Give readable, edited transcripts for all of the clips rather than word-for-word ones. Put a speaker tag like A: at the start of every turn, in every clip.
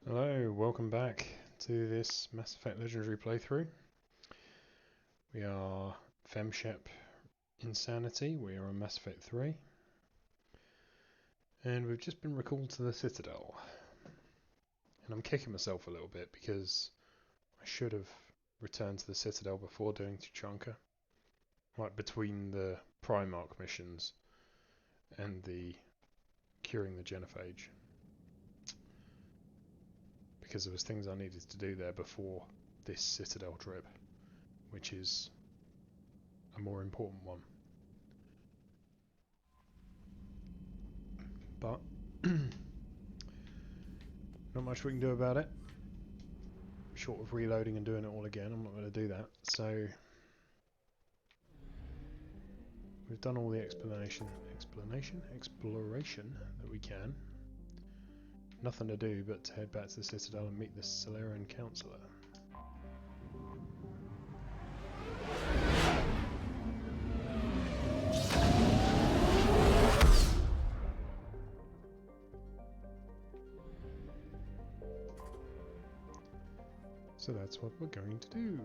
A: Hello, welcome back to this Mass Effect Legendary playthrough. We are FemShep Insanity, we are on Mass Effect 3. And we've just been recalled to the Citadel. And I'm kicking myself a little bit because I should have returned to the Citadel before doing Tuchanka. Like between the Primarch missions and the curing the genophage. Because there was things I needed to do there before this Citadel trip, which is a more important one. But not much we can do about it. Short of reloading and doing it all again, I'm not going to do that. So we've done all the exploration that we can. Nothing to do but to head back to the Citadel and meet the Solarian Councillor. So that's what we're going to do.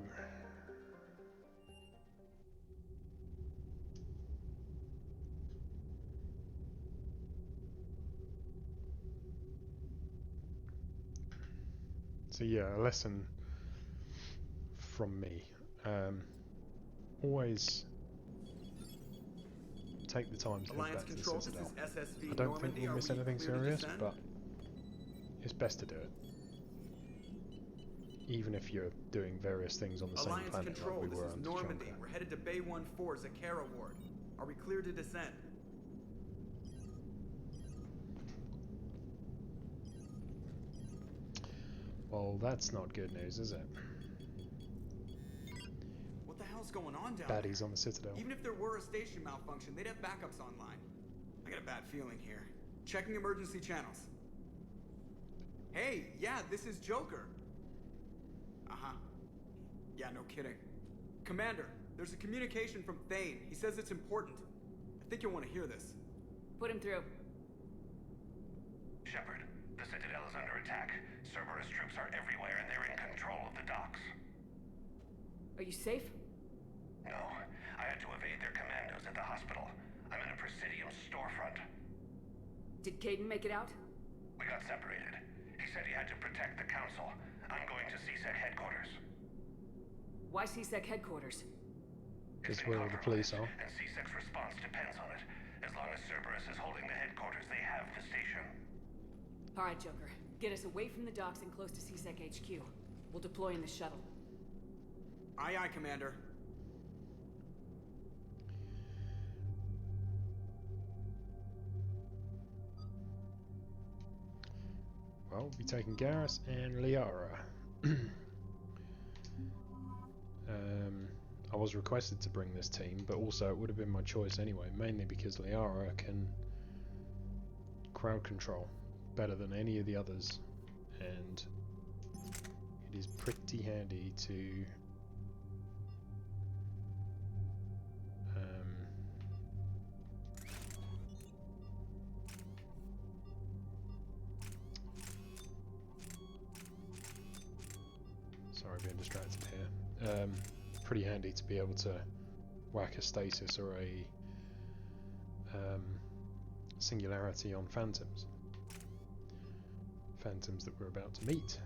A: So yeah, a lesson from me. Always take the time to head back to the Citadel. I don't think we'll miss anything serious, but it's best to do it. Even if you're doing various things on the same planet like we were on Tuchanka.
B: We're headed to Bay 1-4 Zakara Ward. Are we clear to descend?
A: Well, that's not good news, is it?
B: What the hell's going on down
A: Baddies
B: there?
A: on the Citadel.
B: Even if there were a station malfunction, they'd have backups online. I got a bad feeling here. Checking emergency channels. Hey, yeah, this is Joker. Uh-huh. Yeah, no kidding. Commander, there's a communication from Thane. He says it's important. I think you'll want to hear this.
C: Put him through.
D: Shepard, the Citadel is under attack. Cerberus troops are everywhere and they're in control of the docks.
C: Are you safe?
D: No, I had to evade their commandos at the hospital. I'm in a Presidium storefront.
C: Did Caden make it out?
D: We got separated. He said he had to protect the Council. I'm going to CSEC headquarters.
C: Why CSEC headquarters?
A: Is where all the police are.
D: And CSEC's response depends on it. As long as Cerberus is holding the headquarters, they have the station.
C: Alright, Joker. Get us away from the docks and close to CSEC HQ. We'll deploy in the shuttle.
B: Aye, aye, Commander.
A: Well, we'll be taking Garrus and Liara. I was requested to bring this team, but also it would have been my choice anyway, mainly because Liara can crowd control better than any of the others, and it is pretty handy to sorry, being distracted here. Pretty handy to be able to whack a stasis or a singularity on phantoms. Phantoms that we're about to meet.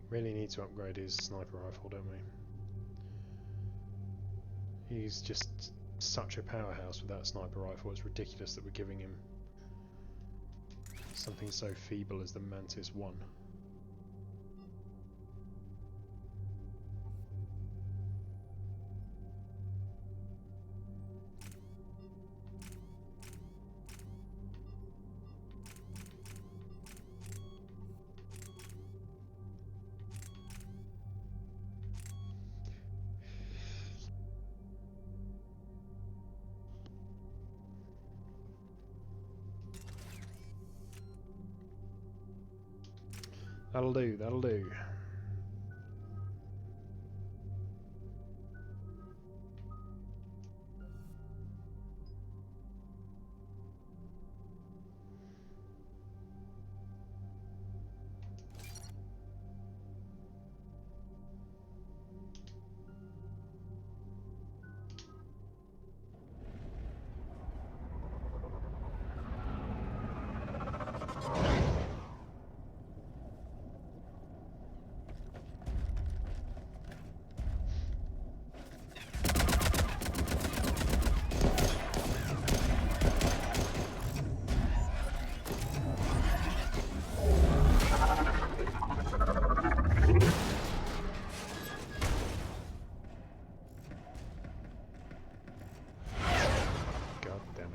A: Really need to upgrade his sniper rifle, don't we? He's just such a powerhouse with that sniper rifle. It's ridiculous that we're giving him something so feeble as the Mantis 1. That'll do, that'll do.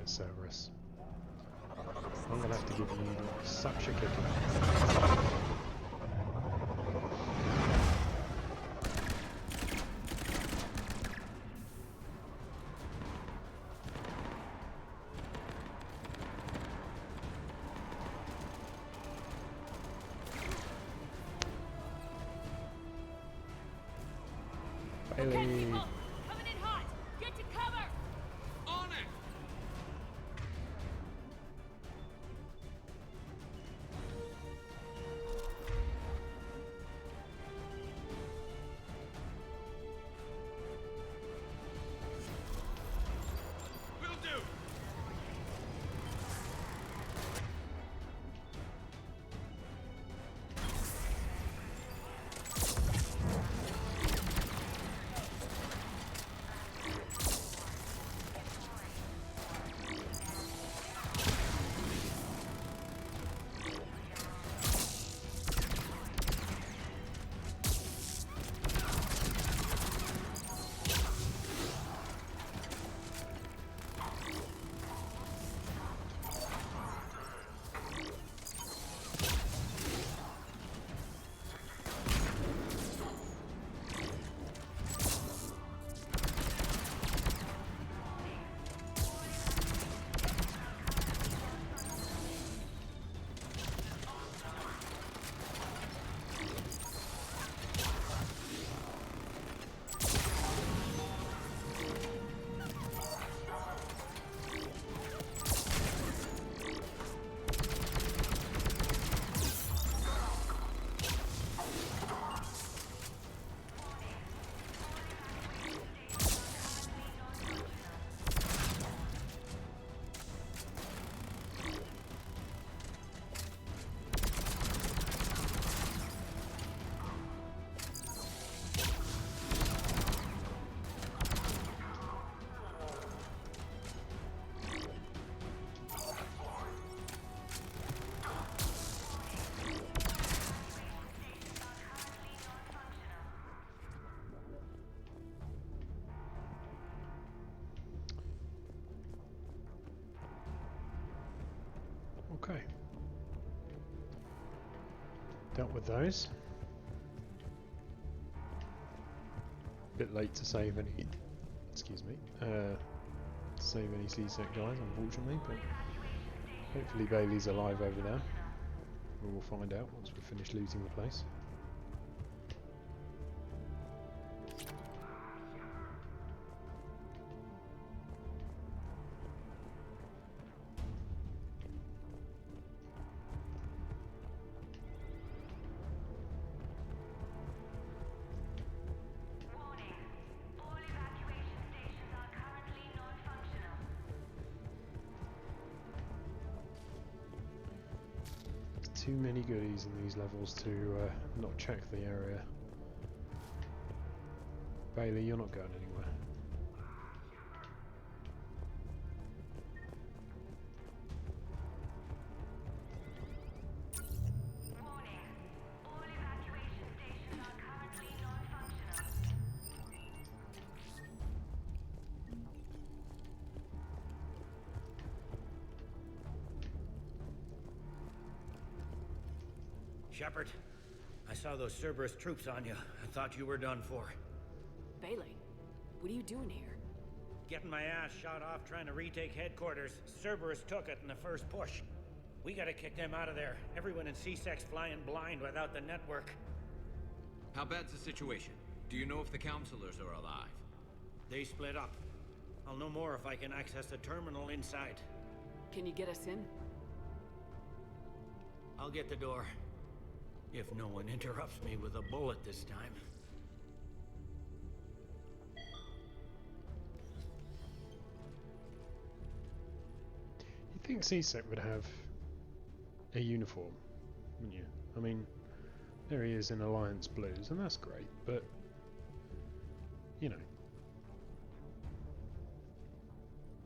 A: Cerberus. I'm gonna have to give you such a kicking.
C: Okay, people, coming in hot. Get to cover.
B: On it! Will do!
A: Okay. Dealt with those. Bit late to save any, excuse me, save any CSEC guys, unfortunately, but hopefully Bailey's alive over there. We will find out once we finish looting the place. too many goodies in these levels to not check the area. Bailey, you're not going anywhere.
E: Shepard, I saw those Cerberus troops on you. I thought you were done for.
C: Bailey, what are you doing here?
E: Getting my ass shot off trying to retake headquarters. Cerberus took it in the first push. We gotta kick them out of there. Everyone in C-Sec's flying blind without the network.
F: How bad's the situation? Do you know if the counselors are alive?
E: They split up. I'll know more if I can access the terminal inside.
C: Can you get us in?
E: I'll get the door. If no one interrupts me with a bullet this time.
A: You'd think C-Sec would have a uniform, wouldn't you? I mean, there he is in Alliance Blues, and that's great, but, you know,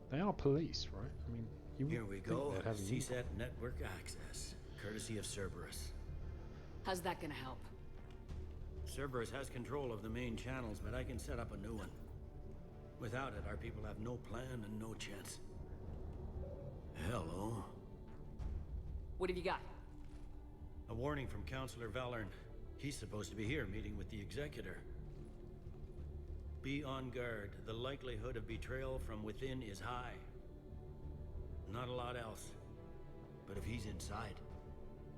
A: they are police, right? I mean, you
E: Here we
A: would
E: go,
A: think they'd have a uniform.
E: CSAT network access, courtesy of Cerberus.
C: How's that gonna help?
E: Cerberus has control of the main channels, but I can set up a new one. Without it, our people have no plan and no chance. Hello.
C: What have you got?
E: A warning from Counselor Valern. He's supposed to be here meeting with the Executor. Be on guard. The likelihood of betrayal from within is high. Not a lot else. But if he's inside...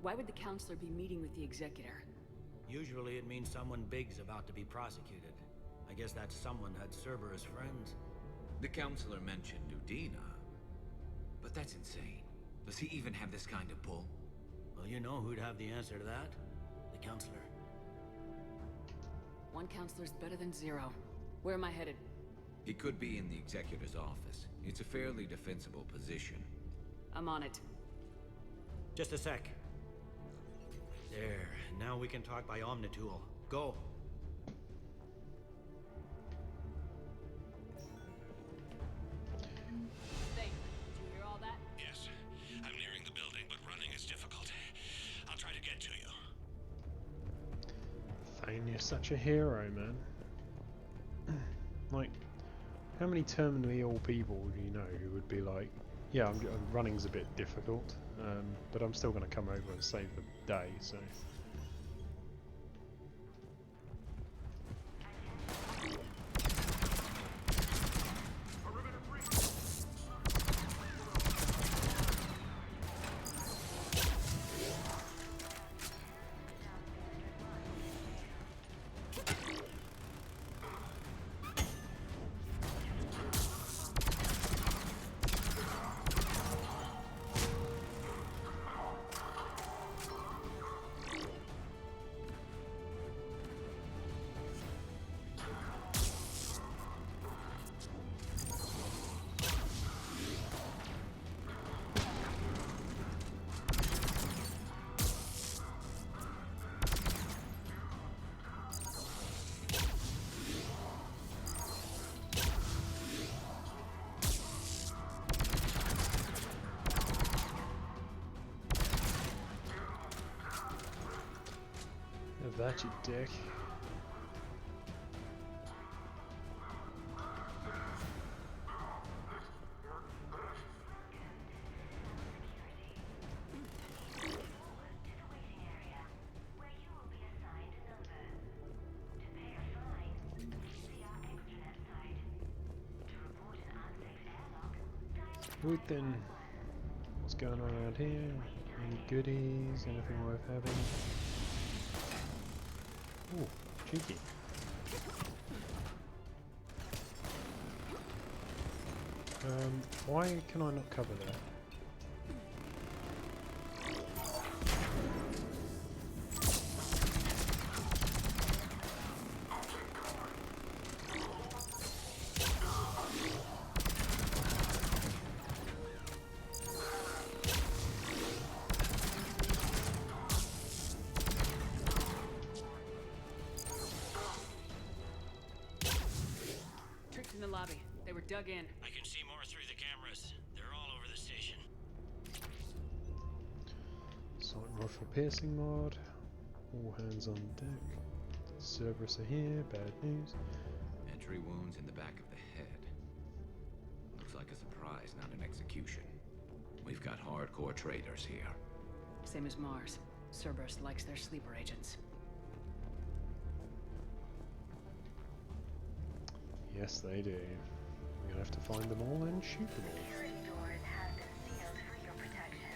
C: Why would the counselor be meeting with the Executor?
E: Usually it means someone big's about to be prosecuted. I guess that someone had Cerberus friends.
F: The counselor mentioned Udina. But that's insane. Does he even have this kind of pull?
E: Well, you know who'd have the answer to that? The Counselor.
C: One counselor's better than zero. Where am I headed?
F: He could be in the Executor's office. It's a fairly defensible position.
C: I'm on it.
E: Just a sec. There. Now we can talk by Omnitool. Go.
C: Thanks. Did you hear all that?
D: Yes. I'm nearing the building, but running is difficult. I'll try to get to you.
A: Thane, you're such a hero, man. Like, how many terminally ill people do you know who would be like, yeah, running's a bit difficult, but I'm still going to come over and save the day, so... That you dick. Right then, what's going on around here? Any goodies? Anything worth having? Ooh, cheeky. Why can I not cover that?
C: dug in.
E: I can see more through the cameras. They're all over the station.
A: Sight rifle piercing mod. All hands on deck. Cerberus are here. Bad news.
F: Entry wounds in the back of the head. Looks like a surprise, not an execution. We've got hardcore traitors here.
C: Same as Mars. Cerberus likes their sleeper agents.
A: Yes, they do. We're gonna have to find them all and shoot them all.
G: Security doors have been sealed for your protection.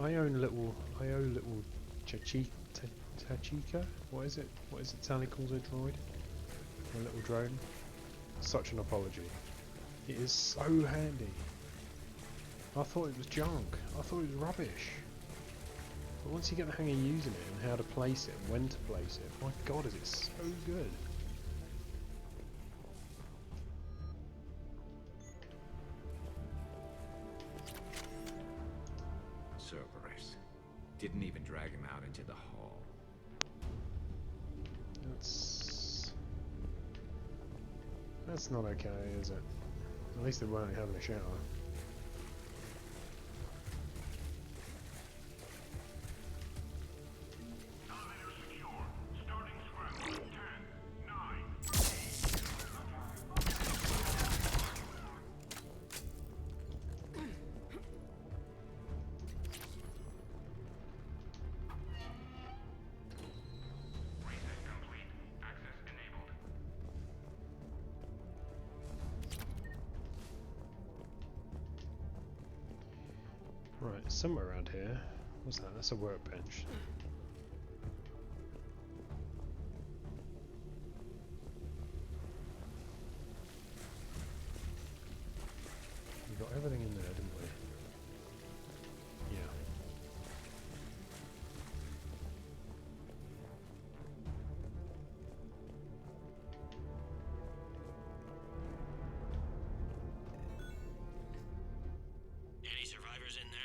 A: I own little Tachika. What is it? What is it Sally calls a droid? A little drone. Such an apology. It is so handy. I thought it was junk. I thought it was rubbish. But once you get the hang of using it and how to place it and when to place it, my god, is it so good.
F: Cerberus. Didn't even drag him out into the hall.
A: That's not okay, is it? At least they weren't having a shower. Right, somewhere around here. What's that? That's a workbench. We got everything in there, didn't we? Yeah.
E: Any survivors in there?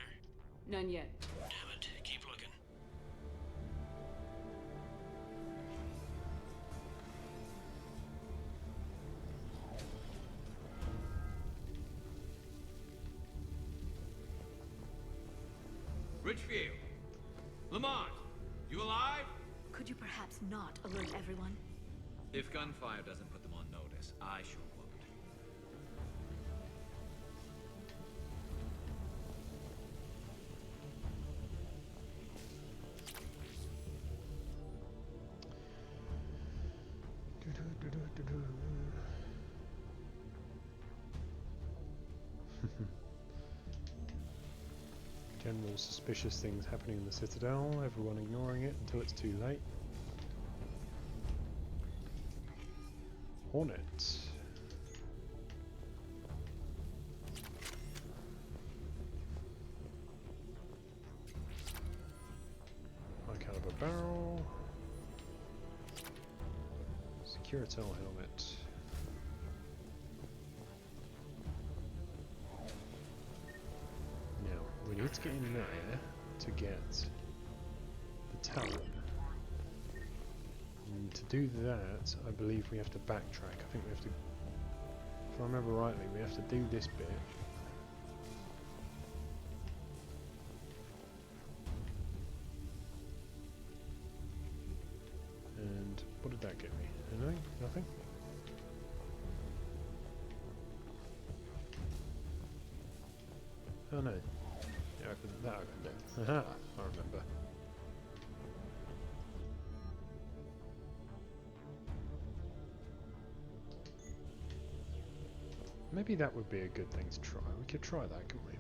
C: None yet.
E: Damn it. Keep looking.
F: Richfield! Lamont! You alive?
G: Could you perhaps not alert everyone?
F: If gunfire doesn't put them on notice, I sure won't.
A: General suspicious things happening in the Citadel, everyone ignoring it until it's too late. Hornet. High caliber barrel. Citadel helmet. Now, we need to get in there to get the Talon. And to do that, I believe we have to backtrack. I think we have to, if I remember rightly, we have to do this bit. And Oh no. Yeah, that opened it. Aha! I remember. Maybe that would be a good thing to try. We could try that, couldn't we?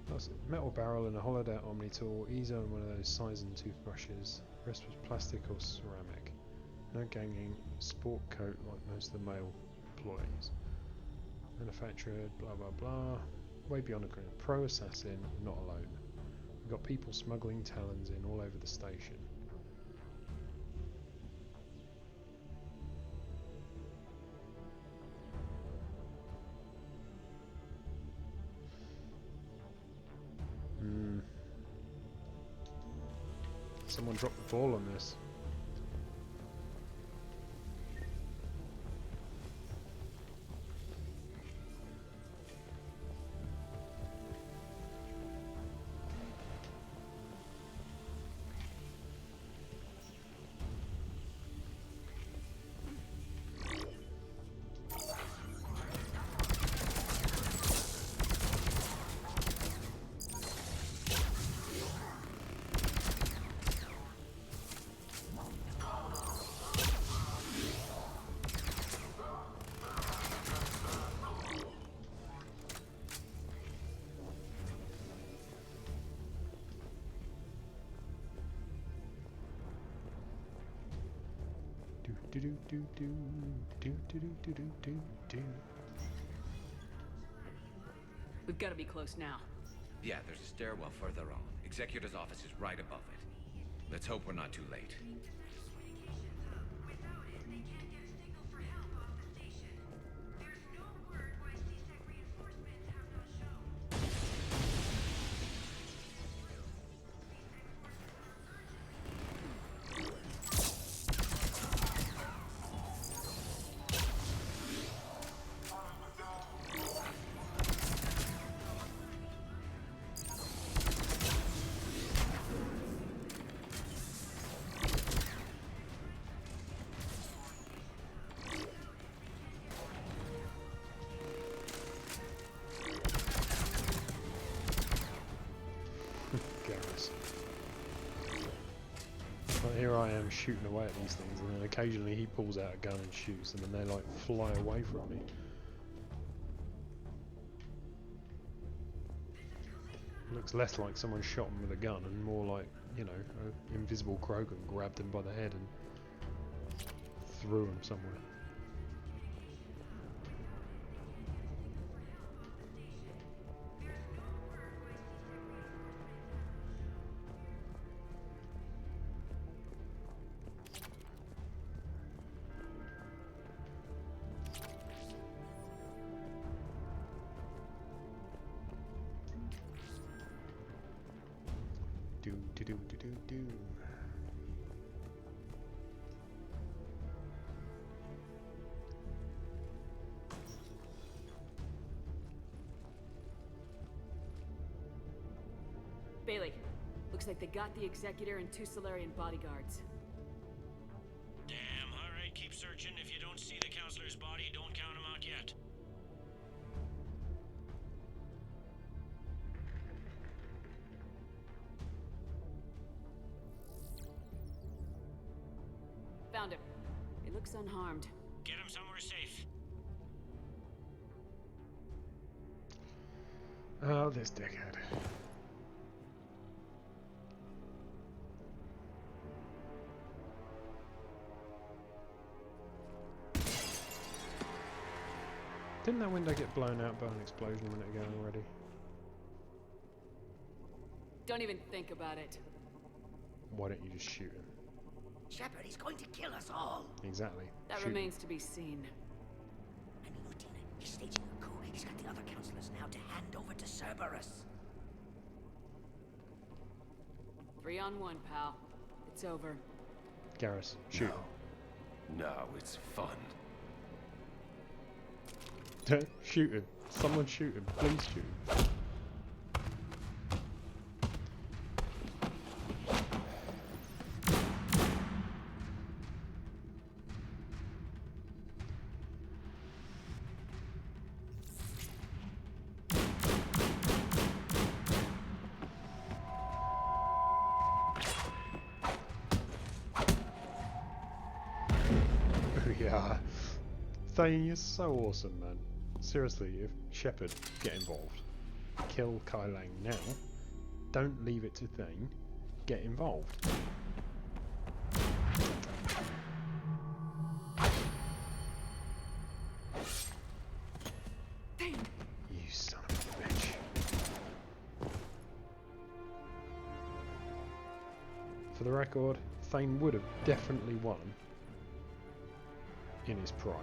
A: That's it. Metal barrel and a hollowed out Omni tool. Ezo and one of those Sizen toothbrushes. The rest was plastic or ceramic. No ganging. Sport coat like most of the male employees. Manufactured. Blah blah blah. Way beyond a grin. Pro assassin. Not alone. We've got people smuggling talons in all over the station. Someone dropped the ball on this. Do do do do do do do do do do.
C: We've got to be close now.
F: Yeah, there's a stairwell further on. Executor's office is right above it. Let's hope we're not too late.
A: But here I am shooting away at these things, and then occasionally he pulls out a gun and shoots, and then they like fly away from me. Looks less like someone shot him with a gun, and more like, you know, an invisible Krogan grabbed him by the head and threw him somewhere. Do do do do do do.
C: Bailey, looks like they got the Executor and 2 Solarian bodyguards.
E: Damn, alright, keep searching. If you don't see the counselor's body, don't count him out yet.
C: Found him. He looks unharmed.
E: Get him somewhere safe.
A: Oh, this dickhead. Didn't that window get blown out by an explosion a minute ago already?
C: Don't even think about it.
A: Why don't you just shoot him?
H: Shepard, he's going to kill us all.
A: Exactly.
C: That
A: Shoot him.
C: remains to be seen.
H: I mean, Udina, he's staging a coup. He's got the other counselors now to hand over to Cerberus.
C: 3 on 1, pal. It's over.
A: Garrus, shoot
I: No, it's fun.
A: him. Shoot him. Someone shoot him. Please shoot him. we are. Thane, you're so awesome, man. Seriously, if Shepard, get involved. Kill Kai Lang now. Don't leave it to Thane. Get involved.
C: Thane!
A: You son of a bitch. For the record, Thane would have definitely won in his prime,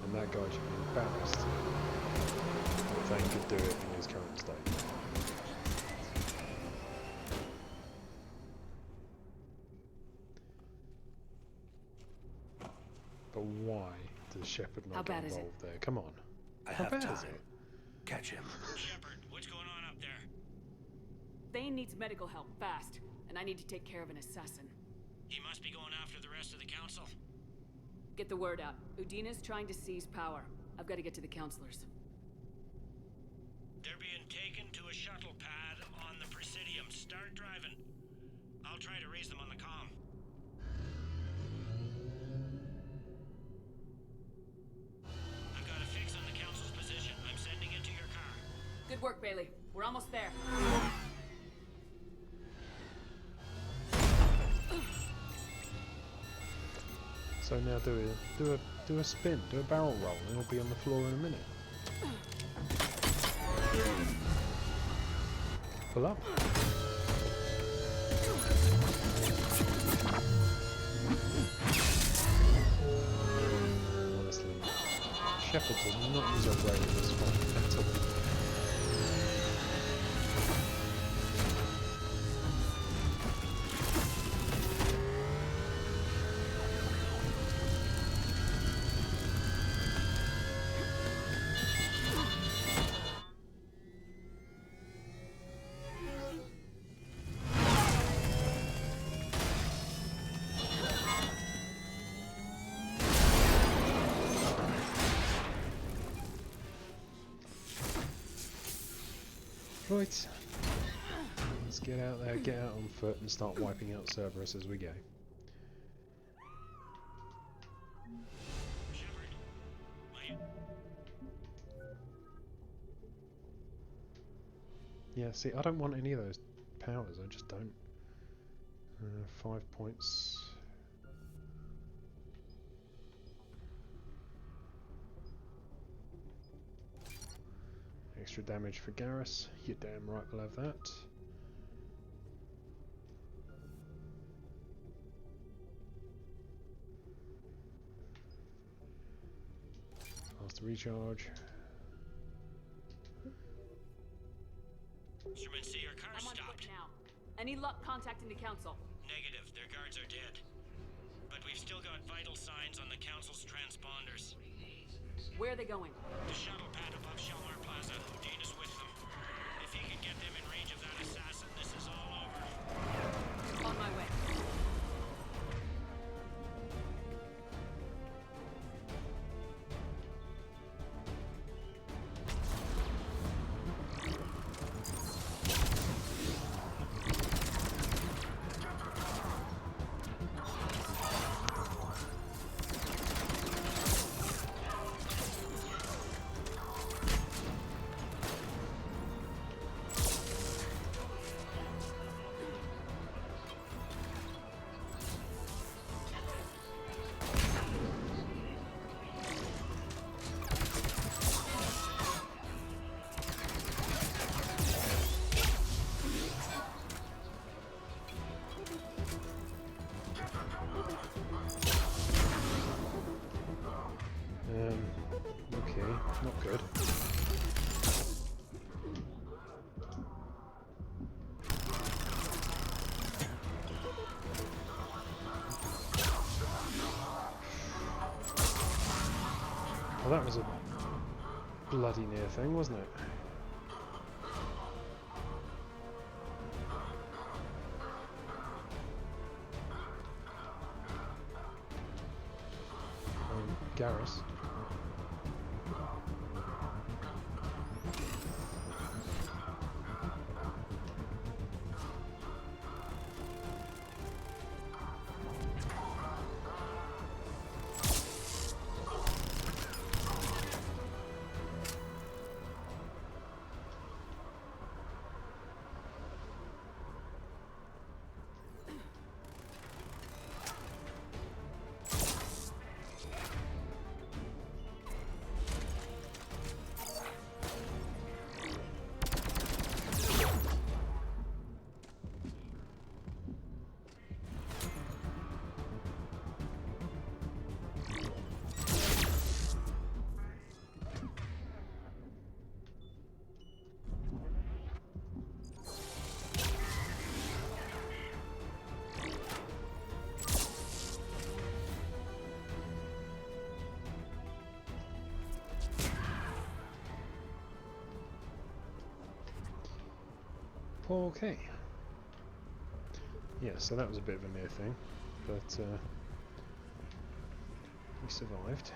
A: and that guy should be embarrassed that Thane could do it in his current state. But why does Shepard not get involved there? Come on.
I: I
A: How
I: have
A: bad
I: time.
A: is it?
I: Catch him.
E: Shepard, what's going on up there?
C: Thane needs medical help, fast. And I need to take care of an assassin.
E: He must be going after the rest of the council.
C: Get the word out. Udina's trying to seize power. I've got to get to the councilors.
E: They're being taken to a shuttle pad on the Presidium. Start driving. I'll try to raise them on the comm. I've got a fix on the council's position. I'm sending it to your car.
C: Good work, Bailey. We're almost there.
A: So now do a spin, do a barrel roll, and it'll be on the floor in a minute. Pull up. Honestly, Shepard did not use a ray in this fight at all. Right, let's get out there, get out on foot and start wiping out Cerberus as we go. Yeah, see, I don't want any of those powers, I just don't. 5 points. Extra damage for Garrus, you're damn right we'll have that. Faster recharge.
E: Instrument C, your car
C: I'm on
E: stopped.
C: foot now. Any luck contacting the council?
E: Negative, their guards are dead. But we've still got vital signs on the council's transponders.
C: Where are they going?
E: The shuttle pad above Shelmar Plaza. Udina's with them. If he can get them in range of that assassin, this is all over.
C: On my way.
A: Okay, not good. Well, that was a bloody near thing, wasn't it? Garrus. Okay. Yeah, so that was a bit of a near thing, but we survived.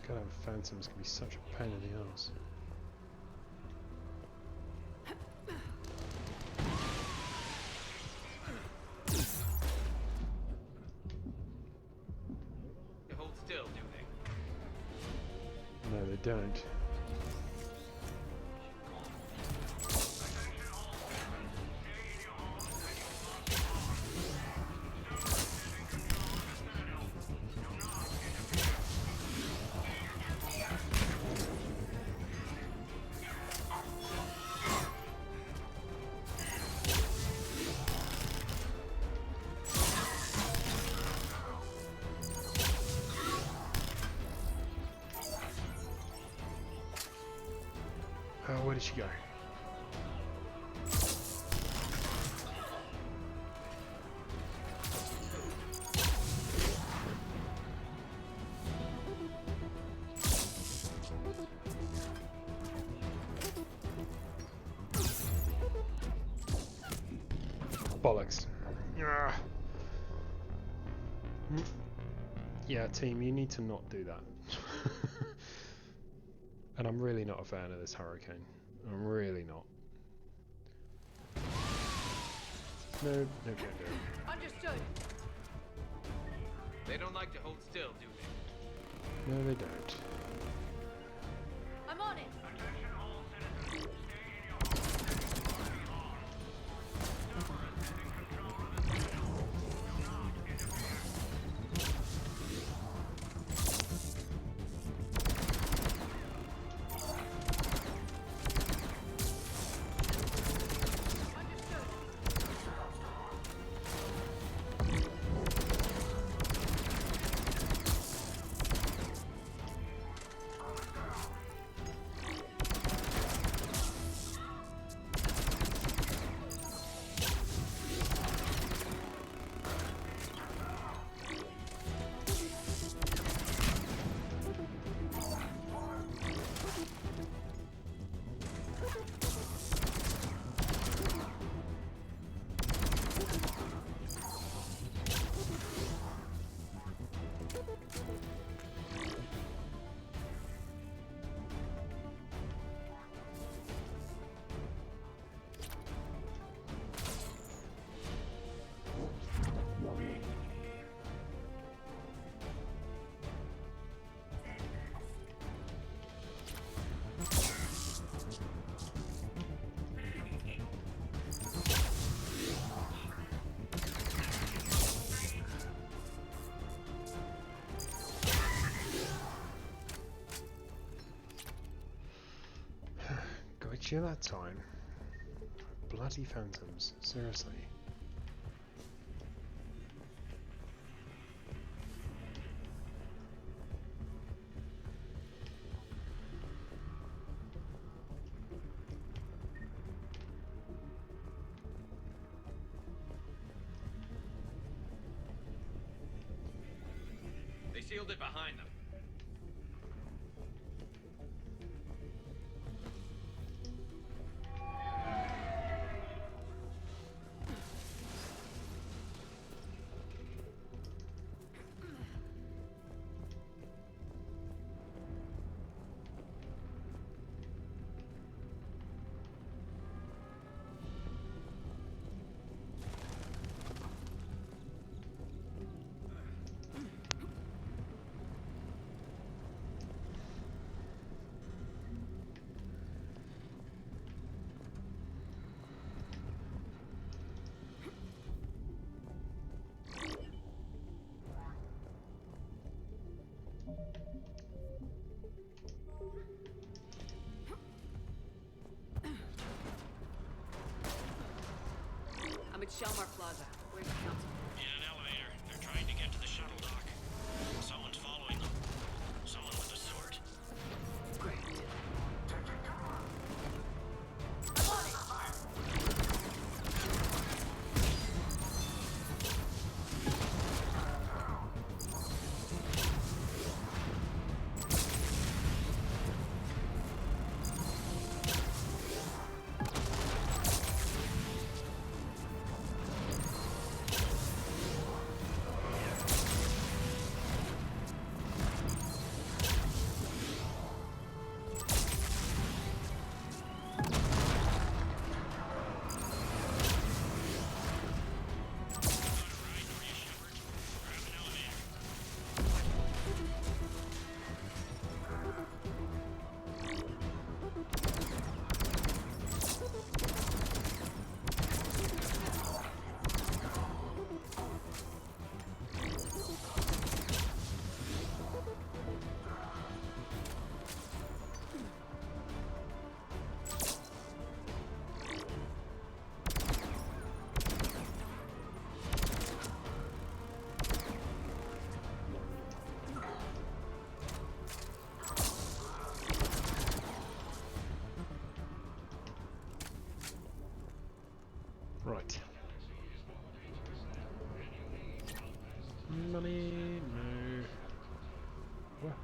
A: God, phantoms can be such a pain in the arse.
F: They hold still, do they?
A: No, they don't. Oh, where did she go? Bollocks. Ah. Yeah, team, you need to not do that. And I'm really not a fan of this hurricane. I'm really not. No, no, no, no.
C: Understood.
F: They don't like to hold still, do they?
A: No, they don't.
C: I'm on it. Got you that time. Bloody phantoms, seriously.
F: They sealed it behind them.
C: I'm at Shelmar Plaza. Where's the council?
F: Yeah,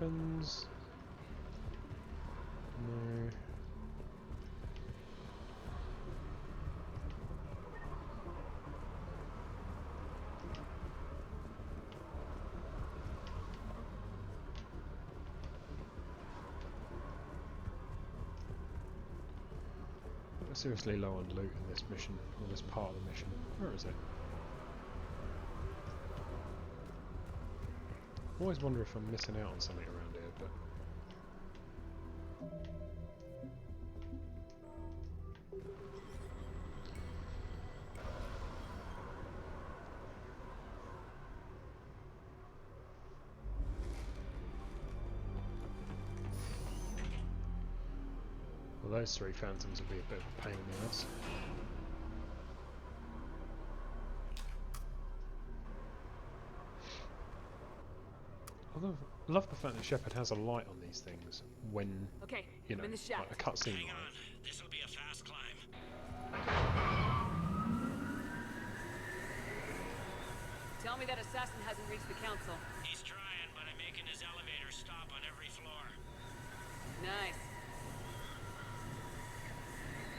A: weapons? No. We're seriously low on loot in this mission, or this part of the mission. Where is it? I always wonder if I'm missing out on something around here, but... Well, those three phantoms will be a bit of a pain in the ass. I love the fact that Shepard has a light on these things when, you know,
C: I'm in the shaft.
A: like a cutscene.
E: Hang on, this'll be a fast climb.
C: Tell me that assassin hasn't reached the council.
E: He's trying, but I'm making his elevator stop on every floor.
C: Nice.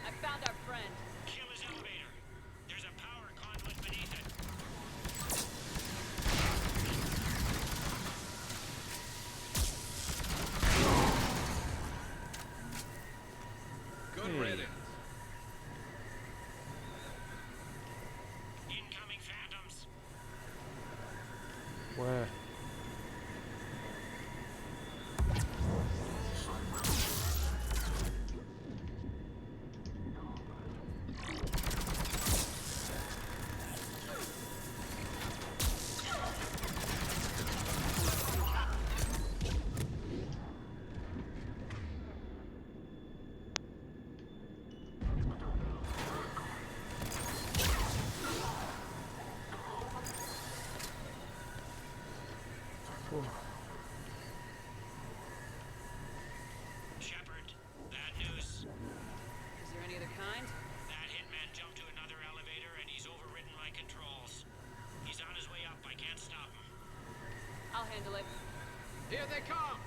C: I found our friend.
E: Kill his elevator. There's a power conduit beneath it.
F: Good riddance.
E: Incoming phantoms.
A: Where?
E: Shepard, bad news.
C: Is there any other kind?
E: That hitman jumped to another elevator and he's overridden my controls. He's on his way up. I can't stop him.
C: I'll handle it.
B: Here they come!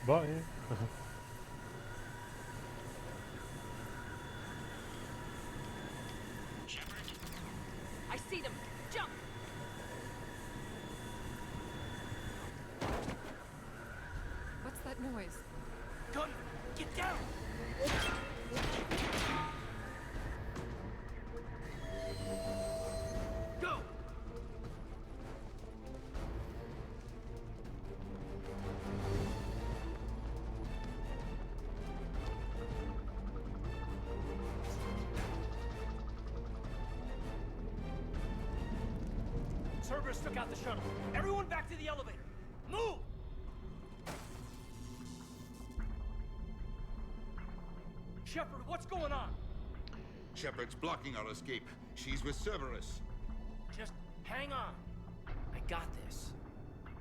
A: Bye.
E: Shepard,
C: I see them. Jump! What's that noise?
H: Gun, get down!
B: Go!
H: Cerberus took out the shuttle. Everyone back to the elevator. Move! Shepard, what's going on?
J: Shepard's blocking our escape. She's with Cerberus.
H: Just hang on. I got this.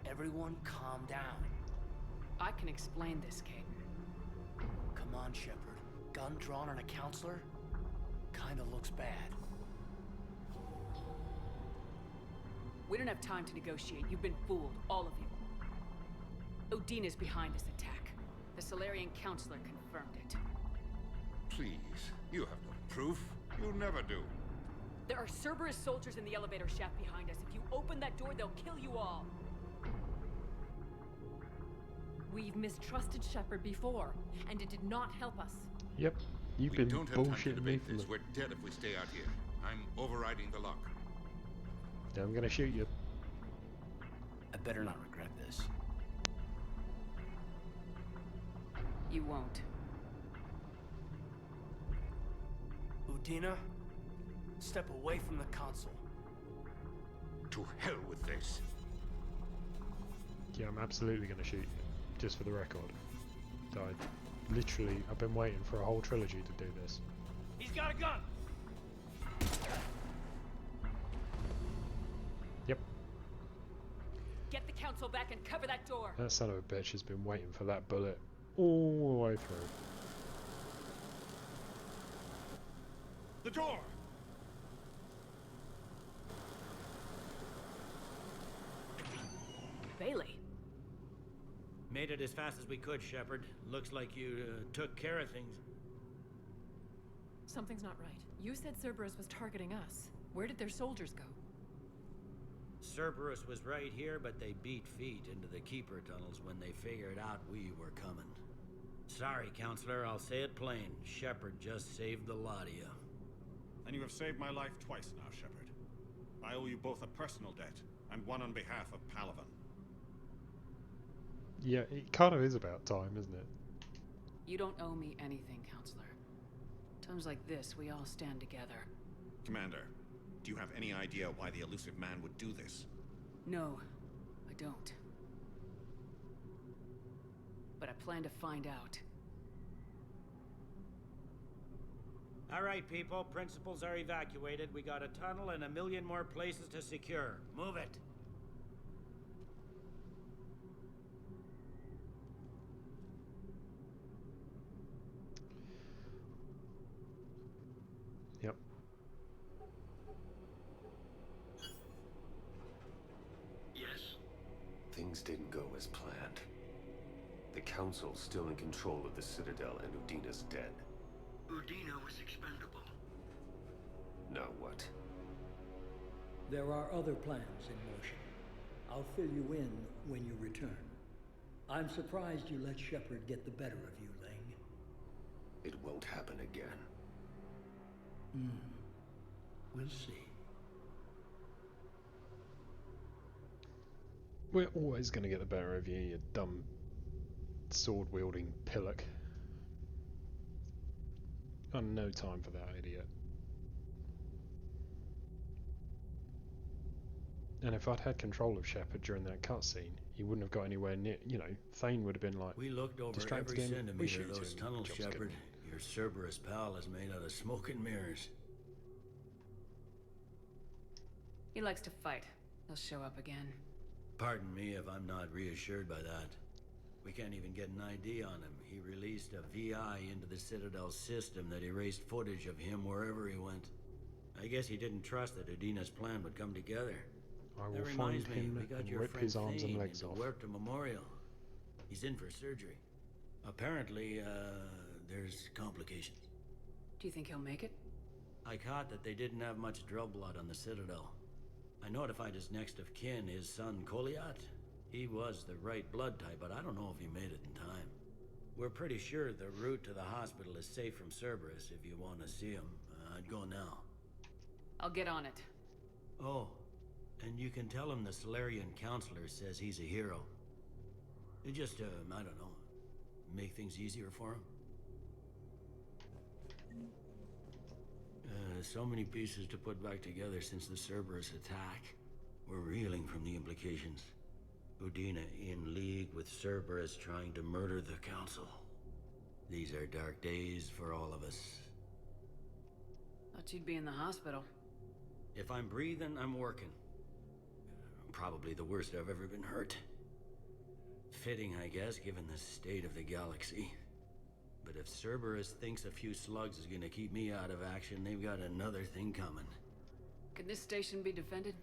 H: Everyone calm down.
C: I can explain this, Kate.
H: Come on, Shepard. Gun drawn on a counselor? Kinda looks bad.
C: We don't have time to negotiate. You've been fooled, all of you. Udina's behind this attack. The Solarian counselor confirmed it.
J: Please, you have no proof. You never do.
C: There are Cerberus soldiers in the elevator shaft behind us. If you open that door, they'll kill you all.
K: We've mistrusted Shepard before, and it did not help us.
A: Yep, you've
J: We
A: been
J: don't have time to
A: bullshitting me
J: debate
A: from
J: this.
A: the...
J: We're dead if we stay out here. I'm overriding the lock.
A: I'm gonna shoot you.
H: I better not regret this.
C: You won't.
H: Udina, step away from the console.
J: To hell with this.
A: Yeah, I'm absolutely gonna shoot you. Just for the record. I've been waiting for a whole trilogy to do this.
H: He's got a gun!
A: Yep,
C: Get the council back and cover that door.
A: that son of a bitch has been waiting for that bullet all the way through.
J: The door!
C: Bailey.
E: Made it as fast as we could, Shepard. Looks like you took care of things.
K: Something's not right. You said Cerberus was targeting us. Where did their soldiers go?
E: Cerberus was right here, but they beat feet into the Keeper tunnels when they figured out we were coming. Sorry, Counselor, I'll say it plain. Shepard just saved the lot of you.
J: And you have saved my life twice now, Shepard. I owe you both a personal debt, and one on behalf of Palaven.
A: Yeah, it kind of is about time, isn't it?
C: You don't owe me anything, Counselor. Times like this, we all stand together.
J: Commander, do you have any idea why the elusive man would do this?
C: No, I don't. But I plan to find out.
E: All right, people. Principals are evacuated. We got a tunnel and 1 million more places to secure. Move it.
A: Yep.
I: Yes? Things didn't go as planned. The Council's still in control of the Citadel and Udina's dead.
H: Udina was expendable.
I: Now what?
L: There are other plans in motion. I'll fill you in when you return. I'm surprised you let Shepard get the better of you, Ling.
I: It won't happen again.
L: We'll see.
A: We're always going to get the better of you, you dumb sword-wielding pillock. Got no time for that idiot. And if I'd had control of Shepard during that cutscene, he wouldn't have got anywhere near. You know, Thane would have been like,
E: we looked over
A: distracted
E: every
A: him. We
E: centimeter
A: shoot
E: of those
A: him.
E: tunnels,
A: Job's
E: Shepard.
A: good.
E: Your Cerberus pal is made out of smoke and mirrors.
C: He likes to fight. He'll show up again.
E: Pardon me if I'm not reassured by that. We can't even get an ID on him. He released a VI into the Citadel system that erased footage of him wherever he went. I guess he didn't trust that Udina's plan would come together.
A: I will
E: That
A: find
E: reminds me,
A: him
E: we got
A: and
E: your
A: rip
E: friend
A: his arms and
E: Thane
A: legs
E: into
A: off.
E: Huerta Memorial. He's in for surgery. Apparently, there's complications.
C: Do you think he'll make it?
E: I caught that they didn't have much drill blood on the Citadel. I notified his next of kin, his son Koliat. He was the right blood type, but I don't know if he made it in time. We're pretty sure the route to the hospital is safe from Cerberus if you want to see him. I'd go now.
C: I'll get on it.
E: Oh, and you can tell him the Solarian counselor says he's a hero. It just, I don't know, make things easier for him. So many pieces to put back together since the Cerberus attack. We're reeling from the implications. Udina in league with Cerberus trying to murder the Council. These are dark days for all of us.
C: Thought you'd be in the hospital.
E: If I'm breathing, I'm working. Probably the worst I've ever been hurt. Fitting, I guess, given the state of the galaxy. But if Cerberus thinks a few slugs is gonna keep me out of action, they've got another thing coming.
C: Could this station be defended?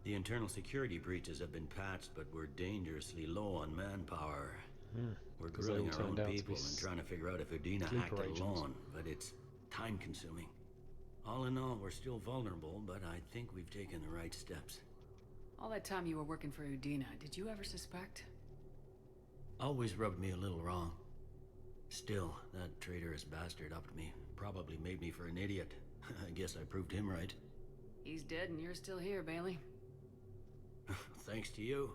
E: The internal security breaches have been patched, but we're dangerously low on manpower. We're grilling our own people and trying to figure out if Udina hacked alone, but it's time-consuming. All in all, we're still vulnerable, but I think we've taken the right steps.
C: All that time you were working for Udina, did you ever suspect?
E: Always rubbed me a little wrong. Still, that traitorous bastard upped me. Probably made me for an idiot. I guess I proved him right.
C: He's dead and you're still here, Bailey.
E: Thanks to you.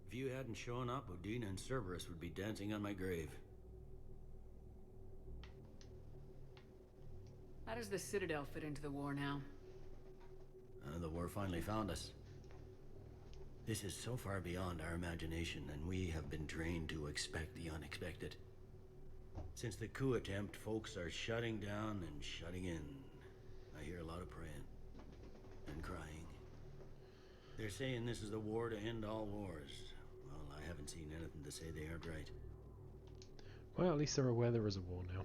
E: If you hadn't shown up, Udina and Cerberus would be dancing on my grave.
C: How does the Citadel fit into the war now?
E: The war finally found us. This is so far beyond our imagination, and we have been trained to expect the unexpected. Since the coup attempt, folks are shutting down and shutting in. I hear a lot of praying and crying. They're saying this is the war to end all wars. Well, I haven't seen anything to say they aren't right.
A: Well, at least they're aware there is a war now.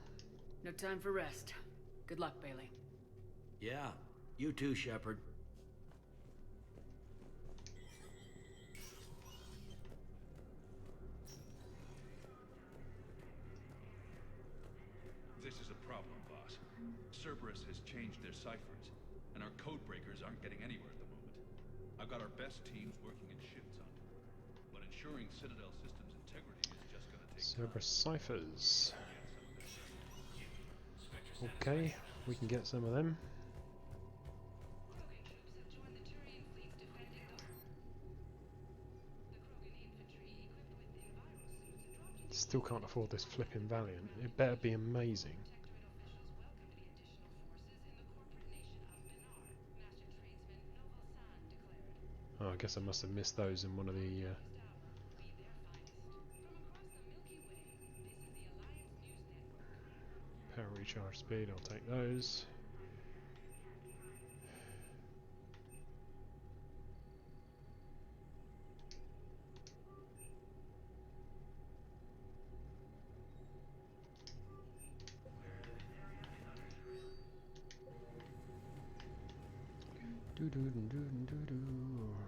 C: No time for rest. Good luck, Bailey.
E: Yeah, you too, Shepard.
M: This is a problem, boss. Cerberus has changed their ciphers, and our code breakers aren't getting anywhere at the moment. I've got our best teams working in shifts on it, but ensuring Citadel systems integrity is just going to take
A: Cerberus ciphers. Okay, we can get some of them. Still can't afford this flipping Valiant. It better be amazing. Oh, I guess I must have missed those in one of the... Power recharge speed, I'll take those.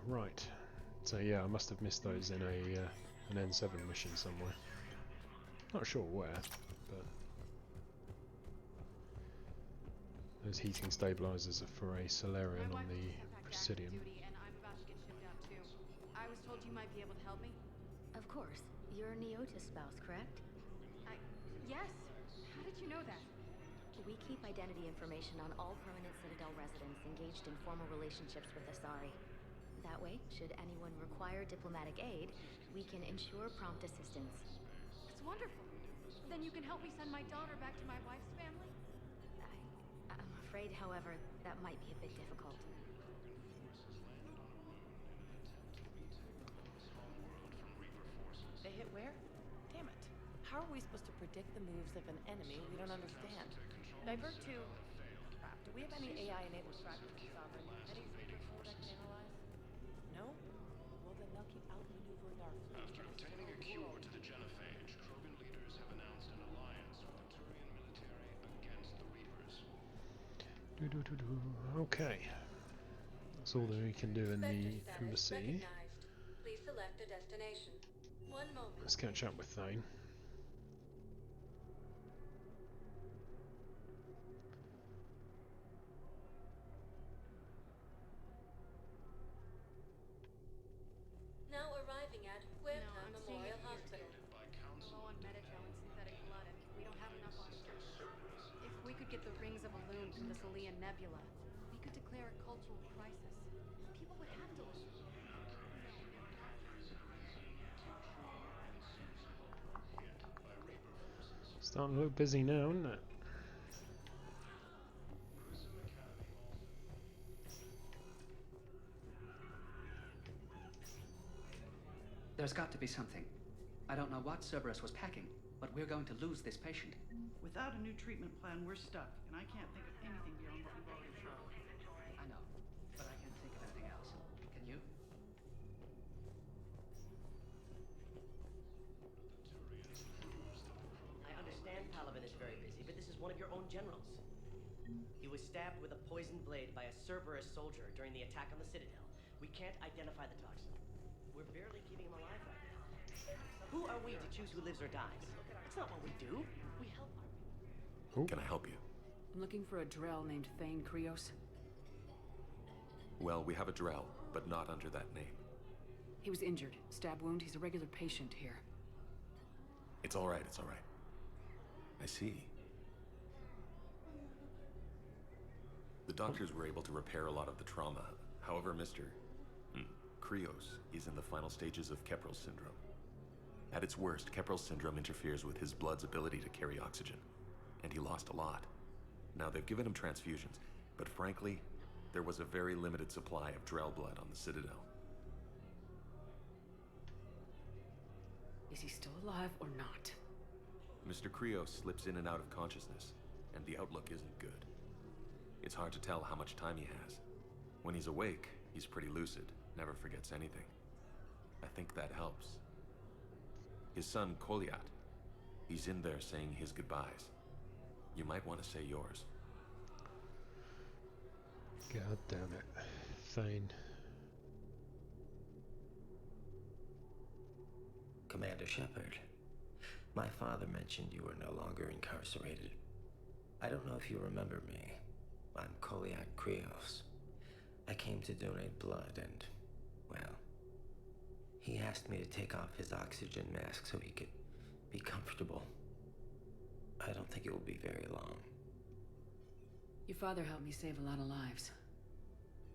A: Right. So yeah, I must have missed those in a an N7 mission somewhere. Not sure where, but those heating stabilizers are for a Solarian on the Presidium.
C: I was told you might be able to help me.
G: Of course. You're Neota's spouse, correct?
C: Yes. How did you know that?
G: We keep identity information on all permanent Citadel residents engaged in formal relationships with Asari. That way, should anyone require diplomatic aid, we can ensure prompt assistance.
C: It's wonderful. Then you can help me send my daughter back to my wife's family?
G: I'm afraid, however, that might be a bit difficult.
N: They hit where? Damn it. How are we supposed to predict the moves of an enemy we don't understand? Divert to... Crap, do we have any AI-enabled fragments of Sovereign? Any Reaper code I can analyze? No? Well, then they'll keep outmaneuvering our fleet.
D: After obtaining a cure to the genophage, Krogan leaders have announced an alliance with the Turian military against the Reapers.
A: Okay. That's all that we can do in the embassy.
K: Please select a destination. 1 moment.
A: Let's catch up with Thane.
K: Now arriving at Huerta Memorial Hospital.
C: Low on Metajo and synthetic blood, and we don't have enough on stock. If we could get the rings of Elune from the Salian Nebula, we could declare a cultural crisis. People would have to listen.
A: Starting to look busy now, isn't it?
O: There's got to be something. I don't know what Cerberus was packing, but we're going to lose this patient.
P: Without a new treatment plan, we're stuck, and I can't think of anything beyond what we've already tried.
O: I know, but I can't think of anything else. Can you?
Q: I understand Palaven is very busy, but this is one of your own generals. He was stabbed with a poisoned blade by a Cerberus soldier during the attack on the Citadel. We can't identify the toxin. We're barely keeping him alive right now. Who are we to choose who lives or dies? That's not what we do. We help our people.
I: Can I help you?
C: I'm looking for a Drell named Thane Krios.
I: Well, we have a Drell, but not under that name.
C: He was injured. Stab wound. He's a regular patient here.
I: It's all right, it's all right. I see. The doctors were able to repair a lot of the trauma. However, Mr. Krios is in the final stages of Keprel's syndrome. At its worst, Keprel's syndrome interferes with his blood's ability to carry oxygen, and he lost a lot. Now, they've given him transfusions, but frankly, there was a very limited supply of Drell blood on the Citadel.
C: Is he still alive or not?
I: Mr. Krios slips in and out of consciousness, and the outlook isn't good. It's hard to tell how much time he has. When he's awake, he's pretty lucid, never forgets anything. I think that helps. His son, Koliat, he's in there saying his goodbyes. You might want to say yours.
A: God damn it. Thane.
R: Commander Shepard, my father mentioned you were no longer incarcerated. I don't know if you remember me. I'm Koliak Krios. I came to donate blood and, well, he asked me to take off his oxygen mask so he could be comfortable. I don't think it will be very long.
S: Your father helped me save a lot of lives.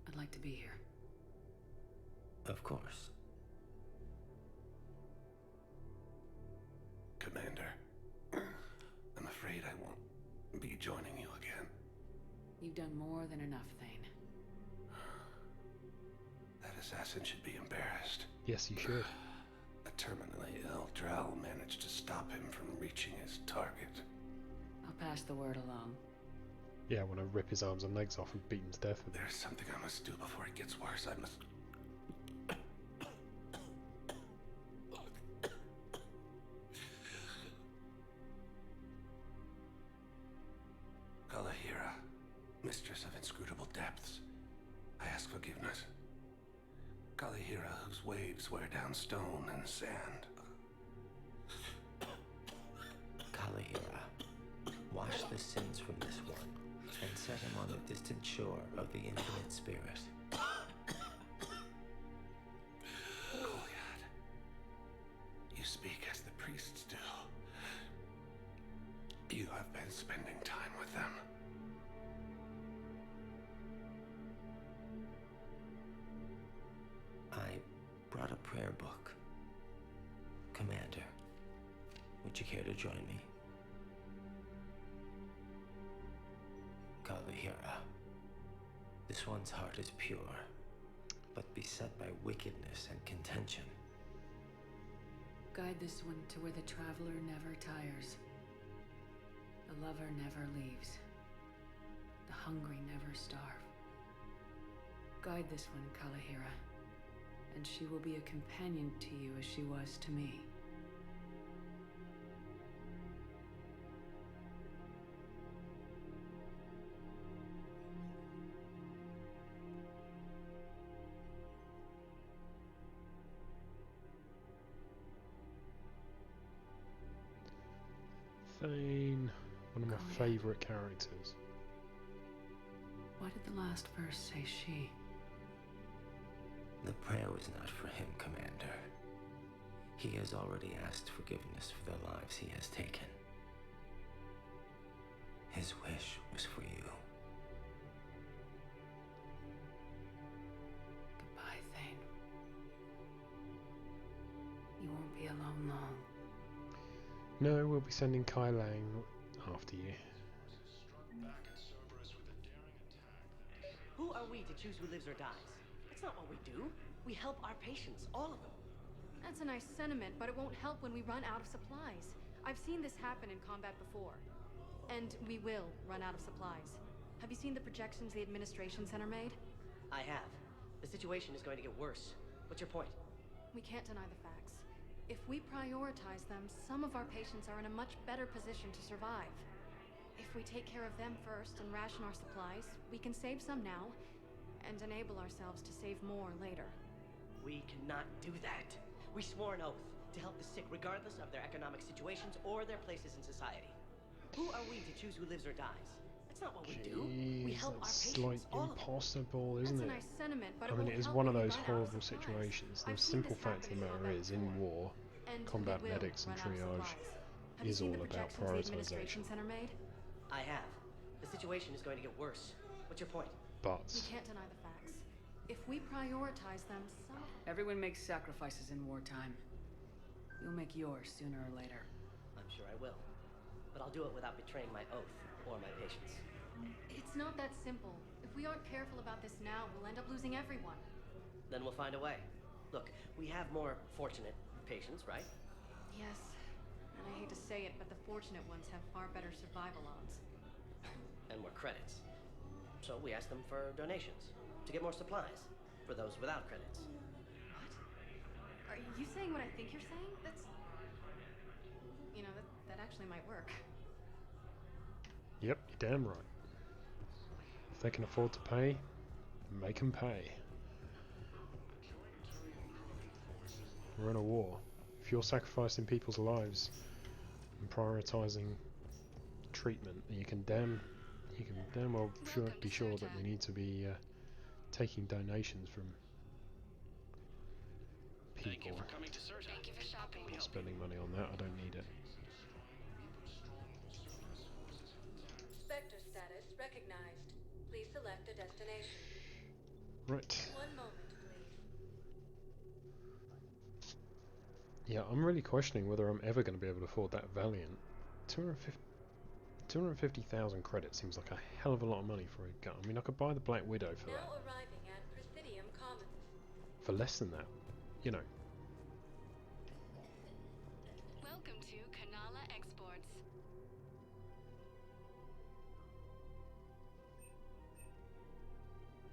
S: I'd like to be here.
R: Of course.
T: Commander, I'm afraid I won't be joining you again.
S: You've done more than enough, Thane.
T: That assassin should be embarrassed.
A: Yes, you should.
T: A terminally ill Drow managed to stop him from reaching his target.
S: I'll pass the word along.
A: Yeah, when I rip his arms and legs off and beat him to death with them.
T: There's something I must do before it gets worse. I must... Kalahira, mistress of inscrutable depths, I ask forgiveness. Kalahira, whose waves wear down stone and sand.
R: Kalahira, wash the sins from this one and set him on the distant shore of the infinite spirit.
T: Goliath, you speak as the priests do. You have been spending time with them.
R: I brought a prayer book. Commander, would you care to join me? Kalahira, this one's heart is pure, but beset by wickedness and contention.
S: Guide this one to where the traveler never tires. The lover never leaves. The hungry never starve. Guide this one, Kalahira, and she will be a companion to you as she was to me.
A: Thane, one of my favourite characters.
S: Why did the last verse say she?
R: The prayer was not for him, Commander. He has already asked forgiveness for the lives he has taken. His wish was for you.
S: Goodbye, Thane. You won't be alone long.
A: No, we'll be sending Kai Lang after you.
Q: Who are we to choose who lives or dies? That's not what we do. We help our patients, all of them.
C: That's a nice sentiment, but it won't help when we run out of supplies. I've seen this happen in combat before. And we will run out of supplies. Have you seen the projections the administration center made?
Q: I have. The situation is going to get worse. What's your point?
C: We can't deny the facts. If we prioritize them, some of our patients are in a much better position to survive. If we take care of them first and ration our supplies, we can save some now, and enable ourselves to save more later.
Q: We cannot do that. We swore an oath to help the sick regardless of their economic situations or their places in society. Who are we to choose who lives or dies? That's not what we do. We help our
A: That's
Q: patients,
A: like
Q: all of them.
A: impossible, isn't
C: That's a
A: it?
C: nice sentiment, but
A: I
C: it
A: mean,
C: won't
A: it is
C: help
A: one of
C: when we
A: those
C: run out of
A: horrible
C: supplies.
A: situations. The
C: I've seen
A: simple
C: this
A: fact of
C: happen
A: the
C: in
A: matter
C: combat
A: is, in
C: before.
A: war,
C: And
A: combat
C: we will
A: medics and
C: run out of
A: triage
C: supplies. Have you
A: is
C: seen
A: all
C: the
A: about
C: projections the administration
A: prioritisation.
C: center made?
Q: I have. The situation is going to get worse. What's your point?
A: But
C: We can't deny the facts. If we prioritize them, some...
S: Everyone makes sacrifices in wartime. You'll make yours sooner or later.
Q: I'm sure I will. But I'll do it without betraying my oath or my patients.
C: It's not that simple. If we aren't careful about this now, we'll end up losing everyone.
Q: Then we'll find a way. Look, we have more fortunate patients, right?
C: Yes. And I hate to say it, but the fortunate ones have far better survival odds.
Q: And more credits. So we ask them for donations to get more supplies for those without credits.
C: Are you saying what I think you're saying? That's... You know, that actually might work.
A: yep, you're damn right. If they can afford to pay, Make them pay. We're in a war. If you're sacrificing people's lives and prioritising treatment, you can damn well be sure that we need to be taking donations from people.
D: Thank you for coming to Citadel.
C: Thank you for shopping.
A: I'm not spending money on that. I don't need it.
C: Spectre status recognized. Please select a destination.
A: Right.
C: 1 moment, please.
A: Yeah, I'm really questioning whether I'm ever going to be able to afford that Valiant. 250,000 credits seems like a hell of a lot of money for a gun. I mean, I could buy the Black Widow for
C: Now
A: that.
C: arriving at Presidium Commons.
A: For less than that, you know.
C: Welcome to Kanala Exports.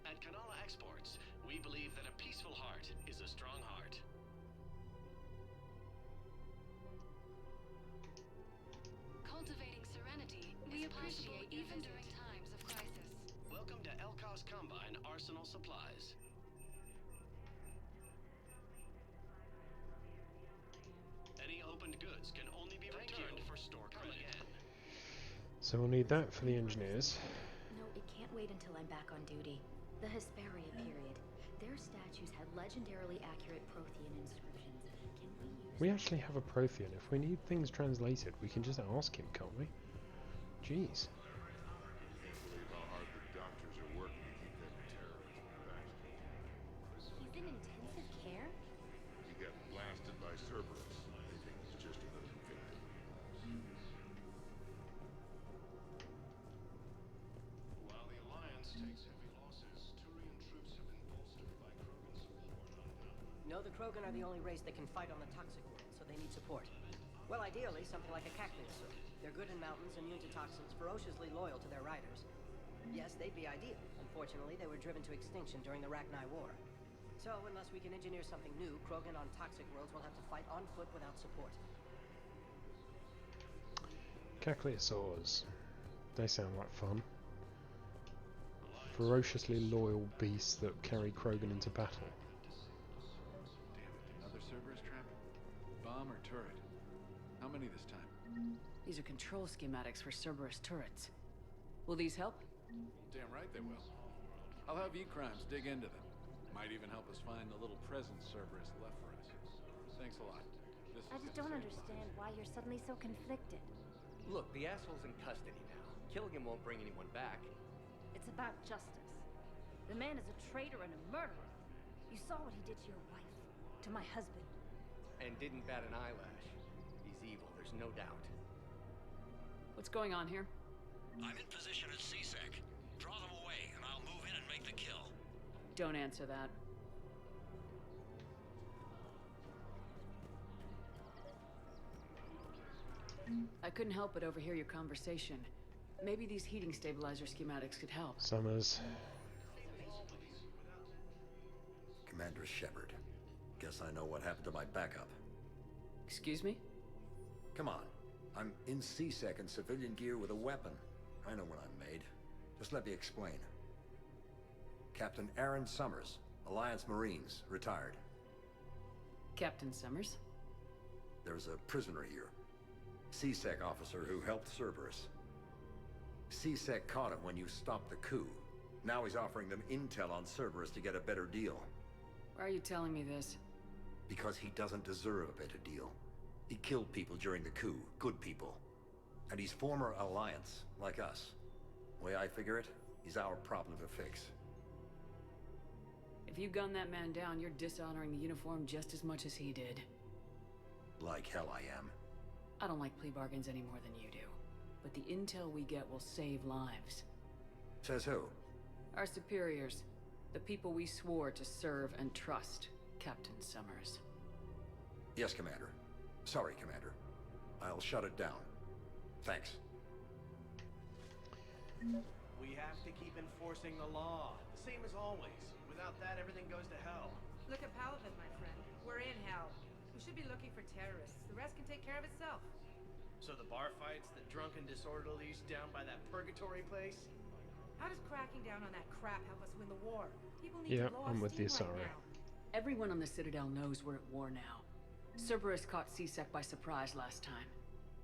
D: At Kanala Exports, we believe that a peaceful heart is a strong heart.
C: Cultivating serenity. We appreciate even during times of crisis.
D: Welcome to Elkos Combine Arsenal Supplies. Any opened goods can only be returned for store credit.
A: So we'll need that for the engineers.
G: No, it can't wait until I'm back on duty. The Hesperia period. Their statues had legendarily accurate Prothean inscriptions. Can we use...
A: We actually have a Prothean. If we need things translated, we can just ask him, can't we? Jeez.
G: He's in intensive care?
U: He got blasted by Cerberus. They think he's just another victim.
D: While the Alliance takes heavy losses, Turian troops have been bolstered by Krogan support on ground.
Q: No, the Krogan are the only race that can fight on the toxic world, so they need support. Well, ideally, something like a Cacleosaur. They're good in mountains, immune to toxins, ferociously loyal to their riders. Yes, they'd be ideal. Unfortunately, they were driven to extinction during the Rachni War. So, unless we can engineer something new, Krogan on toxic worlds will have to fight on foot without support.
A: Cacleosaurs. They sound like fun. Ferociously loyal beasts that carry Krogan into battle.
M: Damn it, another Cerberus trap? Bomb or turret? How many this time?
S: These are control schematics for Cerberus turrets. Will these help?
M: Damn right they will. I'll have E-Crimes dig into them. Might even help us find the little present Cerberus left for us. Thanks a lot.
V: I just don't understand why you're suddenly so conflicted.
W: Look, the asshole's in custody now. Killing him won't bring anyone back.
V: It's about justice. The man is a traitor and a murderer. You saw what he did to your wife, to my husband.
W: And didn't bat an eyelash. He's evil, there's no doubt.
S: What's going on here?
E: I'm in position at CSEC. Draw them away, and I'll move in and make the kill.
S: Don't answer that. I couldn't help but overhear your conversation. Maybe these heating stabilizer schematics could help.
A: Summers.
X: Commander Shepard. Guess I know what happened to my backup.
S: Excuse me?
X: Come on. I'm in CSEC in civilian gear with a weapon. I know what I'm made. Just let me explain. Captain Aaron Summers, Alliance Marines, retired.
S: Captain Summers?
X: There's a prisoner here. CSEC officer who helped Cerberus. CSEC caught him when you stopped the coup. Now he's offering them intel on Cerberus to get a better deal.
S: Why are you telling me this?
X: Because he doesn't deserve a better deal. He killed people during the coup, good people. And he's former Alliance, like us. The way I figure it, he's our problem to fix.
S: If you gun that man down, you're dishonoring the uniform just as much as he did.
X: Like hell I am.
S: I don't like plea bargains any more than you do. But the intel we get will save lives.
X: Says who?
S: Our superiors. The people we swore to serve and trust, Captain Summers.
X: Yes, Commander. Sorry, Commander. I'll shut it down. Thanks.
Y: We have to keep enforcing the law, the same as always. Without that, everything goes to hell.
Z: Look at Paladin, my friend. We're in hell. We should be looking for terrorists. The rest can take care of itself.
Y: So the bar fights, the drunken disorderlies down by that purgatory place?
Z: How does cracking down on that crap help us win the war? People need
A: Yeah,
Z: to blow
A: I'm
Z: off
A: with you,
Z: steam
A: sorry.
Z: right now.
S: Everyone on the Citadel knows we're at war now. Cerberus caught C-Sec by surprise last time.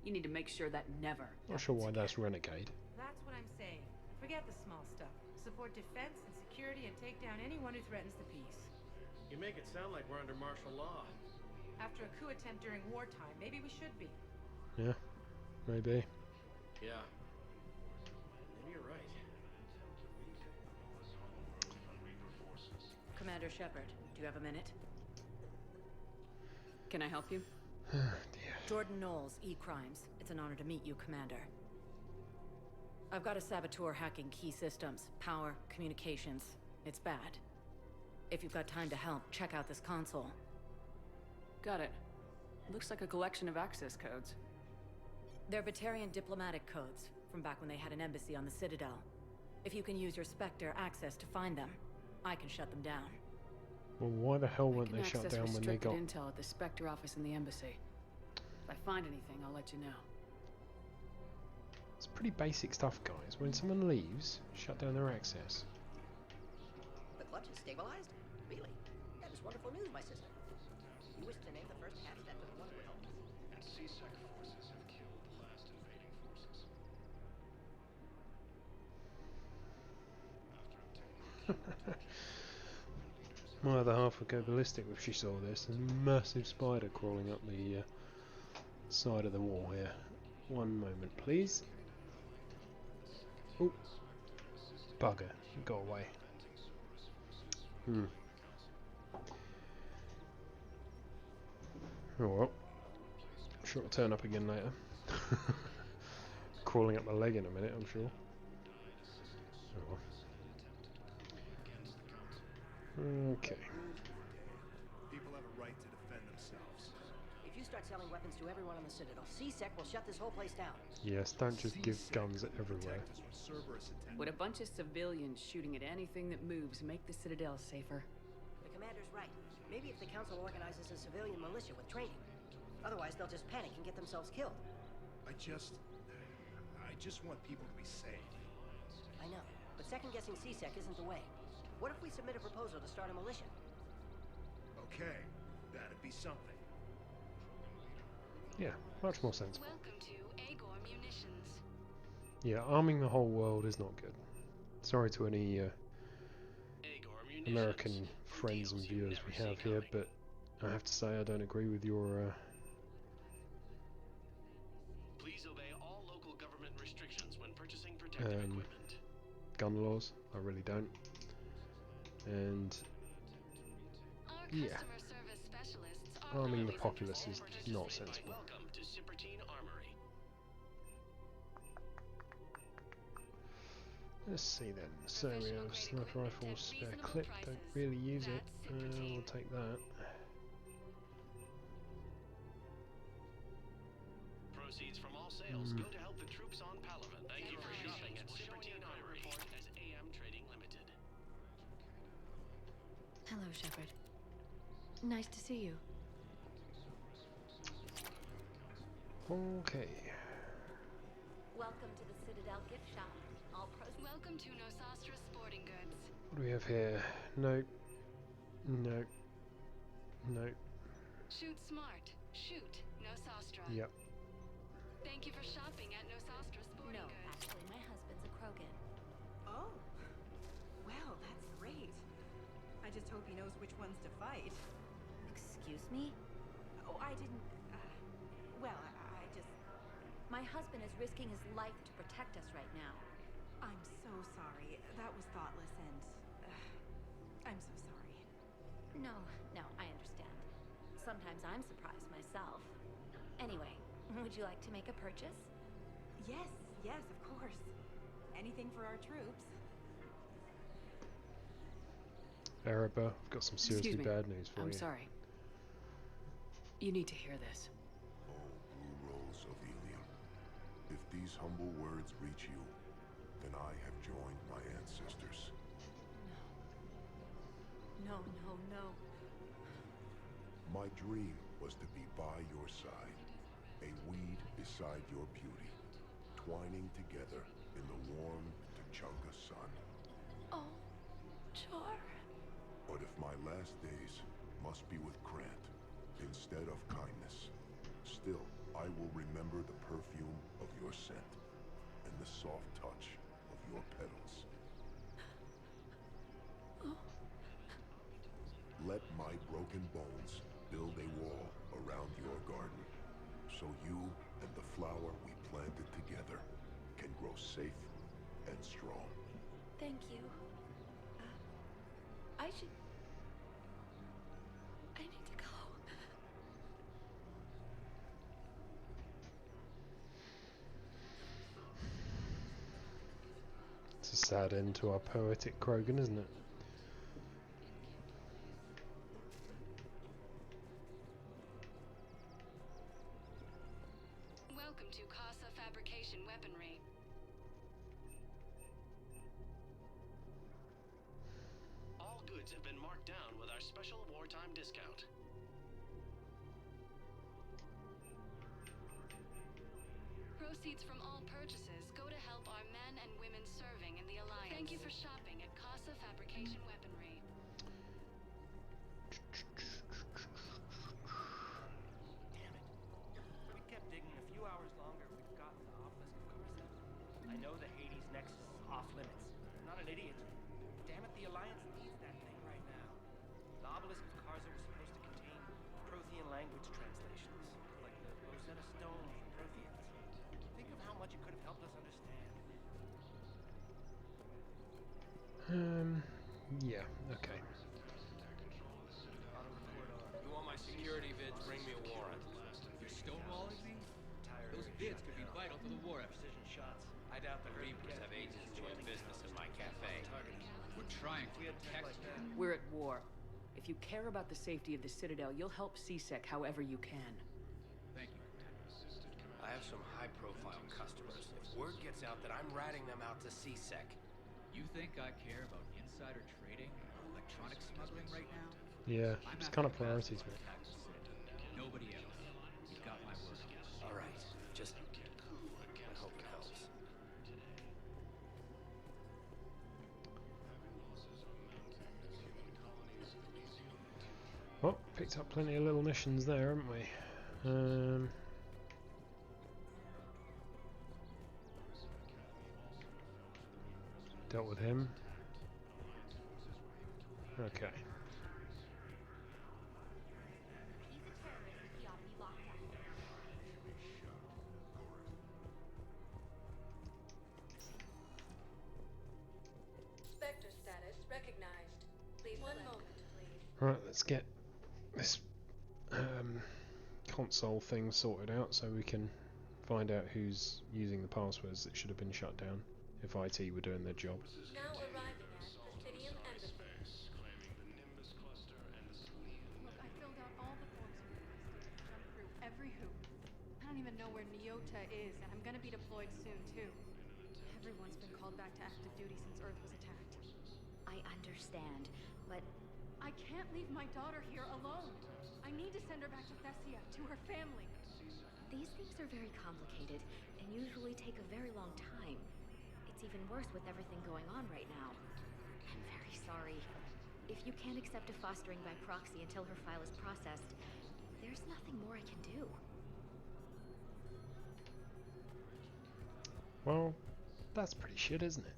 S: You need to make sure that never
A: Not sure why
S: happens
A: that's
S: again.
A: Renegade.
Z: That's what I'm saying. Forget the small stuff. Support defense and security and take down anyone who threatens the peace.
Q: You make it sound like we're under martial law.
Z: After a coup attempt during wartime, maybe we should be.
A: Yeah, maybe.
Q: Yeah. Maybe you're right.
V: Commander Shepard, do you have a minute? Can I help you? Jordan Knowles, E-Crimes. It's an honor to meet you, Commander. I've got a saboteur hacking key systems, power, communications. It's bad. If you've got time to help, check out this console.
S: Got it. Looks like a collection of access codes.
V: They're Batarian diplomatic codes, from back when they had an embassy on the Citadel. If you can use your Spectre access to find them, I can shut them down.
A: Well, why the hell weren't
S: I
A: they
S: can
A: shut
S: access
A: down when they
S: restricted
A: got...
S: intel at the Spectre office in the embassy. If I find anything, I'll let you know.
A: It's pretty basic stuff, guys. When someone leaves, shut down their access.
Q: The clutch is stabilized? Really? That is wonderful news, my sister. You wish to name the first patch that took one with all this?
D: And C-Sec forces have killed the last invading forces.
A: My other half would go ballistic if she saw this. There's a massive spider crawling up the side of the wall here. One moment, please. Oh, bugger, it got away. Oh well, I'm sure it'll turn up again later. Crawling up my leg in a minute, I'm sure. Oh well. Okay.
Y: People have a right to defend themselves.
Q: If you start selling weapons to everyone on the Citadel, C-Sec will shut this whole place down.
A: Yes, don't just give guns everywhere.
S: Would a bunch of civilians shooting at anything that moves make the Citadel safer?
Q: The commander's right. Maybe if the council organizes a civilian militia with training. Otherwise, they'll just panic and get themselves killed.
Y: I just want people to be safe.
Q: I know, but second-guessing C-Sec isn't the way. What if we submit a proposal to start a militia?
Y: Okay, that'd be something.
A: Yeah, much more sensible.
C: Welcome to Agor Munitions.
A: Yeah, arming the whole world is not good. Sorry to any American friends and viewers we have here, but I have to say I don't agree with your
D: Please obey all local government restrictions when purchasing protective equipment.
A: gun laws. I really don't. And yeah, arming the populace is not sensible.
D: Welcome to Cipertine Armory.
A: Let's see then. So we have sniper rifles, spare clip, don't really use it. We'll take that.
D: Proceeds from all sales go to help the troops on Palaven. Thank you for shopping at Cipertine Armory as AM Trading Limited.
V: Hello, Shepard. Nice to see you.
A: Okay.
V: Welcome to the Citadel gift shop.
C: Welcome to Nosastra Sporting Goods.
A: What do we have here? Nope. Nope. Nope.
C: Shoot smart. Shoot Nosastra.
A: Yep.
C: Thank you for shopping at Nosastra Sporting Goods.
V: Actually, my husband's a Krogan.
P: Oh. Well, that's great. I just hope he knows which ones to fight.
V: Excuse me?
P: Oh, I didn't... well, I just...
V: My husband is risking his life to protect us right now.
P: I'm so sorry. That was thoughtless and... I'm so sorry.
V: No, I understand. Sometimes I'm surprised myself. Anyway, would you like to make a purchase?
P: Yes, of course. Anything for our troops.
A: Araba, I've got some seriously bad news for you.
S: I'm sorry. You need to hear this.
U: Oh, Blue Rose of Ilium. If these humble words reach you, then I have joined my ancestors.
V: No.
U: My dream was to be by your side, a weed beside your beauty, twining together in the warm, Chunga, son.
S: Oh, Char.
U: But if my last days must be with Grant instead of kindness, still I will remember the perfume of your scent and the soft touch of your petals. Let my broken bones build a wall around your garden, so you and the flower we planted together can grow safe and strong.
S: Thank you. I need to go.
A: It's a sad end to our poetic Krogan, isn't it?
C: Welcome to Casa Fabrication Weaponry.
D: All goods have been marked down with our special wartime discount.
C: Proceeds from all purchases go to help our men and women serving in the Alliance. Thank you for shopping at Casa Fabrication Weaponry.
Q: Damn it. If we kept digging a few hours longer, we'd gotten the obelisk of Carset. I know the Hades Nexus is off limits. I'm not an idiot. Damn it, the Alliance needs that thing right now. The obelisk of Carset was supposed to contain Prothean language translations, like the Rosetta Stone for Protheans. Think of how much it could have helped us understand.
A: Yeah, okay.
B: You want my security vids? Bring me a warrant.
M: You're stonewalling me? Those vids could be vital for the war effort.
Q: Precision shots.
B: I doubt the Reapers have agents doing business in my cafe.
M: We're trying to protect you.
V: We're at war. If you care about the safety of the Citadel, you'll help CSEC however you can.
M: Thank you.
B: I have some high-profile customers. If word gets out that I'm ratting them out to CSEC.
M: You think I care about insider trading and electronic smuggling right now?
A: Yeah, it's kind of priorities, mate.
M: Nobody else. You've got my word.
B: All right, just I hope it helps.
A: Well, picked up plenty of little missions there, haven't we? Dealt with him. Okay.
V: Spectre status recognized. Please one moment, please.
A: Right, let's get this console thing sorted out so we can find out who's using the passwords that should have been shut down if IT were doing their job.
V: Now arriving at Fastidium Embassy.
C: Look, I filled out all the forms you requested. Jumped through every hoop. I don't even know where Nyota is, and I'm gonna be deployed soon, too. Everyone's been called back to active duty since Earth was attacked.
G: I understand, but
C: I can't leave my daughter here alone. I need to send her back to Thessia, to her family.
G: these things are very complicated and usually take a very long time. It's even worse with everything going on right now. I'm very sorry. If you can't accept a fostering by proxy until her file is processed, there's nothing more I can do.
A: Well, that's pretty shit, isn't it?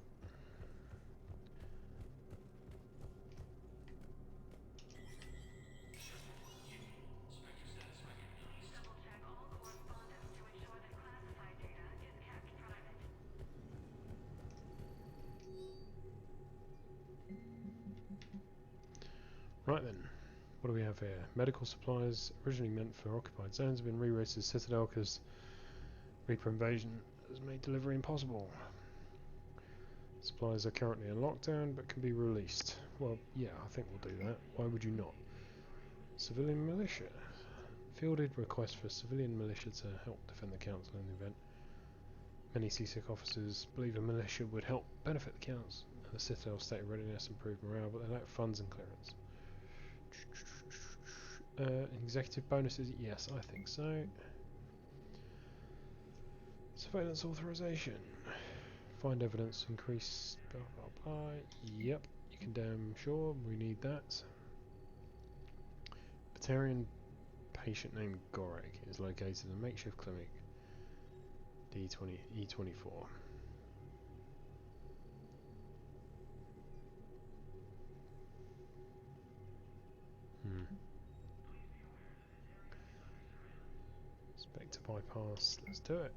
A: Right then, what do we have here? Medical supplies, originally meant for occupied zones, have been rerouted to Citadel because Reaper invasion has made delivery impossible. Supplies are currently in lockdown but can be released. Well, yeah, I think we'll do that. Why would you not? Civilian militia. Fielded request for civilian militia to help defend the council in the event. Many CSEC officers believe a militia would help benefit the council and the Citadel state of readiness, improve morale, but they lack funds and clearance. Executive bonuses? Yes, I think so. Surveillance authorization. Find evidence, increase, blah blah blah. Yep, you can damn sure, we need that. Batarian patient named Gorek is located in a makeshift clinic, E24. Spectre bypass, let's do it.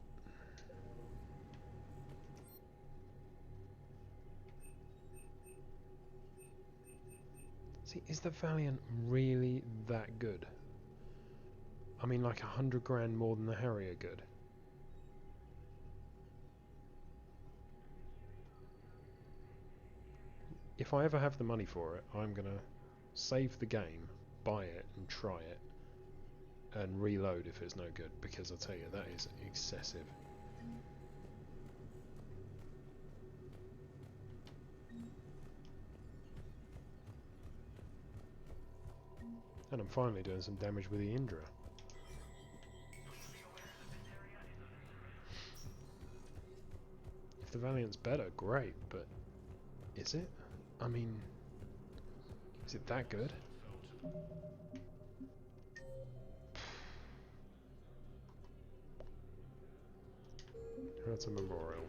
A: See, is the Valiant really that good? I mean, like 100 grand more than the Harrier good. If I ever have the money for it, I'm gonna save the game, buy it and try it, and reload if it's no good, because I'll tell you, that is excessive. And I'm finally doing some damage with the Indra. If the Valiant's better, great, but is it? I mean, is it that good? That's a memorial.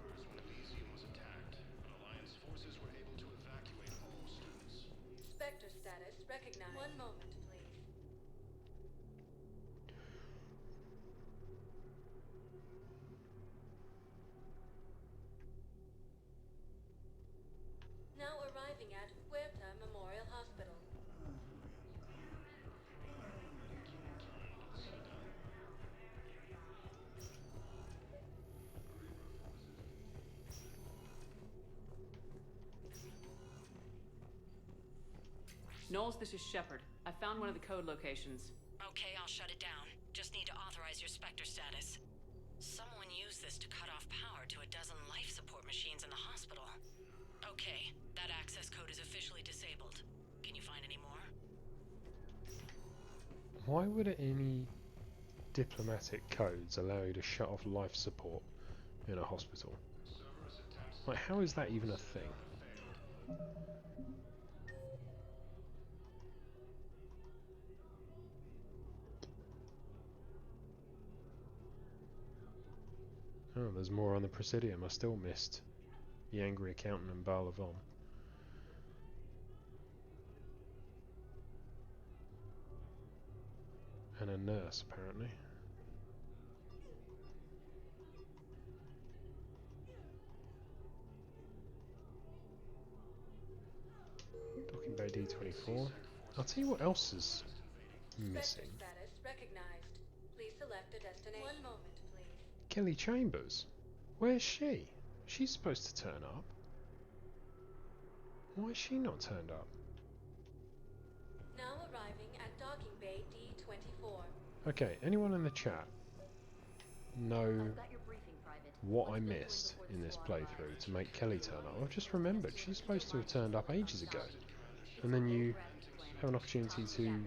C: Spectre status recognized. One moment, please. Now arriving at Huerta Memorial Hospital.
F: Knowles, this is Shepard. I found one of the code locations.
V: Okay, I'll shut it down. Just need to authorize your Spectre status. Someone used this to cut off power to a dozen life support machines in the hospital. Okay, that access code is officially disabled. Can you find any more?
A: Why would any diplomatic codes allow you to shut off life support in a hospital? Like, how is that even a thing? Oh, there's more on the Presidium. I still missed the Angry Accountant and Barlavon. And a nurse, apparently. Docking Bay D24. I'll tell you what else is missing.
C: Status recognized. Please select a destination. One moment, please.
A: Kelly Chambers. Where's she? She's supposed to turn up. Why is she not turned up?
C: Now arriving at Docking Bay D24.
A: Okay, anyone in the chat know what I missed in this playthrough to make Kelly turn up? I've just remembered she's supposed to have turned up ages ago. And then you have an opportunity to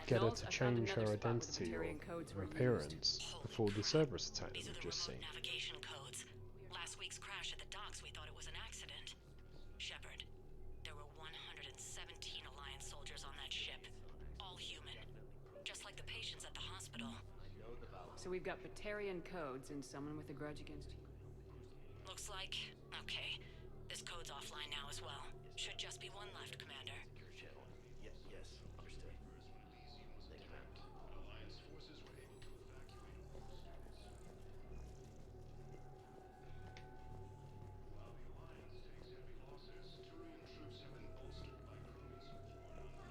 A: get her to change her identity or appearance before the Cerberus attack that we've just seen.
V: Navigation codes. Last week's crash at the docks, we thought it was an accident. Shepard, there were 117 Alliance soldiers on that ship. All human. Just like the patients at the hospital.
F: So we've got Batarian codes and someone with a grudge against you.
V: Looks like. Okay. This code's offline now as well. Should just be one left, Commander.
Q: Yes, understood. Thank you, ma'am.
D: Alliance forces were able to evacuate all students. While the Alliance takes heavy losses, Turian troops have been bolstered by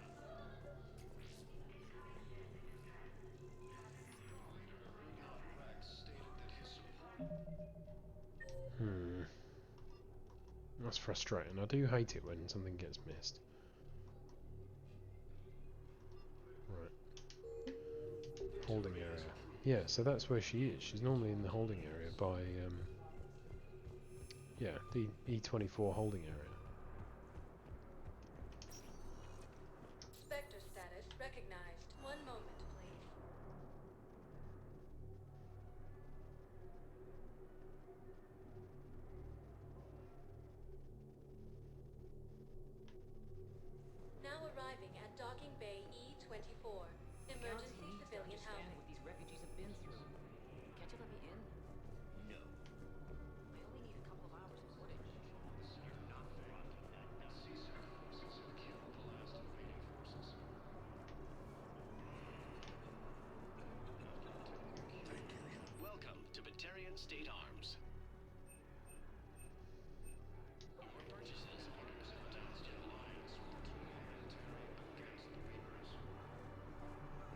D: crewmen support on Leader Rex stated that his support.
A: That's frustrating. I do hate it when something gets missed. Right. Holding area. Yeah, so that's where she is. She's normally in the holding area by, yeah, the E24 holding area.
C: Spectre status recognized. One moment, please.
H: 24. Emergency civilian housing.
J: What these refugees have been through. Can't you let me in? No. I only need a couple of hours of footage. You're not rocking that now. Killed the last invading forces.
D: Welcome to Batarian State Arms.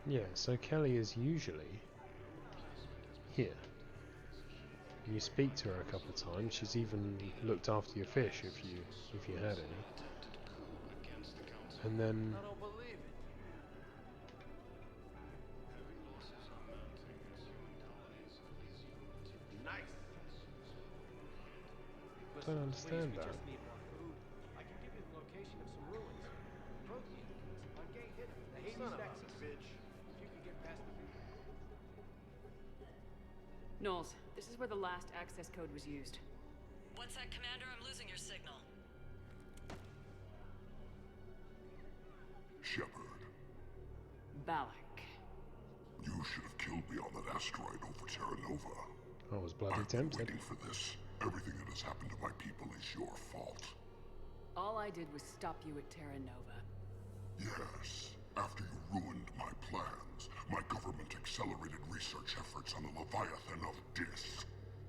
A: Yeah, so Kelly is usually here. You speak to her a couple of times. She's even looked after your fish if you had any. And then
B: I don't believe it. Nice.
A: I don't understand that.
B: Just need more food. I can give you the location of some ruins. Protein on gate hidden. The Hades nexus. Bitch. If you can get past the
F: Knowles, this is where the last access code was used.
V: What's that, Commander? I'm losing your signal.
U: Shepard,
F: Balak.
U: you should have killed me on that asteroid over Terra Nova.
A: I was bloody
U: I've been
A: tempted.
U: waiting for this. Everything that has happened to my people is your fault.
F: All I did was stop you at Terra Nova.
U: Yes. After you ruined my plans, my government accelerated research efforts on the Leviathan of Dis.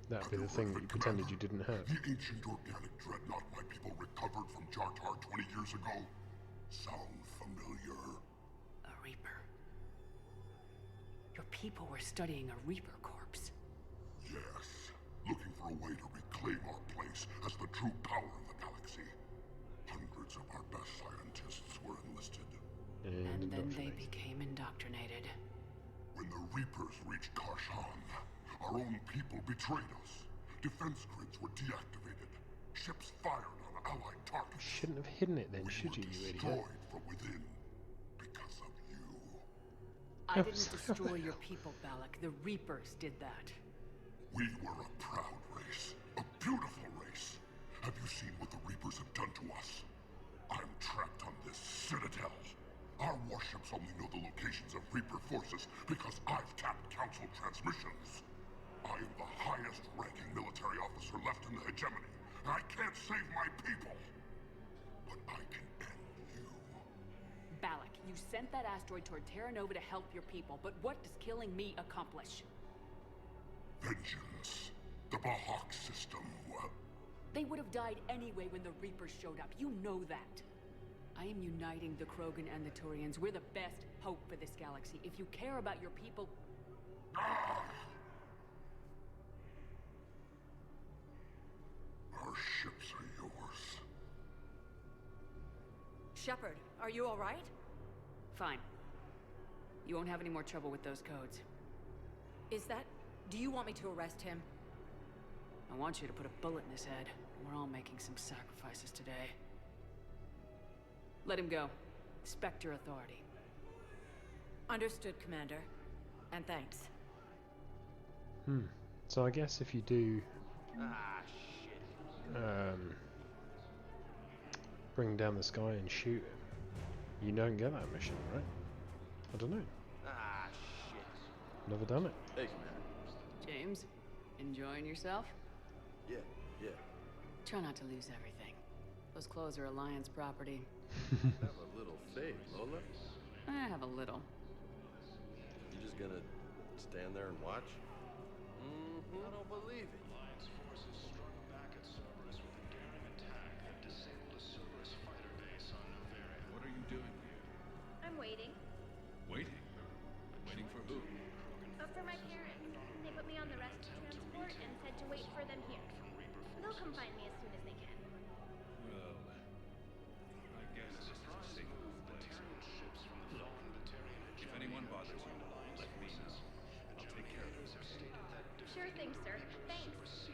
A: That'd be the thing that you pretended you didn't have.
U: The ancient organic dreadnought my people recovered from Jartar 20 years ago. Sound familiar?
F: A Reaper. Your people were studying a Reaper corpse.
U: Yes. Looking for a way to reclaim our place as the true power of the galaxy. Hundreds of our best scientists were enlisted.
F: And then they became indoctrinated.
U: When the Reapers reached Karshan, our own people betrayed us. Defense grids were deactivated. Ships fired on allied targets.
A: Shouldn't have hidden it then, should you, you idiot?
U: Destroyed from within because of you.
F: I didn't destroy your people, Balak. The Reapers did that.
U: We were a proud race. A beautiful race. Have you seen what the Reapers have done to us? I'm trapped on this Citadel. Our warships only know the locations of Reaper forces because I've tapped Council transmissions. I am the highest-ranking military officer left in the hegemony, and I can't save my people. But I can end you.
F: Balak, you sent that asteroid toward Terra Nova to help your people, but what does killing me accomplish?
U: Vengeance. The Bahak system, well...
F: They would have died anyway when the Reapers showed up. You know that. I am uniting the Krogan and the Turians. We're the best hope for this galaxy. If you care about your people...
U: Our ships are yours.
V: Shepard, are you all right?
F: Fine. You won't have any more trouble with those codes.
V: Is that... Do you want me to arrest him?
F: I want you to put a bullet in his head. We're all making some sacrifices today. Let him go. Respect your authority.
V: Understood, Commander. And thanks.
A: So I guess if you do...
B: shit.
A: Bring down the sky and shoot him, you don't get that mission, right? I don't know.
B: Shit.
A: Never done it.
B: Hey, Commander.
F: James, enjoying yourself?
B: Yeah.
F: Try not to lose everything. Those clothes are Alliance property.
B: Have a little faith, Lola.
F: I have a little.
B: You just gonna stand there and watch? I don't believe it.
D: Alliance forces struck back at Cerberus with a daring attack that disabled a Cerberus fighter base on Noveria.
M: What are you doing here?
G: I'm waiting.
M: Waiting? Waiting for who?
G: For my parents. They put me on the rescue transport and said to wait for them here. They'll come find me as soon as they can.
M: Well, I guess this is a safe place.
D: Ships from the fallen Batarian
M: If anyone bothers you, let me know. I'll take care of them.
G: Sure thing, sir. Thanks.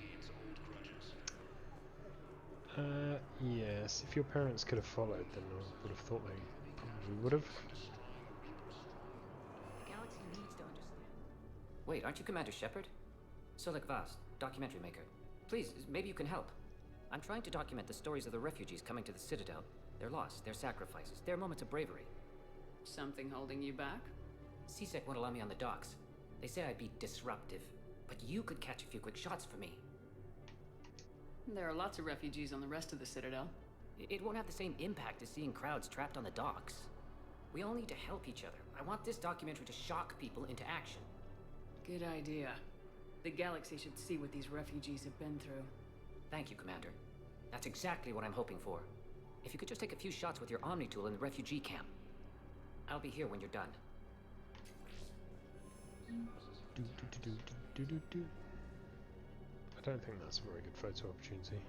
A: Yes, if your parents could have followed, then I would have thought they probably would have.
J: The galaxy needs to understand. Wait, aren't you Commander Shepard? Solik Vast, documentary maker. Please, maybe you can help. I'm trying to document the stories of the refugees coming to the Citadel. Their loss, their sacrifices, their moments of bravery.
F: Something holding you back?
I: CSEC won't allow me on the docks. They say I'd be disruptive, but you could catch a few quick shots for me.
F: There are lots of refugees on the rest of the Citadel.
I: It won't have the same impact as seeing crowds trapped on the docks. We all need to help each other. I want this documentary to shock people into action.
F: Good idea. The galaxy should see what these refugees have been through.
I: Thank you, Commander. That's exactly what I'm hoping for. If you could just take a few shots with your Omni tool in the refugee camp. I'll be here when you're done.
A: I don't think that's a very good photo opportunity.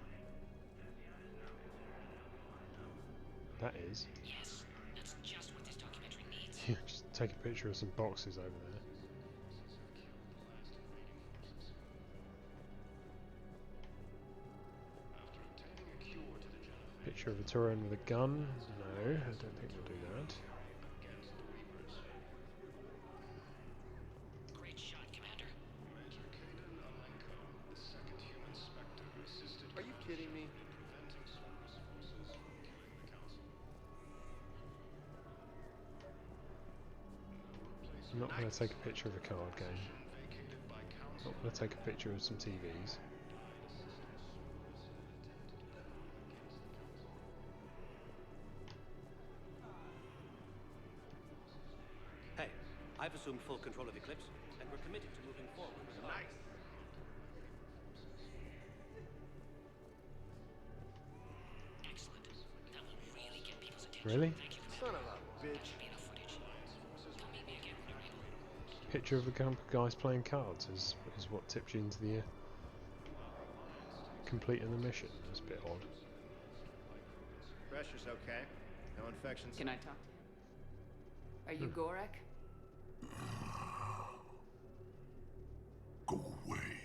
A: That is.
I: Yes, that's just what this documentary needs.
A: Yeah, just take a picture of some boxes over there. Picture of a Turian with a gun? No, I don't think we'll do that.
I: Great shot, Commander.
B: Are you kidding me?
A: I'm not going to take a picture of a card game. I'm not going to take a picture of some TVs.
Q: Hey, I've assumed full control of Eclipse, and we're committed to moving forward with the nice.
I: Excellent. That will really get people's attention.
A: Really?
I: Thank you,
B: Son of a bitch.
A: Picture of a group of guys playing cards is what tipped you into the completing the mission. That's a bit odd.
B: Pressure's okay. No infections.
F: Can I talk to you? Are you Gorek?
U: Go away.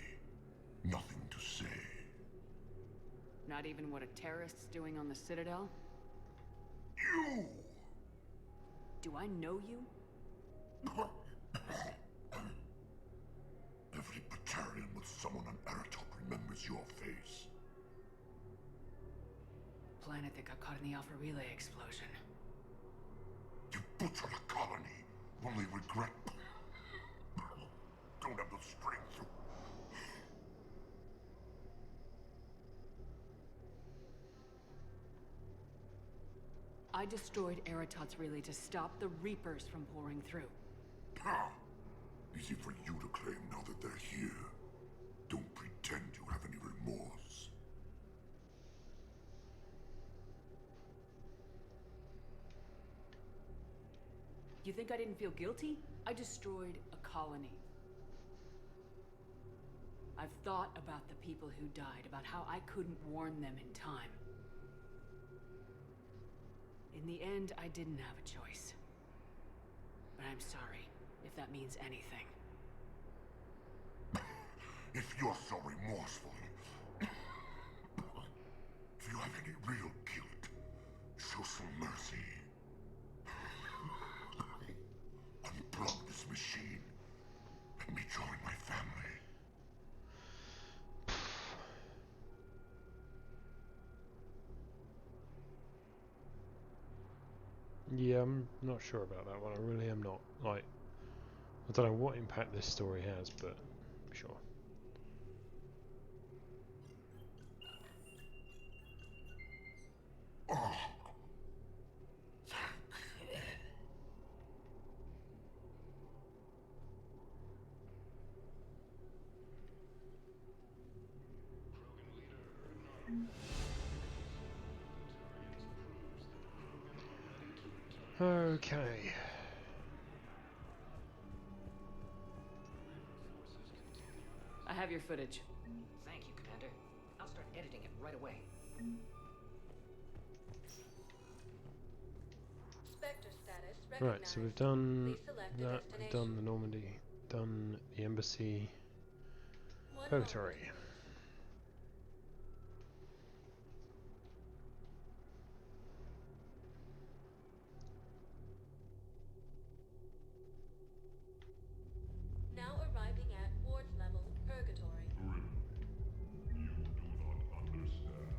U: Nothing to say.
F: Not even what a terrorist's doing on the Citadel?
U: You!
F: Do I know you?
U: Every battalion with someone on Eratop remembers your face.
F: Planet that got caught in the Alpha Relay explosion.
U: You butchered a colony, only regret. Don't have the strength to...
F: I destroyed Eratot's relay to stop the Reapers from pouring through.
U: Ah, easy for you to claim now that they're here. Don't pretend you have any remorse.
F: You think I didn't feel guilty? I destroyed a colony. I've thought about the people who died, about how I couldn't warn them in time. In the end, I didn't have a choice. But I'm sorry, if that means anything.
U: If you're so remorseful, if you have any real guilt, show some mercy. Unplug this machine. Let me join my family.
A: Yeah, I'm not sure about that one. I really am not. Like, I don't know what impact this story has, but sure. Okay.
F: I have your footage.
I: Thank you, Commander. I'll start editing it right away.
H: Spectre status
A: Right, so we've done
H: Please select a
A: that, we've done the Normandy, done the embassy, purgatory.
H: Now arriving at ward level purgatory.
U: You do not understand.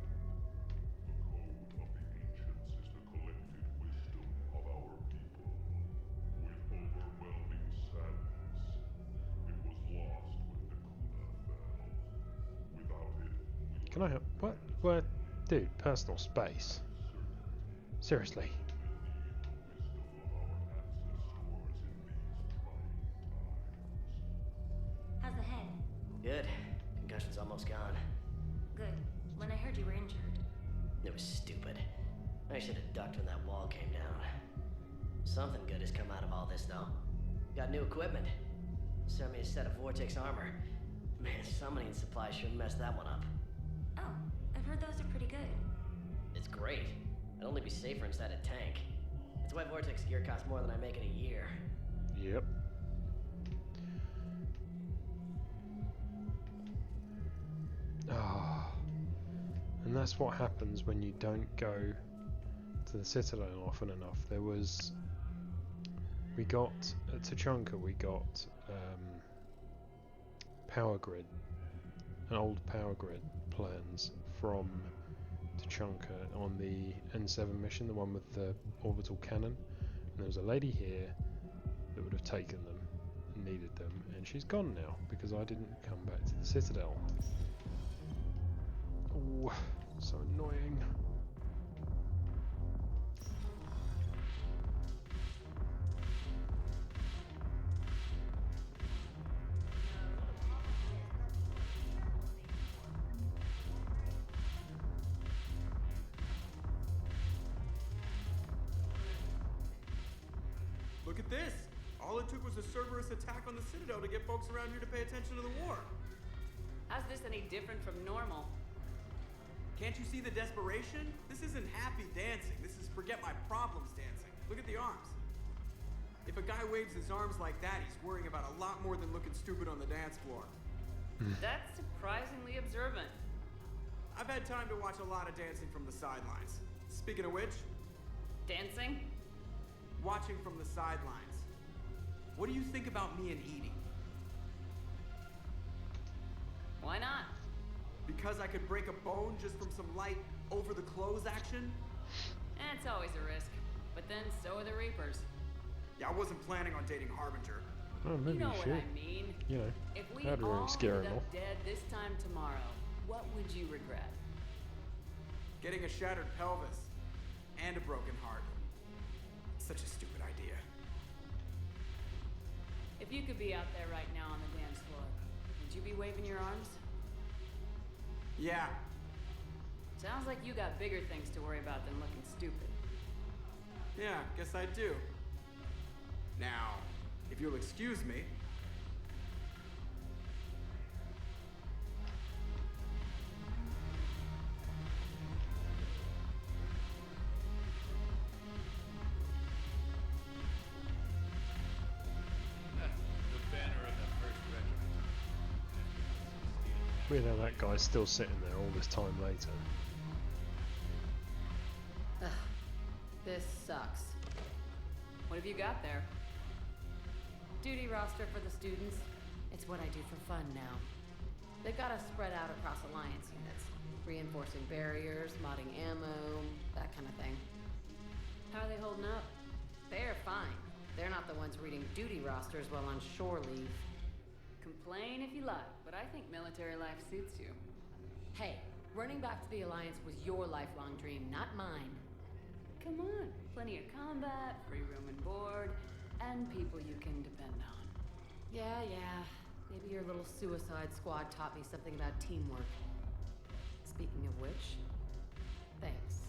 U: The code of the ancients is the collected wisdom of our people.
A: Can I help? What? Where? Dude, personal space. Seriously.
G: How's the head?
Q: Good. Concussion's almost gone.
G: Good. When I heard you were injured.
Q: It was stupid. I should have ducked when that wall came down. Something good has come out of all this, though. Got new equipment. Sent me a set of Vortex armor. Man, summoning supply sure messed that one up.
G: Oh, I've heard those are pretty good.
Q: It's great. I'd only be safer inside a tank. That's why Vortex gear costs more than I make in a year.
A: Yep. Ah. And that's what happens when you don't go to the Citadel often enough. We got, at Tuchanka we got power grid, an old power grid plans from Tuchanka on the N7 mission, the one with the orbital cannon. And there was a lady here that would have taken them, needed them, and she's gone now because I didn't come back to the Citadel. Oh, so annoying.
K: Look at this! All it took was a Cerberus attack on the Citadel to get folks around here to pay attention to the war.
F: How's this any different from normal?
K: Can't you see the desperation? This isn't happy dancing. This is forget my problems dancing. Look at the arms. If a guy waves his arms like that, he's worrying about a lot more than looking stupid on the dance floor.
F: That's surprisingly observant.
K: I've had time to watch a lot of dancing from the sidelines. Speaking of which...
F: Dancing?
K: Watching from the sidelines. What do you think about me and Edie?
F: Why not?
K: Because I could break a bone just from some light over-the-clothes action?
F: It's always a risk. But then so are the Reapers.
K: Yeah, I wasn't planning on dating Harbinger.
A: Oh, maybe
F: you know
A: you
F: what
A: should.
F: I mean.
A: You know,
F: if we
A: that'd really
F: all
A: scare
F: ended
A: him
F: up
A: off.
F: dead this time tomorrow, what would you regret?
K: Getting a shattered pelvis and a broken heart. Such a stupid idea.
F: If you could be out there right now on the dance floor, would you be waving your arms?
K: Yeah.
F: Sounds like you got bigger things to worry about than looking stupid.
K: Yeah, guess I do. Now, if you'll excuse me.
A: Weird how that guy's still sitting there all this time later.
F: Ugh, this sucks. What have you got there? Duty roster for the students. It's what I do for fun now. They've got us spread out across Alliance units, reinforcing barriers, modding ammo, that kind of thing. How are they holding up? They're fine. They're not the ones reading duty rosters while on shore leave. Complain if you like, but I think military life suits you. Hey, running back to the Alliance was your lifelong dream, not mine. Come on, plenty of combat, free room and board, and people you can depend on. Yeah, maybe your little suicide squad taught me something about teamwork. Speaking of which, thanks.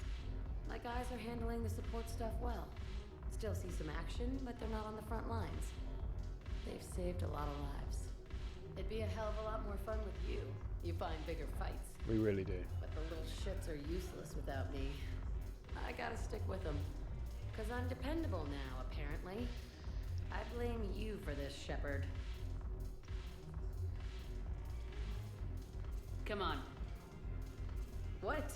F: My guys are handling the support stuff well. Still see some action, but they're not on the front lines. They've saved a lot of lives. It'd be a hell of a lot more fun with you. You find bigger fights.
A: We really do.
F: But the little shits are useless without me. I gotta stick with them. 'Cause I'm dependable now, apparently. I blame you for this, Shepard. Come on. What?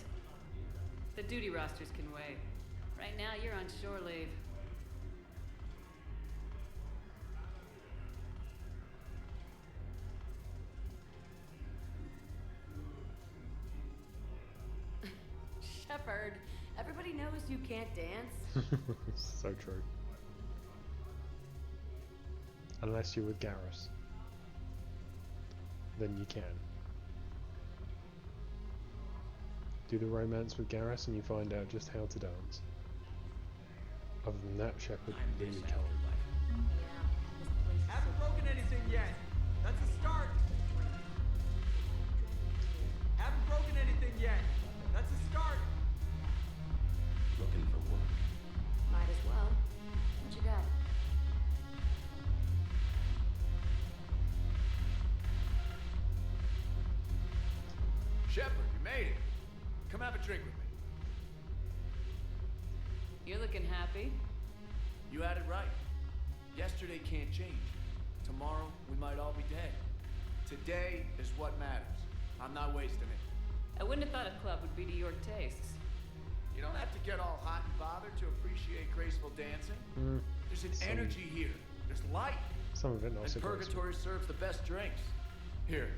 F: The duty rosters can wait. Right now, you're on shore leave. Shepard, everybody knows you can't dance.
A: So true. Unless you're with Garrus. Then you can. Do the romance with Garrus and you find out just how to dance. Other than that, Shepard really can't.
K: Haven't broken anything yet. That's a start. Haven't broken anything yet. That's a start.
X: Looking for work.
F: Might as well. What you got?
L: Shepard, you made it. Come have a drink with me.
F: You're looking happy.
L: You had it right. Yesterday can't change. Tomorrow, we might all be dead. Today is what matters. I'm not wasting it.
F: I wouldn't have thought a club would be to your tastes.
L: You don't have to get all hot and bothered to appreciate graceful dancing. There's an energy here. There's light.
A: Some of it not
L: and
A: so graceful.
L: Purgatory serves the best drinks. Here.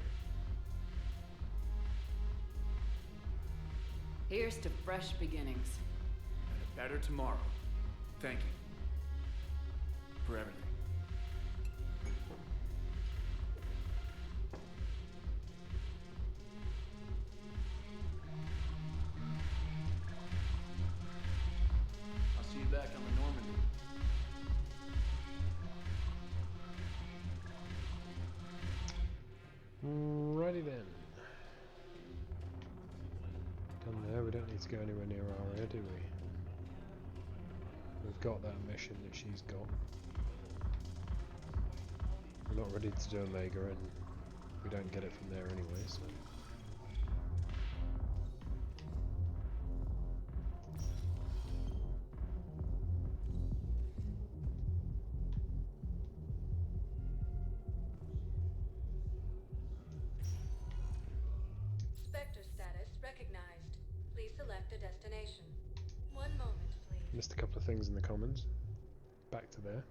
F: Here's to fresh beginnings.
L: And a better tomorrow. Thank you. For everything. I'll see you back on the Normandy.
A: Righty then. Done there, we don't need to go anywhere near Aria, do we? We've got that mission that she's got. We're not ready to do Omega and we don't get it from there anyway, so...
H: Spectre status recognized. Please select a destination. One moment, please.
A: Missed a couple of things in the commons. Back to there.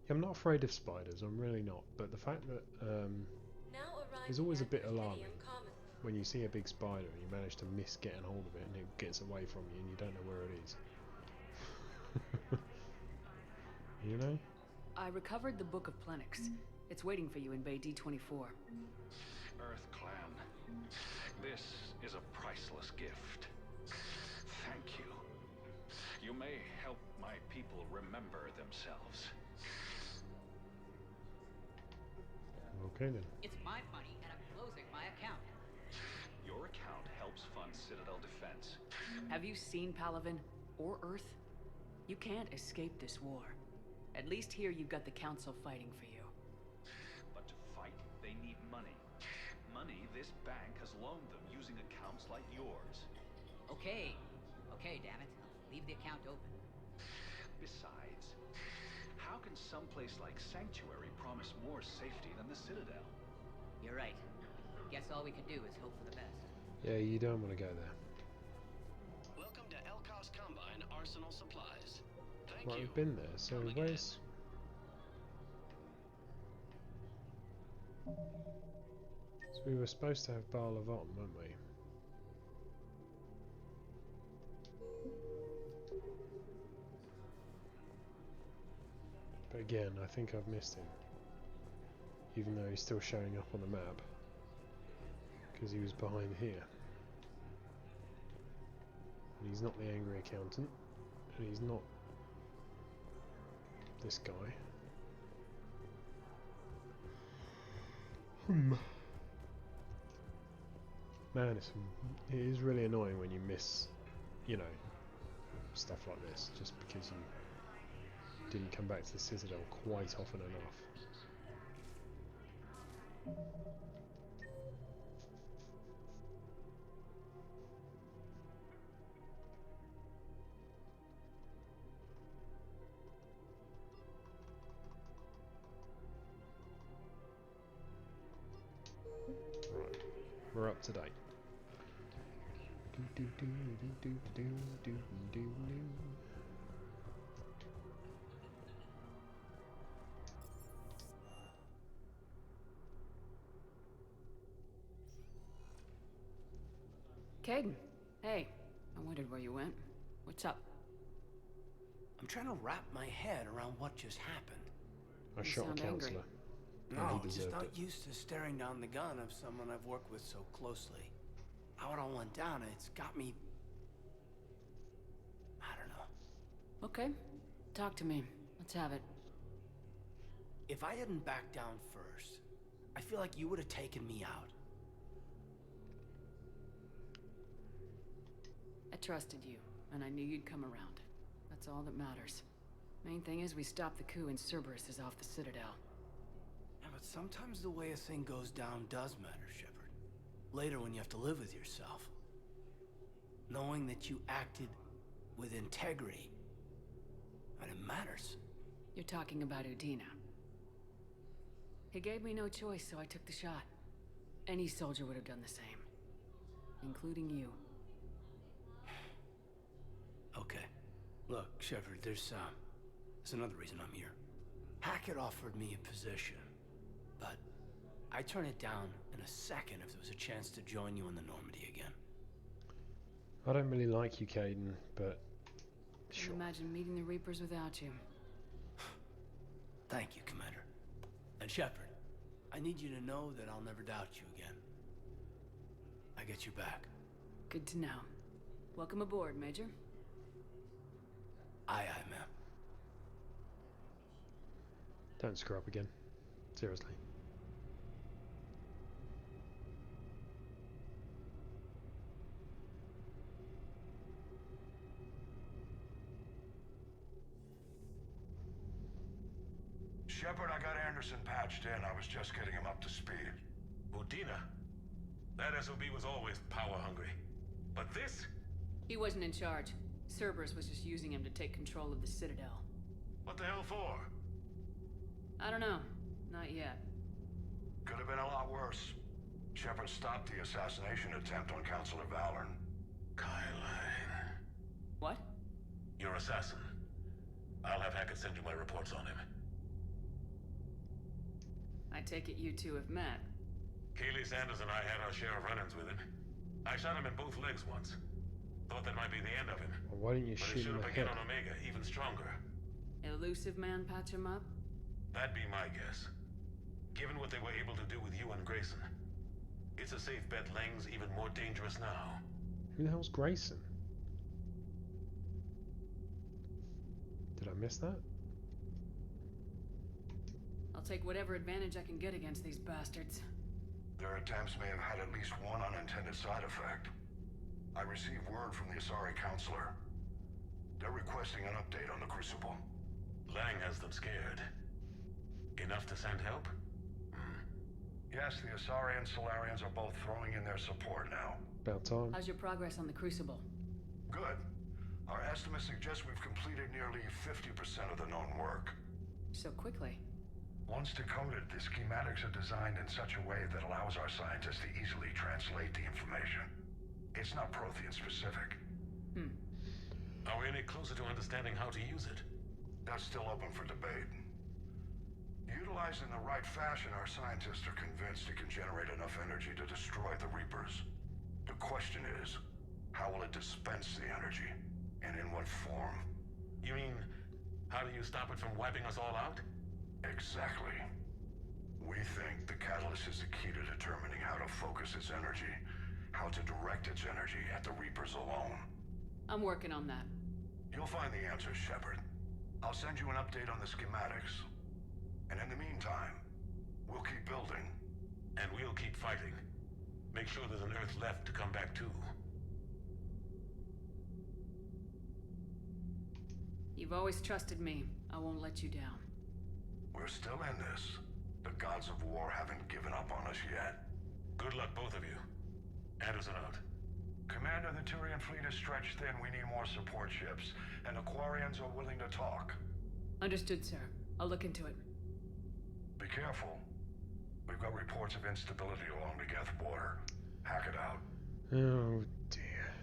A: Yeah, I'm not afraid of spiders, I'm really not. But the fact that there's always a bit alarming when you see a big spider and you manage to miss getting hold of it and it gets away from you and you don't know where it is. You know?
S: I recovered the Book of Plenix. It's waiting for you in Bay D24.
M: Earth Clan, this is a priceless gift. Thank you. You may help my people remember themselves.
A: Okay then.
N: It's my money and I'm closing my account.
M: Your account helps fund Citadel defense.
S: Have you seen Palaven or Earth? You can't escape this war. At least here you've got the Council fighting for you.
M: But to fight, they need money. Money this bank has loaned them using accounts like yours.
N: Okay. Okay, damn it. Leave the account open.
M: Besides, how can someplace like Sanctuary promise more safety than the Citadel?
N: You're right. Guess all we can do is hope for the best.
A: Yeah, you don't want to go there.
D: Welcome to Elcos Combine Arsenal Supplies. Thank
A: Right,
D: you.
A: we've been there, so where's... So we were supposed to have Bar Levant, weren't we? But again, I think I've missed him. Even though he's still showing up on the map. Because he was behind here. And he's not the angry accountant. And he's not this guy. Man, it is really annoying when you miss, you know, stuff like this, just because you didn't come back to the Citadel quite often enough. Right, we're up to date.
S: Caden, hey. I wondered where you went. What's up?
Y: I'm trying to wrap my head around what just happened.
A: I
S: You
A: shot a
S: sound angry.
A: counsellor.
B: No,
A: he
B: just
A: deserved
B: not
A: it.
B: used to staring down the gun of someone I've worked with so closely. How it all went down, it's got me... I don't know.
V: Okay, talk to me. Let's have it.
B: If I hadn't backed down first, I feel like you would have taken me out.
V: I trusted you, and I knew you'd come around. That's all that matters. Main thing is we stop the coup and Cerberus is off the Citadel.
B: Yeah, but sometimes the way a thing goes down does matter, Shepard. Later when you have to live with yourself. Knowing that you acted with integrity, and it matters.
V: You're talking about Udina. He gave me no choice, so I took the shot. Any soldier would have done the same. Including you.
B: Okay. Look, Shepard, there's another reason I'm here. Hackett offered me a position, but I'd turn it down in a second if there was a chance to join you in the Normandy again.
A: I don't really like you, Caden, but
V: Couldn't
A: sure.
V: imagine meeting the Reapers without you.
B: Thank you, Commander. And Shepard, I need you to know that I'll never doubt you again. I get your back.
V: Good to know. Welcome aboard, Major.
B: Aye, aye, ma'am.
A: Don't screw up again. Seriously.
U: Shepard, I got Anderson patched in. I was just getting him up to speed.
E: Udina? That SOB was always power hungry. But this?
V: He wasn't in charge. Cerberus was just using him to take control of the Citadel.
E: What the hell for?
V: I don't know. Not yet.
U: Could have been a lot worse. Shepard stopped the assassination attempt on Counselor Valorn.
E: Kyline.
V: What?
E: Your assassin. I'll have Hackett send you my reports on him.
V: I take it you two have met.
E: Kaylee Sanders and I had our share of run-ins with him. I shot him in both legs once. Thought that might be the end of him.
A: Well, why didn't you
E: But it
A: shoot
E: should
A: him
E: have
A: in the
E: begun
A: head?
E: on Omega, even stronger.
V: Elusive man patch him up?
E: That'd be my guess. Given what they were able to do with you and Grayson. It's a safe bet Lang's even more dangerous now.
A: Who the hell's Grayson? Did I miss that?
V: I'll take whatever advantage I can get against these bastards.
U: Their attempts may have had at least one unintended side effect. I received word from the Asari Counselor. They're requesting an update on the Crucible.
E: Lang has them scared. Enough to send help?
U: Yes, the Asari and Solarians are both throwing in their support now.
A: About time.
V: How's your progress on the Crucible?
U: Good. Our estimates suggest we've completed nearly 50% of the known work.
V: So quickly.
U: Once decoded, the schematics are designed in such a way that allows our scientists to easily translate the information. It's not Prothean specific.
E: Are we any closer to understanding how to use it?
U: That's still open for debate. Utilized in the right fashion, our scientists are convinced it can generate enough energy to destroy the Reapers. The question is, how will it dispense the energy? And in what form?
E: You mean, how do you stop it from wiping us all out?
U: Exactly. We think the catalyst is the key to determining how to focus its energy, how to direct its energy at the Reapers alone.
V: I'm working on that.
U: You'll find the answers, Shepard. I'll send you an update on the schematics. And in the meantime, we'll keep building.
E: And we'll keep fighting. Make sure there's an Earth left to come back to.
V: You've always trusted me. I won't let you down.
U: We're still in this. The gods of war haven't given up on us yet.
E: Good luck, both of you. Anderson out.
U: Commander, the Turian fleet is stretched thin. We need more support ships. And the Quarians are willing to talk.
V: Understood, sir. I'll look into it.
U: Be careful. We've got reports of instability along the Geth border. Hack it out.
A: Oh dear.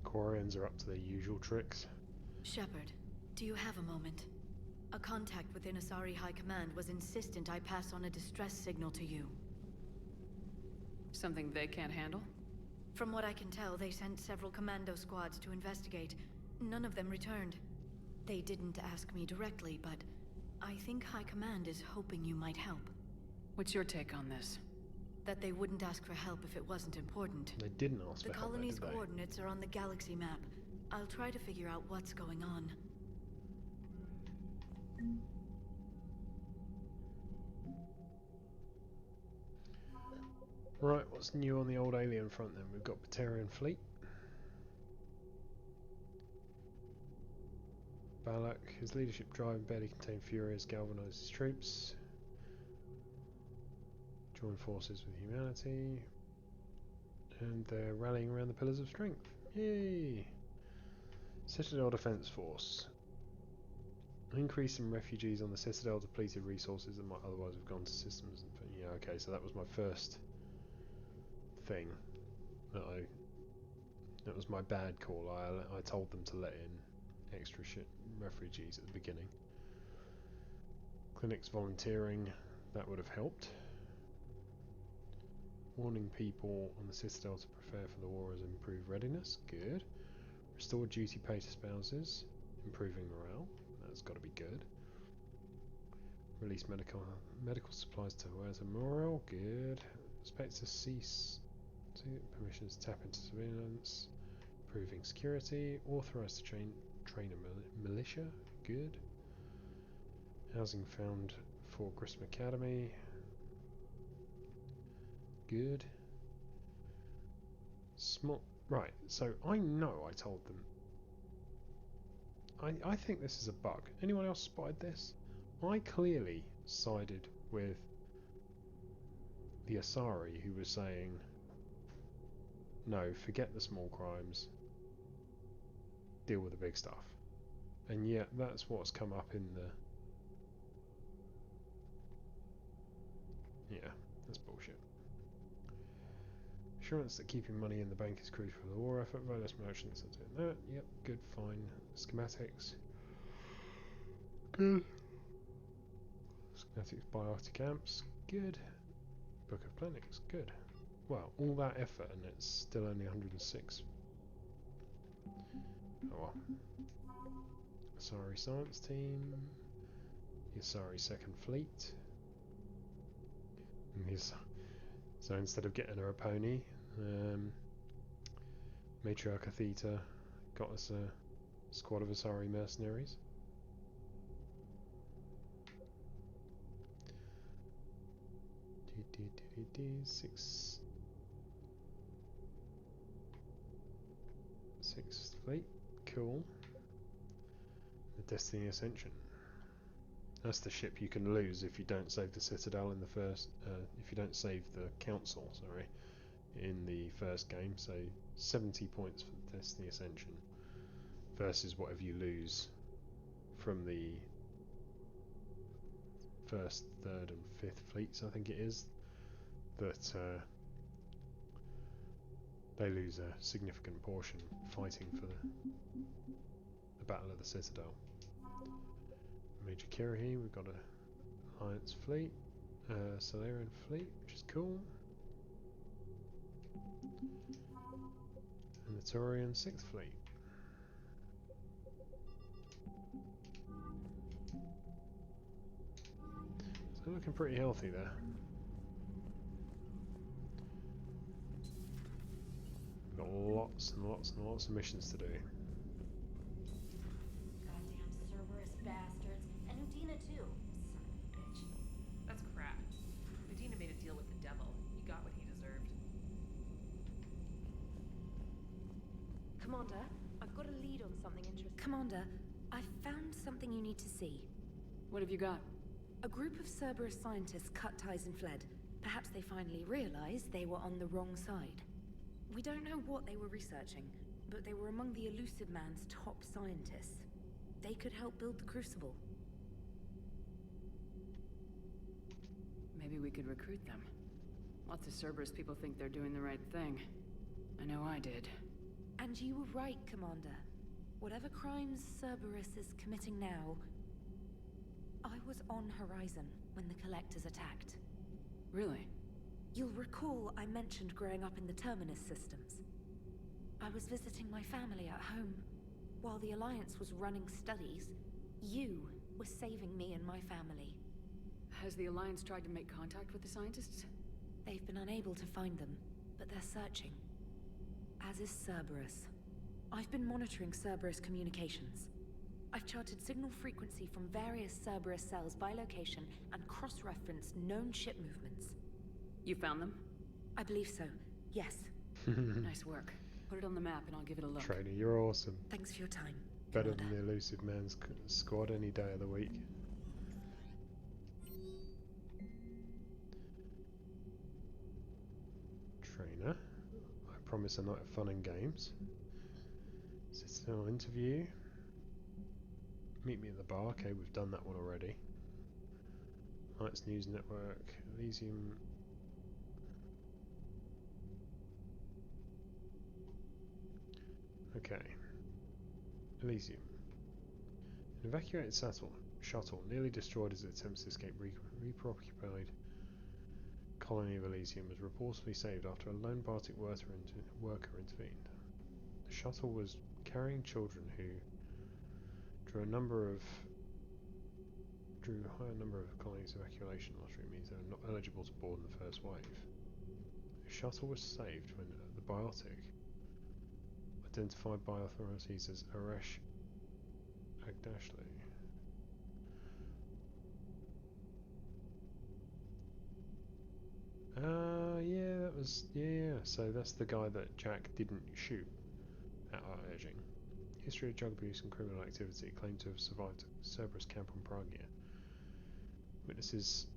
A: The Quarians are up to their usual tricks.
G: Shepard, do you have a moment? A contact within Asari High Command was insistent I pass on a distress signal to you.
V: Something they can't handle?
G: From what I can tell, they sent several commando squads to investigate. None of them returned. They didn't ask me directly, but I think High Command is hoping you might help.
S: What's your take on this?
V: That they wouldn't ask for help if it wasn't important.
A: They didn't ask
V: The
A: for help,
V: colony's
A: did they?
V: coordinates are on the galaxy map. I'll try to figure out what's going on.
A: Right, what's new on the old alien front then? We've got Batarian fleet. Balak, his leadership drive and barely contained fury has galvanized his troops. Join forces with humanity. And they're rallying around the Pillars of Strength. Yay! Citadel Defense Force. An increase in refugees on the Citadel depleted resources that might otherwise have gone to systems. Yeah, okay, so that was my first thing that was my bad call. I told them to let in extra refugees at the beginning. Clinics volunteering, that would have helped. Warning people on the Citadel to prepare for the war as improved readiness, good. Restore duty pay to spouses, improving morale, that's got to be good. Release medical supplies to Huerta Morale, good. Expect to cease permissions to tap into surveillance, improving security. Authorized to train a militia, good. Housing found for Grissom Academy, good. Right, so I know I told them. I think this is a bug. Anyone else spotted this? I clearly sided with the Asari who was saying, no, forget the small crimes, deal with the big stuff. And yet that's what's come up in the... Yeah, that's bullshit. Assurance that keeping money in the bank is crucial for the war effort. Various merchants are doing that. Yep, good, fine. Schematics. Good. Schematics biotic camps. Good. Book of Planets. Good. Well, all that effort and it's still only 106. Oh well. Asari Science Team. The Asari Second Fleet. And so instead of getting her a pony, Matriarch Atheta got us a squad of Asari mercenaries. Sixth Fleet, cool. The Destiny Ascension. That's the ship you can lose if you don't save the Citadel in the first. If you don't save the Council, sorry, in the first game. So 70 points for the Destiny Ascension versus whatever you lose from the first, third, and fifth fleets. I think it is that they lose a significant portion fighting for the Battle of the Citadel. Major Kirahi, we've got a Alliance fleet, Solarian fleet, which is cool, and the Taurian 6th fleet. So looking pretty healthy there. We've got lots and lots and lots of missions to do.
G: Goddamn Cerberus bastards. And Udina too. Son of a bitch.
F: That's crap. Udina made a deal with the devil. He got what he deserved.
V: Commander, I've got a lead on something interesting. Commander, I found something you need to see.
S: What have you got?
V: A group of Cerberus scientists cut ties and fled. Perhaps they finally realized they were on the wrong side. We don't know what they were researching, but they were among the Elusive Man's top scientists. They could help build the Crucible.
S: Maybe we could recruit them. Lots of Cerberus people think they're doing the right thing. I know I did.
V: And you were right, Commander. Whatever crimes Cerberus is committing now, I was on Horizon when the Collectors attacked.
S: Really?
V: You'll recall I mentioned growing up in the Terminus systems. I was visiting my family at home. While the Alliance was running studies, you were saving me and my family.
S: Has the Alliance tried to make contact with the scientists?
V: They've been unable to find them, but they're searching. As is Cerberus. I've been monitoring Cerberus communications. I've charted signal frequency from various Cerberus cells by location and cross-referenced known ship movements.
S: You found them?
V: I believe so, yes.
S: Nice work. Put it on the map and I'll give it a look.
A: Trainer, you're awesome.
V: Thanks for your time.
A: Better than the Elusive Man's squad any day of the week. Trainer, I promise a night of fun and games. Citadel interview. Meet me at the bar. Okay, we've done that one already. Lights News Network. Elysium. Okay. Elysium. An evacuated shuttle nearly destroyed as it attempts to escape reoccupied colony of Elysium was reportedly saved after a lone Bartic worker intervened. The shuttle was carrying children who drew a higher number of colonies evacuation lottery means they are not eligible to board in the first wave. The shuttle was saved when the Biotic, identified by authorities as Aresh Agdashli, so that's the guy that Jack didn't shoot at our urging. History of drug abuse and criminal activity, claimed to have survived Cerberus camp on Pragia. Witnesses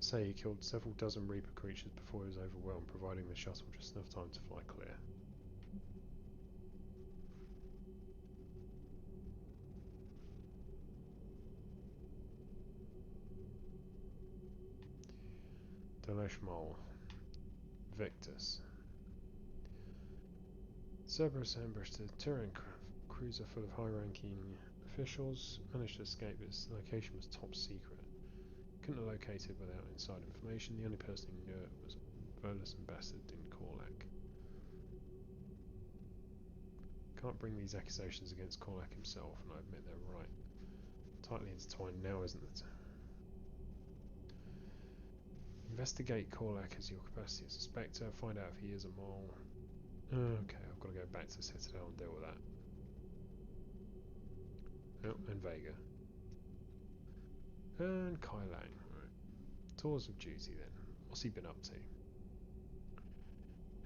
A: say he killed several dozen Reaper creatures before he was overwhelmed, providing the shuttle just enough time to fly clear. Deleshmol. Victus. Cerberus ambushed a Turan cruiser full of high-ranking officials, managed to escape. Its location was top secret. Couldn't have located without inside information. The only person who knew it was Volus ambassador Din Korlak. Can't bring these accusations against Korlak himself, and I admit they're right. Tightly intertwined now, isn't it? Investigate Korlak as your capacity as a Spectre. Find out if he is a mole. Okay, I've got to go back to Citadel and deal with that. Oh, and Vega. And Kai Lang. Right. Tours of duty then. What's he been up to?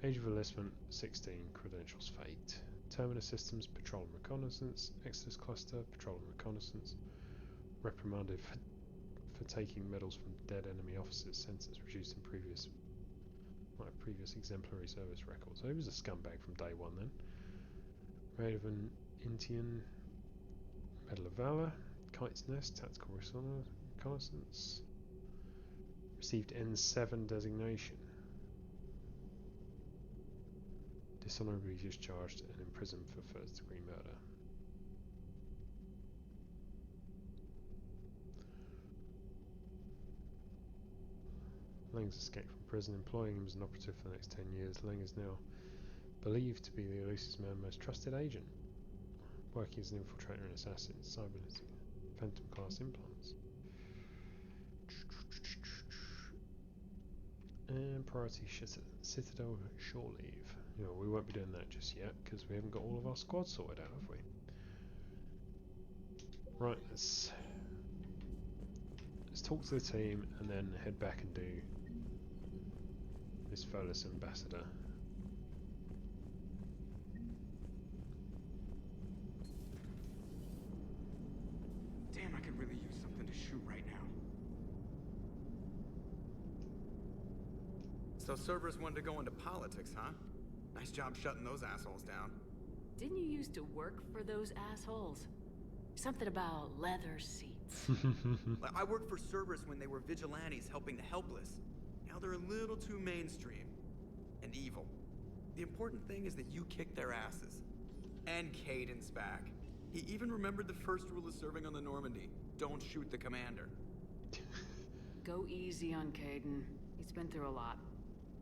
A: Age of enlistment, 16. Credentials, Fate. Terminus Systems, Patrol and Reconnaissance. Exodus Cluster, Patrol and Reconnaissance. Reprimanded for taking medals from dead enemy officers. Sentence reduced in previous exemplary service records. So he was a scumbag from day one then. Raid of an Indian. Medal of Valor. Kite's Nest, Tactical Reconnaissance. Received N7 designation. Dishonorably discharged and imprisoned for first degree murder. Lang's escaped from prison, employing him as an operative for the next 10 years. Lang is now believed to be the Elusive Man's most trusted agent, working as an infiltrator and assassin, cybernetic, phantom class implants. And priority Citadel shore leave. You know, we won't be doing that just yet because we haven't got all of our squad sorted out, have we? Right, let's talk to the team and then head back and do this Volus ambassador.
K: Damn, I could really use something to shoot right now. So Cerberus wanted to go into politics, huh? Nice job shutting those assholes down.
S: Didn't you used to work for those assholes? Something about leather seats.
K: I worked for Cerberus when they were vigilantes helping the helpless. Now they're a little too mainstream. And evil. The important thing is that you kicked their asses. And Caden's back. He even remembered the first rule of serving on the Normandy. Don't shoot the commander.
S: Go easy on Caden. He's been through a lot.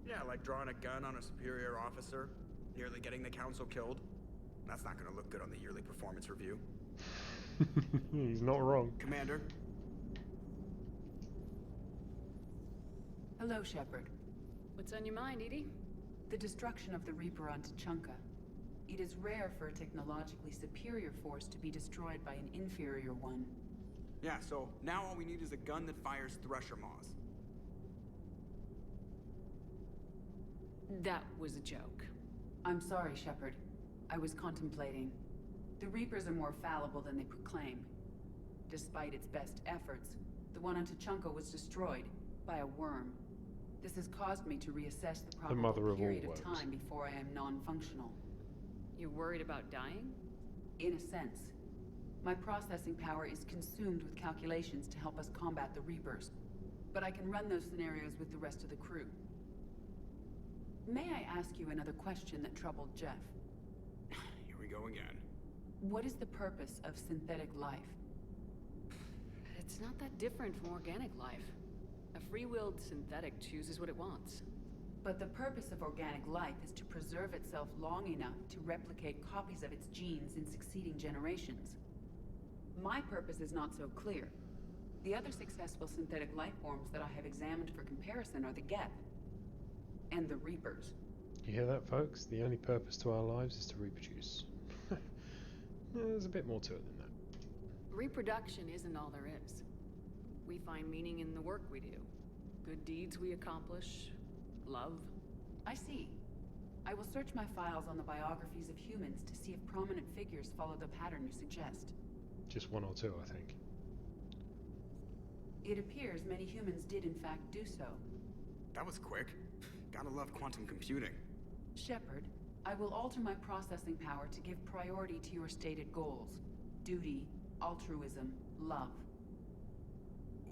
K: Yeah, like drawing a gun on a superior officer, nearly getting the council killed. That's not gonna look good on the yearly performance review.
A: He's not wrong.
K: Commander?
S: Hello, Shepard.
F: What's on your mind, Edie?
S: The destruction of the Reaper on Tuchanka. It is rare for a technologically superior force to be destroyed by an inferior one.
K: Yeah, so now all we need is a gun that fires Thresher Maws.
F: That was a joke.
S: I'm sorry, Shepard. I was contemplating. The Reapers are more fallible than they proclaim. Despite its best efforts, the one on Tuchanka was destroyed by a worm. This has caused me to reassess the probable period of time before I am non-functional.
F: You're worried about dying?
S: In a sense. My processing power is consumed with calculations to help us combat the Reapers. But I can run those scenarios with the rest of the crew. May I ask you another question that troubled Jeff?
K: Here we go again.
S: What is the purpose of synthetic life?
F: It's not that different from organic life. A free-willed synthetic chooses what it wants.
S: But the purpose of organic life is to preserve itself long enough to replicate copies of its genes in succeeding generations. My purpose is not so clear. The other successful synthetic life forms that I have examined for comparison are the Geth and the Reapers.
A: You hear that, folks? The only purpose to our lives is to reproduce. There's a bit more to it than that.
F: Reproduction isn't all there is. We find meaning in the work we do. Good deeds we accomplish. Love.
S: I see. I will search my files on the biographies of humans to see if prominent figures follow the pattern you suggest.
A: Just one or two, I think.
S: It appears many humans did in fact do so.
K: That was quick. Gotta love quantum computing.
S: Shepard, I will alter my processing power to give priority to your stated goals. Duty, altruism, love.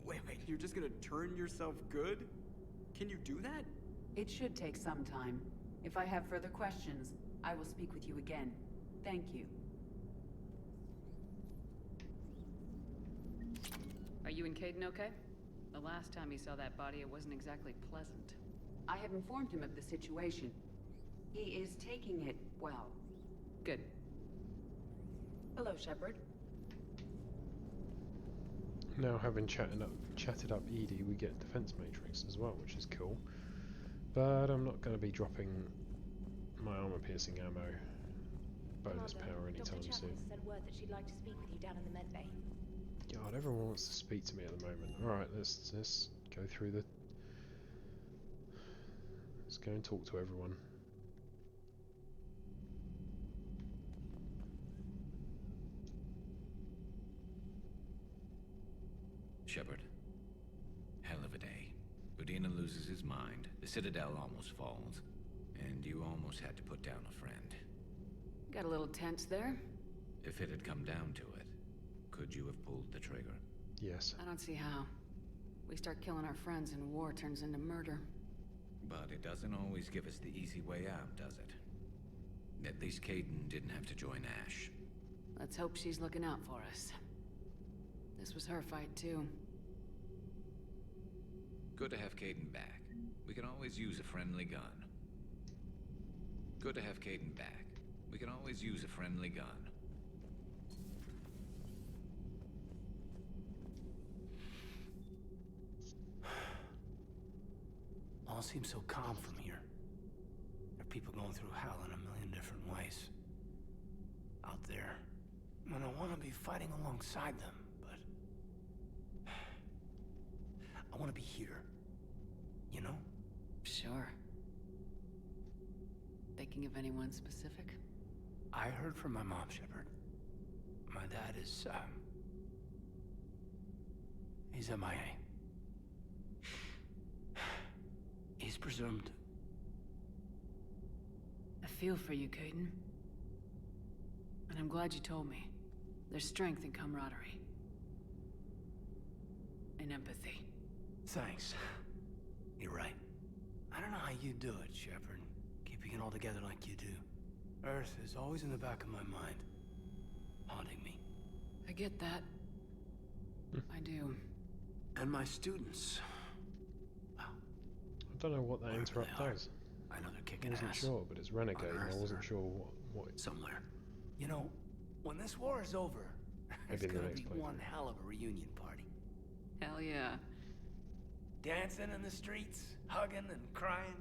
K: Wait, you're just gonna turn yourself good? Can you do that?
S: It should take some time. If I have further questions, I will speak with you again. Thank you.
F: Are you and Caden okay? The last time he saw that body, it wasn't exactly pleasant.
S: I have informed him of the situation. He is taking it well.
F: Good.
S: Hello, Shepard.
A: Now, having chatted up Edie, we get Defense Matrix as well, which is cool. But I'm not going to be dropping my armor-piercing ammo bonus power anytime soon.
G: Said word that she'd like to speak with you down in the med bay.
A: God, everyone wants to speak to me at the moment. Alright, let's go through the... Let's go and talk to everyone.
O: Shepard. Hell of a day. Udina loses his mind, the Citadel almost falls, and you almost had to put down a friend.
F: Got a little tense there.
O: If it had come down to it, could you have pulled the trigger?
A: Yes.
F: I don't see how. We start killing our friends and war turns into murder.
O: But it doesn't always give us the easy way out, does it? At least Caden didn't have to join Ash.
F: Let's hope she's looking out for us. This was her fight, too.
O: Good to have Caden back. We can always use a friendly gun. Good to have Caden back. We can always use a friendly gun.
B: All seems so calm from here. There are people going through hell in a million different ways. Out there. And I want to be fighting alongside them, but... I want to be here. You know?
F: Sure. Thinking of anyone specific?
B: I heard from my mom, Shepard. My dad is, he's MIA. He's presumed.
F: I feel for you, Caden. And I'm glad you told me. There's strength in camaraderie. And empathy.
B: Thanks. You're right. I don't know how you do it, Shepard. Keeping it all together like you do. Earth is always in the back of my mind. Haunting me.
F: I get that. I do.
B: And my students.
A: I don't know what that interrupt does.
B: I know they're kicking
A: ass. I wasn't sure, but it's Renegade, and I wasn't sure what it...
B: Somewhere. You know, when this war is over, it's gonna be one hell of a reunion party.
F: Hell yeah.
B: Dancing in the streets, hugging and crying.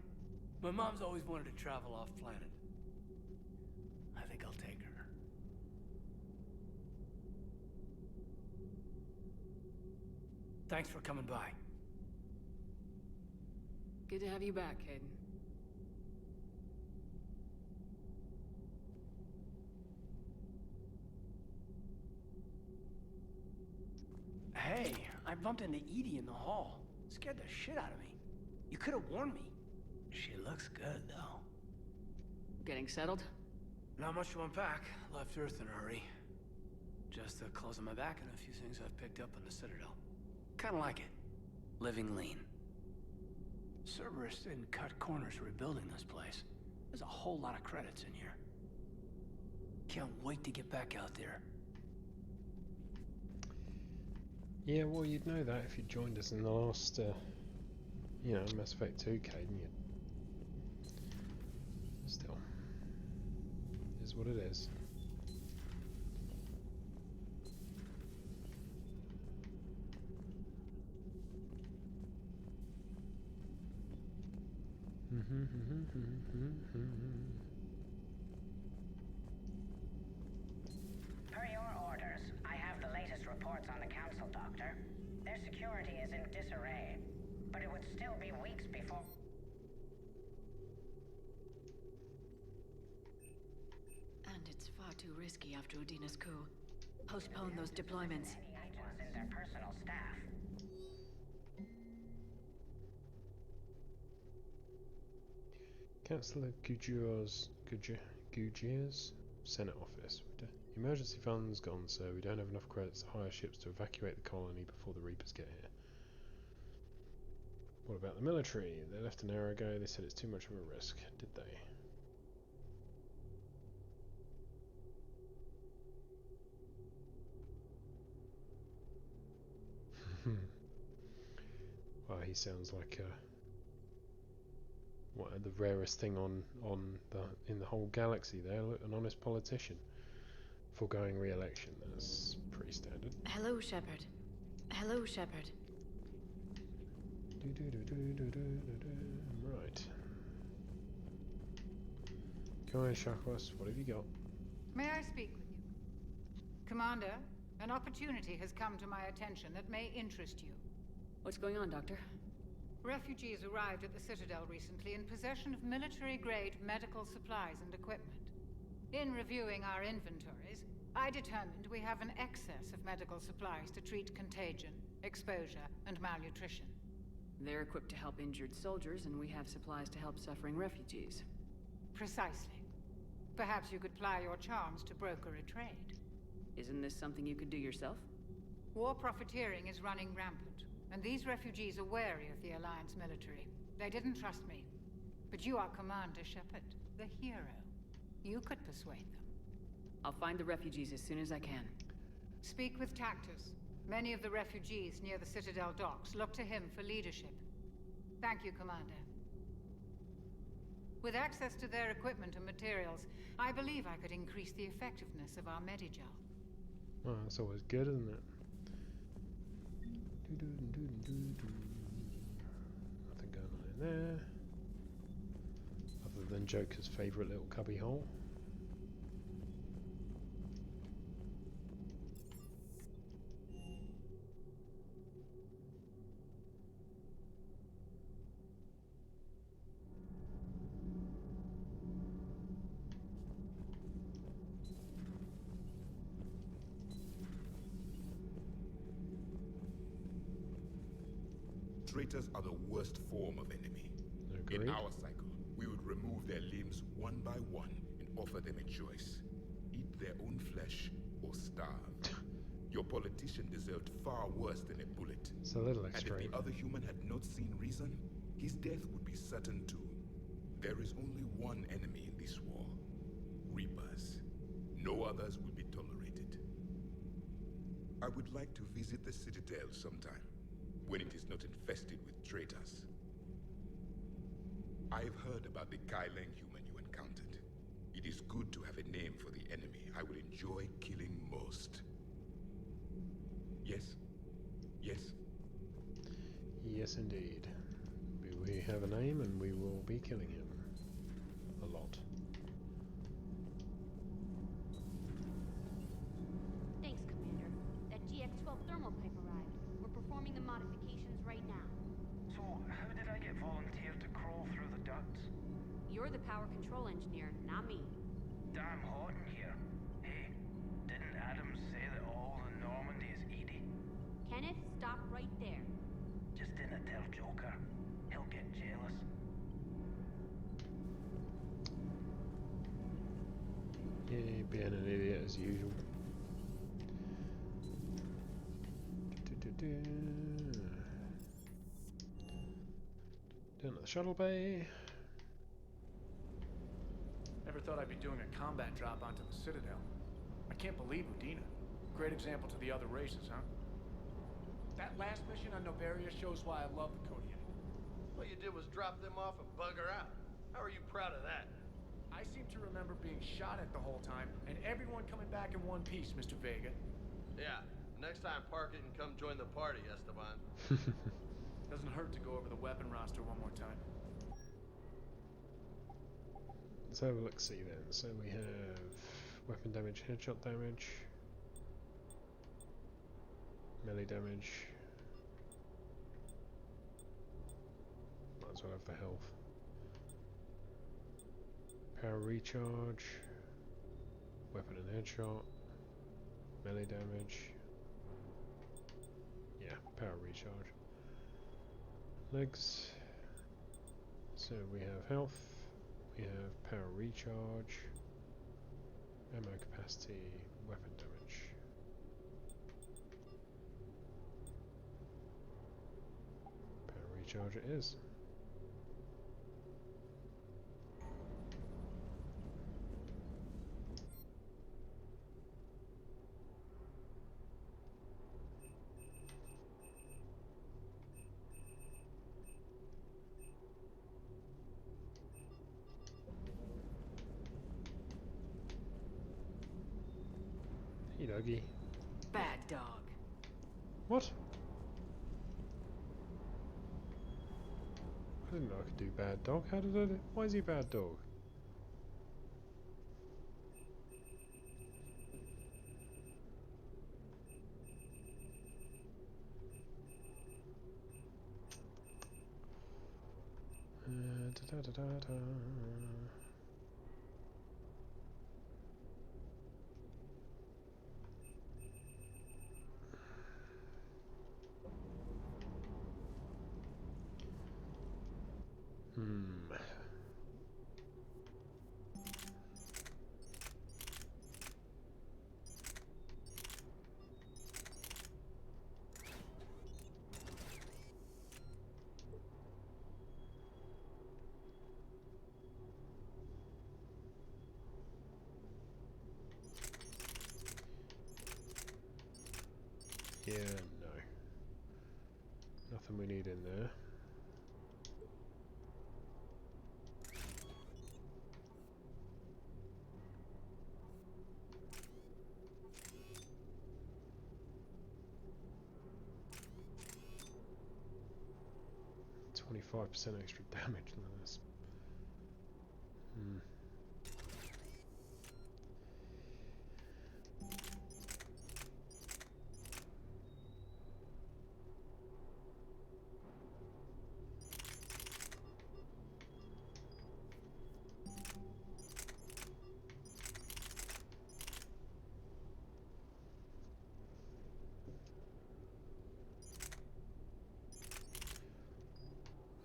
B: My mom's always wanted to travel off planet. I think I'll take her. Thanks for coming by.
S: Good to have you back, Caden.
B: Hey, I bumped into Edie in the hall. Scared the shit out of me. You could have warned me. She looks good, though.
S: Getting settled?
B: Not much to unpack. Left Earth in a hurry. Just the clothes on my back and a few things I've picked up on the Citadel. Kinda like it. Living lean. Cerberus didn't cut corners rebuilding this place. There's a whole lot of credits in here. Can't wait to get back out there.
A: Yeah, well, you'd know that if you joined us in the last, Mass Effect 2, Caden. Still, is what it is.
C: Per your orders, I have the latest reports on the Council, Doctor. Their security is in disarray, but it would still be weeks before...
V: And it's far too risky after Udina's coup. Postpone those deployments.
C: ...many agents in their personal staff.
A: Councillor Gugier's Senate office. Emergency funds gone, so we don't have enough credits to hire ships to evacuate the colony before the Reapers get here. What about the military? They left an hour ago. They said it's too much of a risk. Did they? Well, he sounds like the rarest thing in the whole galaxy there. Look, an honest politician. Foregoing re-election. That's pretty standard.
V: Hello, Shepard. Hello, Shepard.
A: Right. Come on, Shakwas. What have you got?
P: May I speak with you? Commander, an opportunity has come to my attention that may interest you.
S: What's going on, Doctor?
P: Refugees arrived at the Citadel recently in possession of military-grade medical supplies and equipment. In reviewing our inventories, I determined we have an excess of medical supplies to treat contagion, exposure, and malnutrition.
S: They're equipped to help injured soldiers, and we have supplies to help suffering refugees.
P: Precisely. Perhaps you could ply your charms to broker a trade.
S: Isn't this something you could do yourself?
P: War profiteering is running rampant, and these refugees are wary of the Alliance military. They didn't trust me. But you are Commander Shepard, the hero. You could persuade them.
S: I'll find the refugees as soon as I can.
P: Speak with Tactus. Many of the refugees near the Citadel docks look to him for leadership. Thank you, Commander. With access to their equipment and materials, I believe I could increase the effectiveness of our Medigel.
A: Well, that's always good, isn't it? Nothing going on in there. Other than Joker's favourite little cubby hole.
U: Traitors are the worst form of enemy.
A: Agreed.
U: In our cycle, we would remove their limbs one by one and offer them a choice. Eat their own flesh or starve. Your politician deserved far worse than a bullet.
A: It's a little
U: And
A: extreme.
U: if the other human had not seen reason, his death would be certain too. There is only one enemy in this war. Reapers. No others will be tolerated. I would like to visit the Citadel sometime, when it is not infested with traitors. I've heard about the Kaileng human you encountered. It is good to have a name for the enemy I will enjoy killing most. Yes? Yes?
A: Yes, indeed. have a name and we will be killing him. A lot.
I: Thanks, Commander. That GX-12 thermal pipe arrived. We're performing the modifications right now.
J: So, how did I get volunteered to crawl through the ducts?
I: You're the power control engineer, not me.
J: Damn hot in here. Hey, didn't Adams say that all in Normandy is Edie?
I: Kenneth, stop right there.
J: Just didn't tell Joker. He'll get jealous.
A: Yeah, being an idiot as usual. Down to the shuttle bay.
L: Never thought I'd be doing a combat drop onto the Citadel. I can't believe Udina. Great example to the other races, huh? That last mission on Novaria shows why I love the Codian.
R: What you did was drop them off and bugger out. How are you proud of that?
L: I seem to remember being shot at the whole time, and everyone coming back in one piece, Mr. Vega.
R: Yeah, next time park it and come join the party, Esteban.
L: Doesn't hurt to go over the weapon roster one more time.
A: Let's have a look-see then. So we have weapon damage, headshot damage, melee damage. Might as well have the health. Power recharge, weapon and headshot, melee damage. Yeah, power recharge. Legs. So we have health, we have power recharge, ammo capacity, weapon damage. Power recharge it is. Hey, doggy.
V: Bad dog.
A: What? I didn't know I could do bad dog. How did I do? Why is he bad dog? Da da da da da. Hmm. Yeah, no. Nothing we need in there. %25 extra damage than this. Hmm.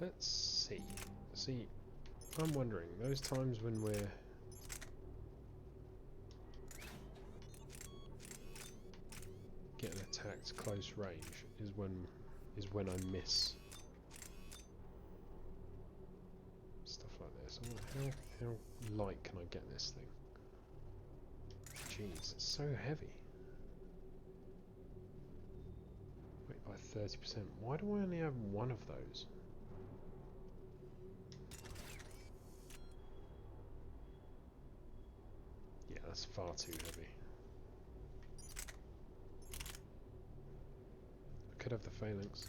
A: Let's see. See, I'm wondering, those times when we're getting attacked close range is when I miss stuff like this. I wonder how light can I get this thing? Jeez, it's so heavy. Wait, by 30%. Why do I only have one of those? Yeah, that's far too heavy. I could have the phalanx.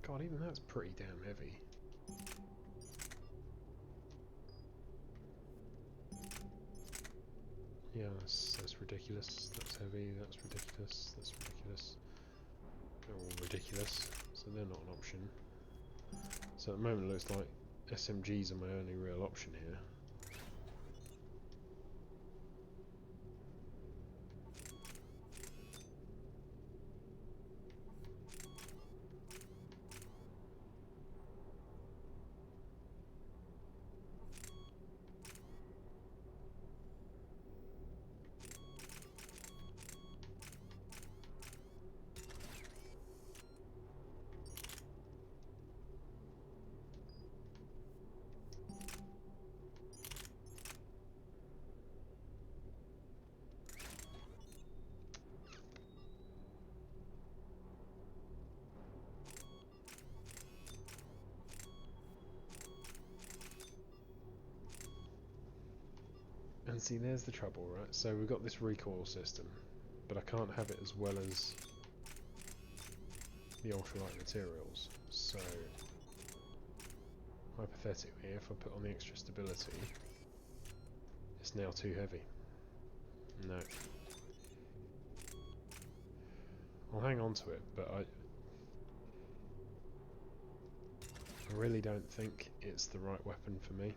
A: God, even that's pretty damn heavy. Yeah, that's ridiculous. That's heavy. That's ridiculous. That's ridiculous. They're all ridiculous, so they're not an option. So at the moment it looks like SMGs are my only real option here. And see, there's the trouble, right? So we've got this recoil system, but I can't have it as well as the ultralight materials. So, hypothetically, if I put on the extra stability, it's now too heavy. No. I'll hang on to it, but I really don't think it's the right weapon for me.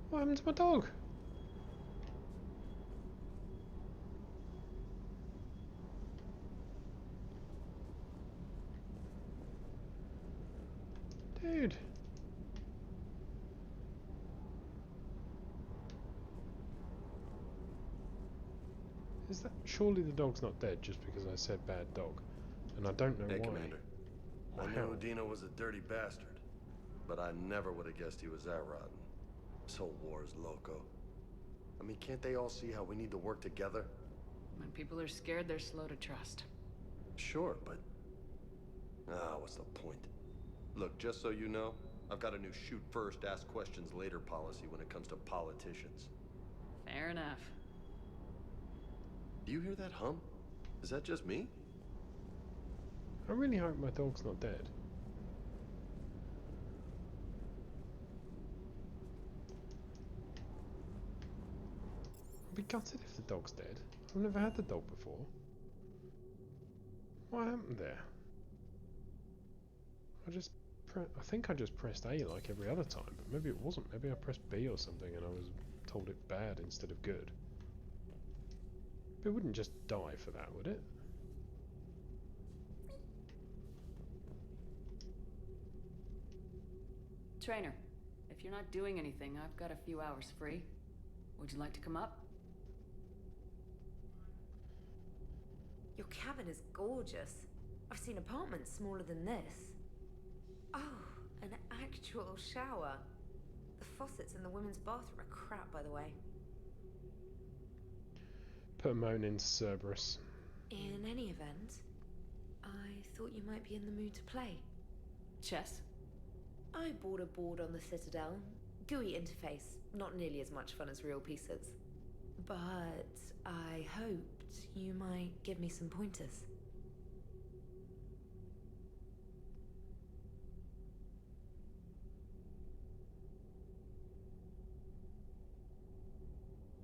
A: What happened to my dog? Dude. Is that... Surely the dog's not dead just because I said bad dog. And I don't know
R: Hey,
A: why.
R: Commander.
A: Or
R: I
A: how.
R: knew Udina was a dirty bastard, but I never would have guessed he was that rotten. This whole war is loco. I mean, can't they all see how we need to work together?
S: When people are scared, they're slow to trust.
R: Sure, but... what's the point? Look, just so you know, I've got a new shoot first, ask questions later policy when it comes to politicians.
S: Fair enough.
R: Do you hear that hum? Is that just me?
A: I really hope my dog's not dead. I'd be gutted if the dog's dead. I've never had the dog before. What happened there? I think I just pressed A like every other time, but maybe it wasn't. Maybe I pressed B or something and I was told it bad instead of good. But it wouldn't just die for that, would it?
S: Trainer, if you're not doing anything, I've got a few hours free. Would you like to come up?
H: Your cabin is gorgeous. I've seen apartments smaller than this. Oh, an actual shower. The faucets in the women's bathroom are crap, by the way.
A: Put a moan in Cerberus.
H: In any event, I thought you might be in the mood to play.
S: Chess?
H: I bought a board on the Citadel. GUI interface, not nearly as much fun as real pieces. But I hoped you might give me some pointers.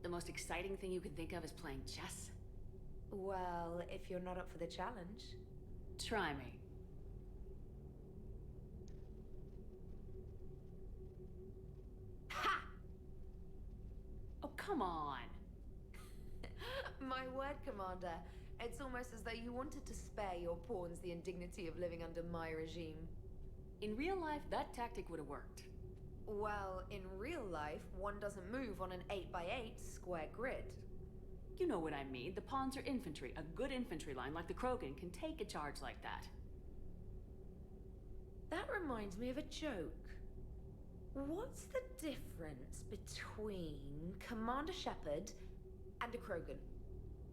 S: The most exciting thing you can think of is playing chess?
H: Well, if you're not up for the challenge.
S: Try me.
H: Ha!
S: Oh, come on.
H: My word, Commander. It's almost as though you wanted to spare your pawns the indignity of living under my regime.
S: In real life, that tactic would have worked.
H: Well, in real life, one doesn't move on an 8x8 square grid.
S: You know what I mean. The pawns are infantry. A good infantry line like the Krogan can take a charge like that.
H: That reminds me of a joke. What's the difference between Commander Shepard and a Krogan?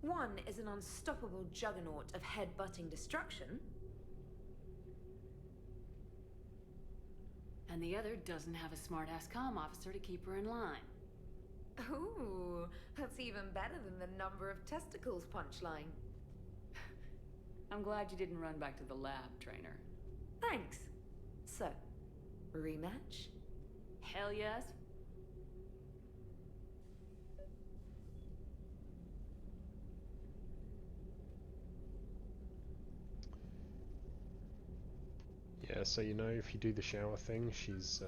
H: One is an unstoppable juggernaut of head-butting destruction.
S: And the other doesn't have a smart-ass comm officer to keep her in line.
H: Ooh, that's even better than the number of testicles punchline.
S: I'm glad you didn't run back to the lab, trainer.
H: Thanks. So, rematch?
S: Hell yes.
A: Yeah, so you know, if you do the shower thing, she's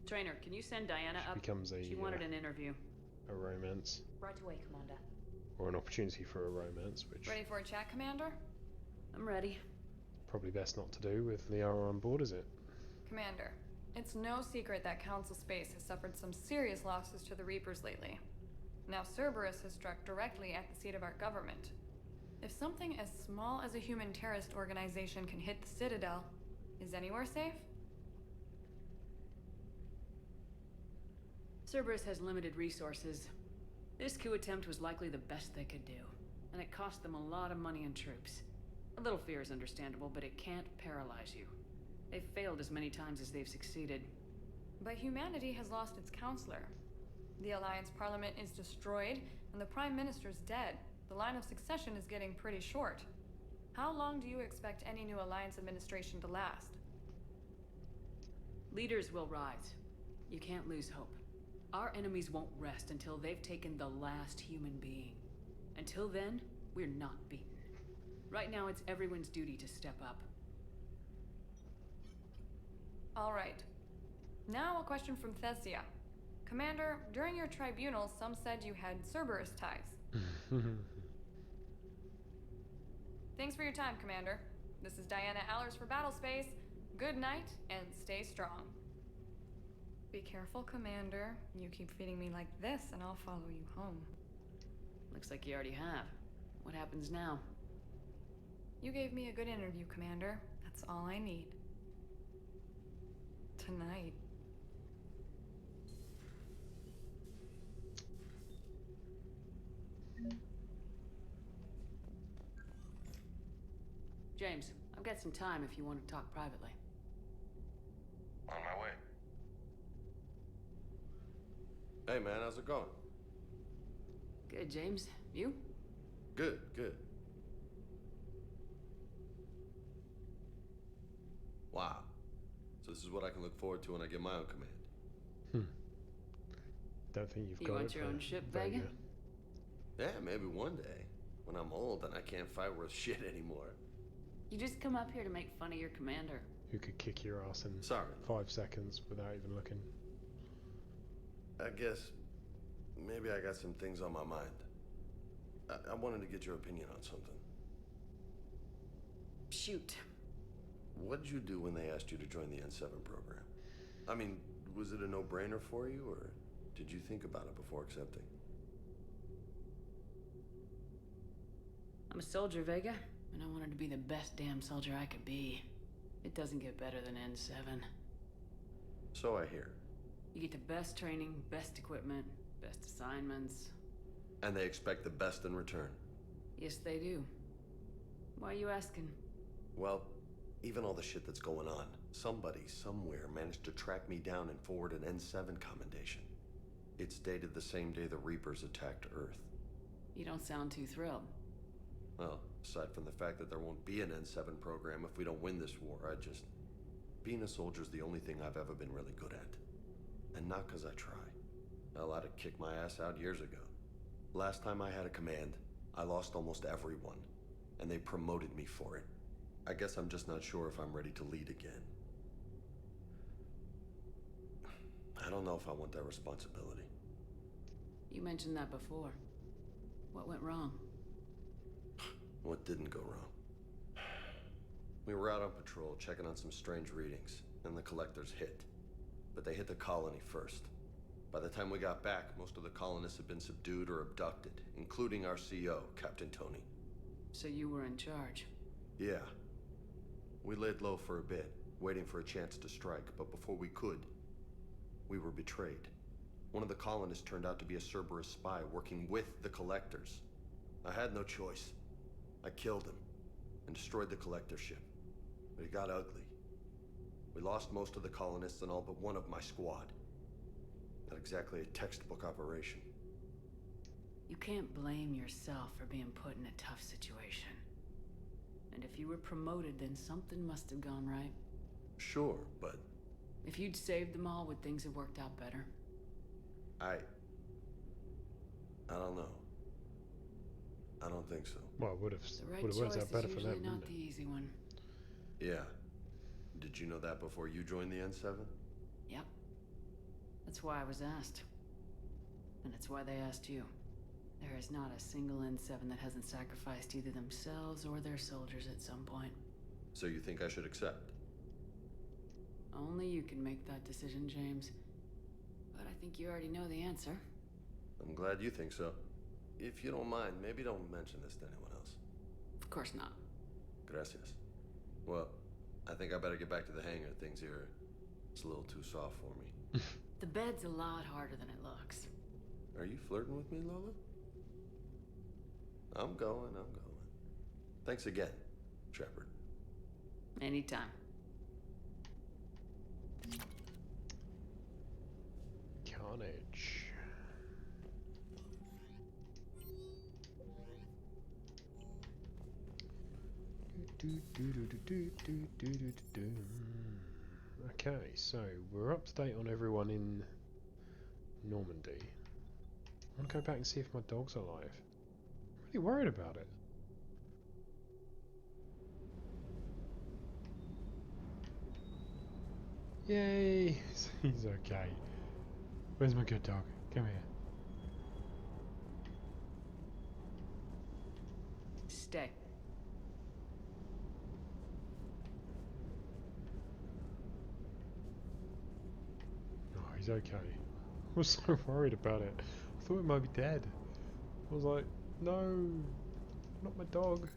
S: Trainer, can you send Diana
A: she
S: up?
A: becomes a
S: She wanted an interview.
A: a romance,
G: Right away, Commander.
A: or an opportunity for a romance, which
F: Ready for a chat, Commander?
S: I'm ready.
A: probably best not to do with Liara on board, is it?
F: Commander, it's no secret that Council Space has suffered some serious losses to the Reapers lately. Now Cerberus has struck directly at the seat of our government. If something as small as a human terrorist organization can hit the Citadel, is anywhere safe?
S: Cerberus has limited resources. This coup attempt was likely the best they could do, and it cost them a lot of money and troops. A little fear is understandable, but it can't paralyze you. They've failed as many times as they've succeeded.
F: But humanity has lost its counselor. The Alliance Parliament is destroyed, and the Prime Minister's dead. The line of succession is getting pretty short. How long do you expect any new Alliance administration to last?
S: Leaders will rise. You can't lose hope. Our enemies won't rest until they've taken the last human being. Until then, we're not beaten. Right now, it's everyone's duty to step up.
F: All right. Now a question from Thesia. Commander, during your tribunal, some said you had Cerberus ties. Thanks for your time, Commander. This is Diana Allers for Battlespace. Good night, and stay strong. Be careful, Commander. You keep feeding me like this, and I'll follow you home.
S: Looks like you already have. What happens now?
F: You gave me a good interview, Commander. That's all I need. Tonight.
S: James, I've got some time if you want to talk privately.
R: On my way. Hey man, how's it going?
S: Good, James. You?
R: Good, good. Wow. So this is what I can look forward to when I get my own command.
A: Don't think you've
S: You
A: got
S: want
A: it
S: your
A: for
S: own ship, Vega?
R: Yeah, maybe one day. When I'm old and I can't fight worth shit anymore.
S: You just come up here to make fun of your commander.
A: Who could kick your ass in
R: Sorry.
A: 5 seconds without even looking.
R: I guess maybe I got some things on my mind. I wanted to get your opinion on something.
S: Shoot.
R: What did you do when they asked you to join the N7 program? I mean, was it a no-brainer for you, or did you think about it before accepting?
S: I'm a soldier, Vega, and I wanted to be the best damn soldier I could be. It doesn't get better than N7.
R: So I hear.
S: You get the best training, best equipment, best assignments.
R: And they expect the best in return.
S: Yes, they do. Why are you asking?
R: Well, even all the shit that's going on, somebody somewhere managed to track me down and forward an N7 commendation. It's dated the same day the Reapers attacked Earth.
S: You don't sound too thrilled.
R: Well, aside from the fact that there won't be an N7 program if we don't win this war, being a soldier's the only thing I've ever been really good at. And not 'cause I try. Hell, I'd have kicked my ass out years ago. Last time I had a command, I lost almost everyone, and they promoted me for it. I guess I'm just not sure if I'm ready to lead again. I don't know if I want that responsibility.
S: You mentioned that before. What went wrong?
R: What didn't go wrong? We were out on patrol, checking on some strange readings, and the collectors hit. But they hit the colony first. By the time we got back, most of the colonists had been subdued or abducted, including our CO, Captain Tony.
S: So you were in charge?
R: Yeah. We laid low for a bit, waiting for a chance to strike, but before we could, we were betrayed. One of the colonists turned out to be a Cerberus spy working with the collectors. I had no choice. I killed him and destroyed the collector ship. But it got ugly. We lost most of the colonists and all but one of my squad. Not exactly a textbook operation.
S: You can't blame yourself for being put in a tough situation. And if you were promoted, then something must have gone right.
R: Sure, but...
S: If you'd saved them all, would things have worked out better?
R: I don't know. I don't think so.
A: Well, would have worked out better for them,
S: not
A: wouldn't
S: the
A: it?
S: easy one.
R: Yeah. Did you know that before you joined the N7?
S: Yep. That's why I was asked. And it's why they asked you. There is not a single N7 that hasn't sacrificed either themselves or their soldiers at some point.
R: So you think I should accept?
S: Only you can make that decision, James. But I think you already know the answer.
R: I'm glad you think so. If you don't mind, maybe don't mention this to anyone else.
S: Of course not.
R: Gracias. Well, I think I better get back to the hangar. Things here, it's a little too soft for me.
S: The bed's a lot harder than it looks.
R: Are you flirting with me, Lola? I'm going. Thanks again, Shepard.
S: Anytime.
A: Carnage. Okay, so we're up to date on everyone in Normandy. I want to go back and see if my dog's alive. I'm really worried about it. Yay! He's okay. Where's my good dog? Come here.
S: Stay.
A: Oh, he's okay. I was so worried about it. I thought it might be dead. I was like, no, not my dog.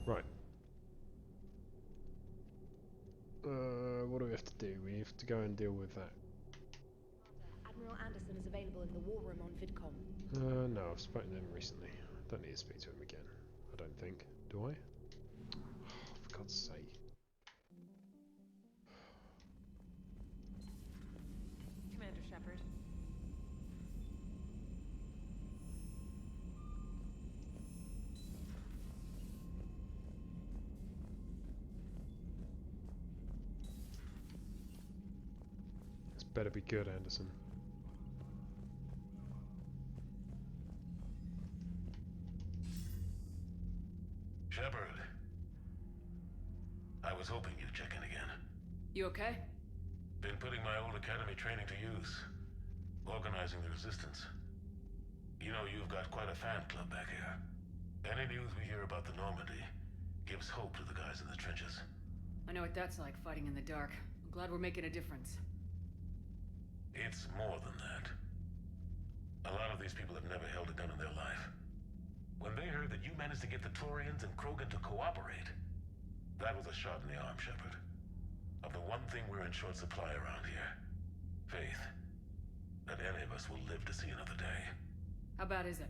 A: Right. What do we have to do? We have to go and deal with that.
G: Admiral Anderson is available in the war room on VidCom.
A: No, I've spoken to him recently. I don't need to speak to him again. I don't think. Do I? Oh, for God's sake.
M: Commander Shepard.
A: This better be good, Anderson.
E: Shepard. I was hoping you'd check in again.
S: You okay?
E: Been putting my old academy training to use. Organizing the resistance. You know, you've got quite a fan club back here. Any news we hear about the Normandy gives hope to the guys in the trenches.
S: I know what that's like, fighting in the dark. I'm glad we're making a difference.
E: It's more than that. A lot of these people have never held a gun in their life. When they heard that you managed to get the Torians and Krogan to cooperate, that was a shot in the arm, Shepard. Of the one thing we're in short supply around here. Faith. That any of us will live to see another day.
S: How bad is it?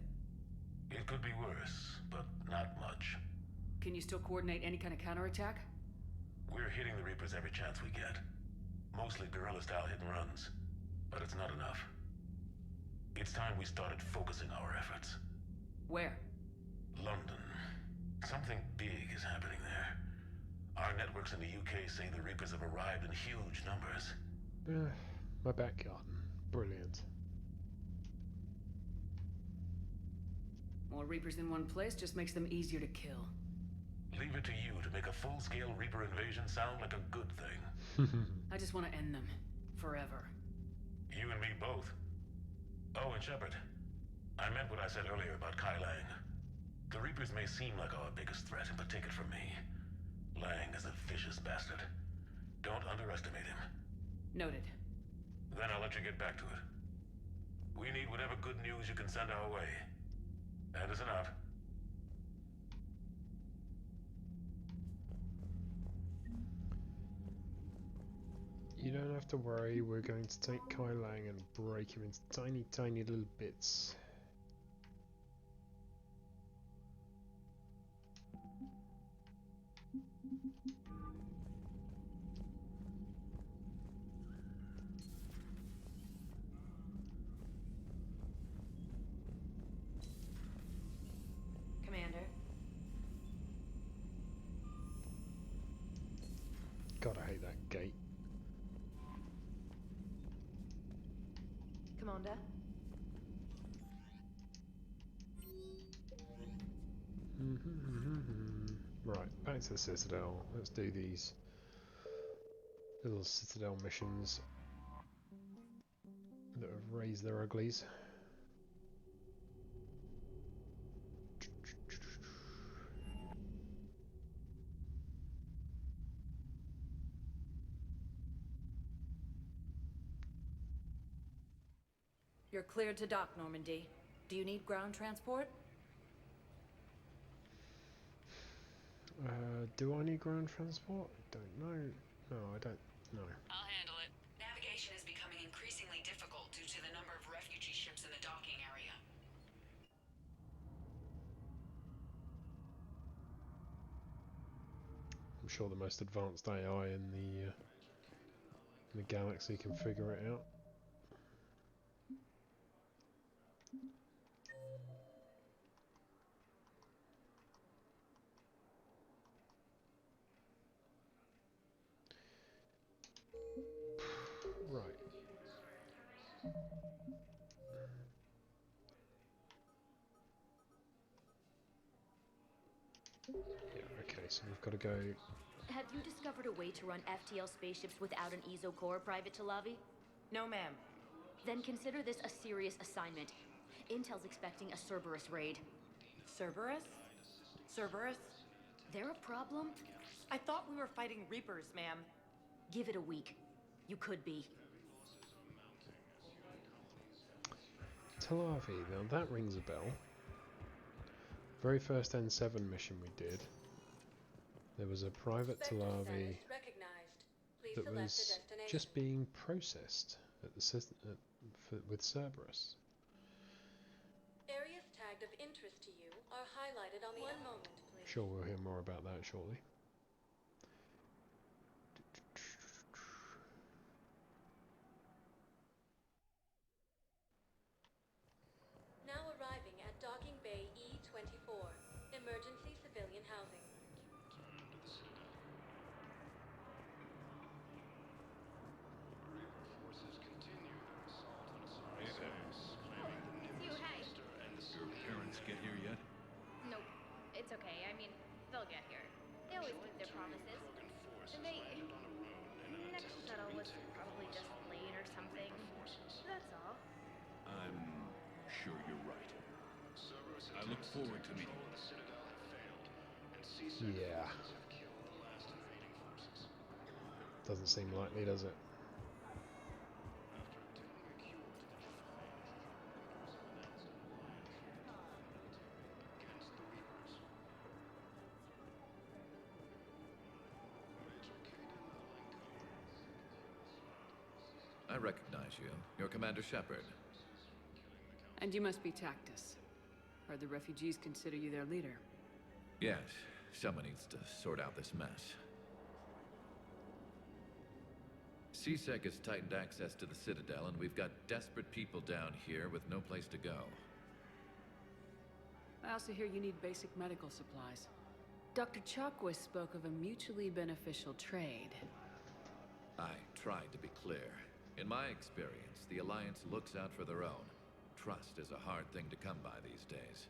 E: It could be worse, but not much.
S: Can you still coordinate any kind of counterattack?
E: We're hitting the Reapers every chance we get. Mostly guerrilla-style hit-and-runs. But it's not enough. It's time we started focusing our efforts.
S: Where?
E: London. Something big is happening there. Our networks in the UK say the Reapers have arrived in huge numbers.
A: My back garden. Brilliant.
S: More Reapers in one place just makes them easier to kill.
E: Leave it to you to make a full-scale Reaper invasion sound like a good thing.
S: I just want to end them. Forever.
E: You and me both. Oh, and Shepard. I meant what I said earlier about Kai Lang. The Reapers may seem like our biggest threat, but take it from me. Lang is a vicious bastard. Don't underestimate him.
S: Noted.
E: Then I'll let you get back to it. We need whatever good news you can send our way. Anderson out.
A: You don't have to worry, we're going to take Kai Lang and break him into tiny, tiny little bits. God, I hate that gate.
M: Commander?
A: Right, back to the Citadel. Let's do these little Citadel missions that have raised their uglies.
V: You're cleared to dock, Normandy. Do you need ground transport?
A: Do I need ground transport? I don't know. No, I don't know.
S: I'll handle it. Navigation is becoming increasingly difficult due to the number of refugee ships in the docking area.
A: I'm sure the most advanced AI in the galaxy can figure it out. Right. Yeah, okay, so we've got to go...
G: Have you discovered a way to run FTL spaceships without an ESO core, Private Talavi?
M: No, ma'am.
G: Then consider this a serious assignment. Intel's expecting a Cerberus raid.
M: Cerberus? Cerberus?
G: They're a problem?
M: I thought we were fighting Reapers, ma'am.
G: Give it a week. You could be.
A: Talavi, now that rings a bell. Very first N7 mission we did, there was a private Talavi that was just being processed at the with Cerberus.
N: Areas tagged of interest to you are highlighted on the one moment, please.
A: Sure, we'll hear more about that shortly.
N: Now arriving at Docking Bay E-24, emergency civilian housing.
O: Your parents get here yet?
I: Nope. It's okay. I mean, they'll get here. They always keep their promises. Next shuttle was probably just late or something. That's all.
O: I'm sure you're right. I look forward to meeting you.
A: Yeah. Doesn't seem likely, does it?
O: I recognize you. You're Commander Shepard.
S: And you must be Tactus. Heard the refugees consider you their leader.
O: Yes, someone needs to sort out this mess. CSEC has tightened access to the Citadel, and we've got desperate people down here with no place to go.
S: I also hear you need basic medical supplies. Dr. Chakwas spoke of a mutually beneficial trade.
O: I tried to be clear. In my experience, the Alliance looks out for their own. Trust is a hard thing to come by these days.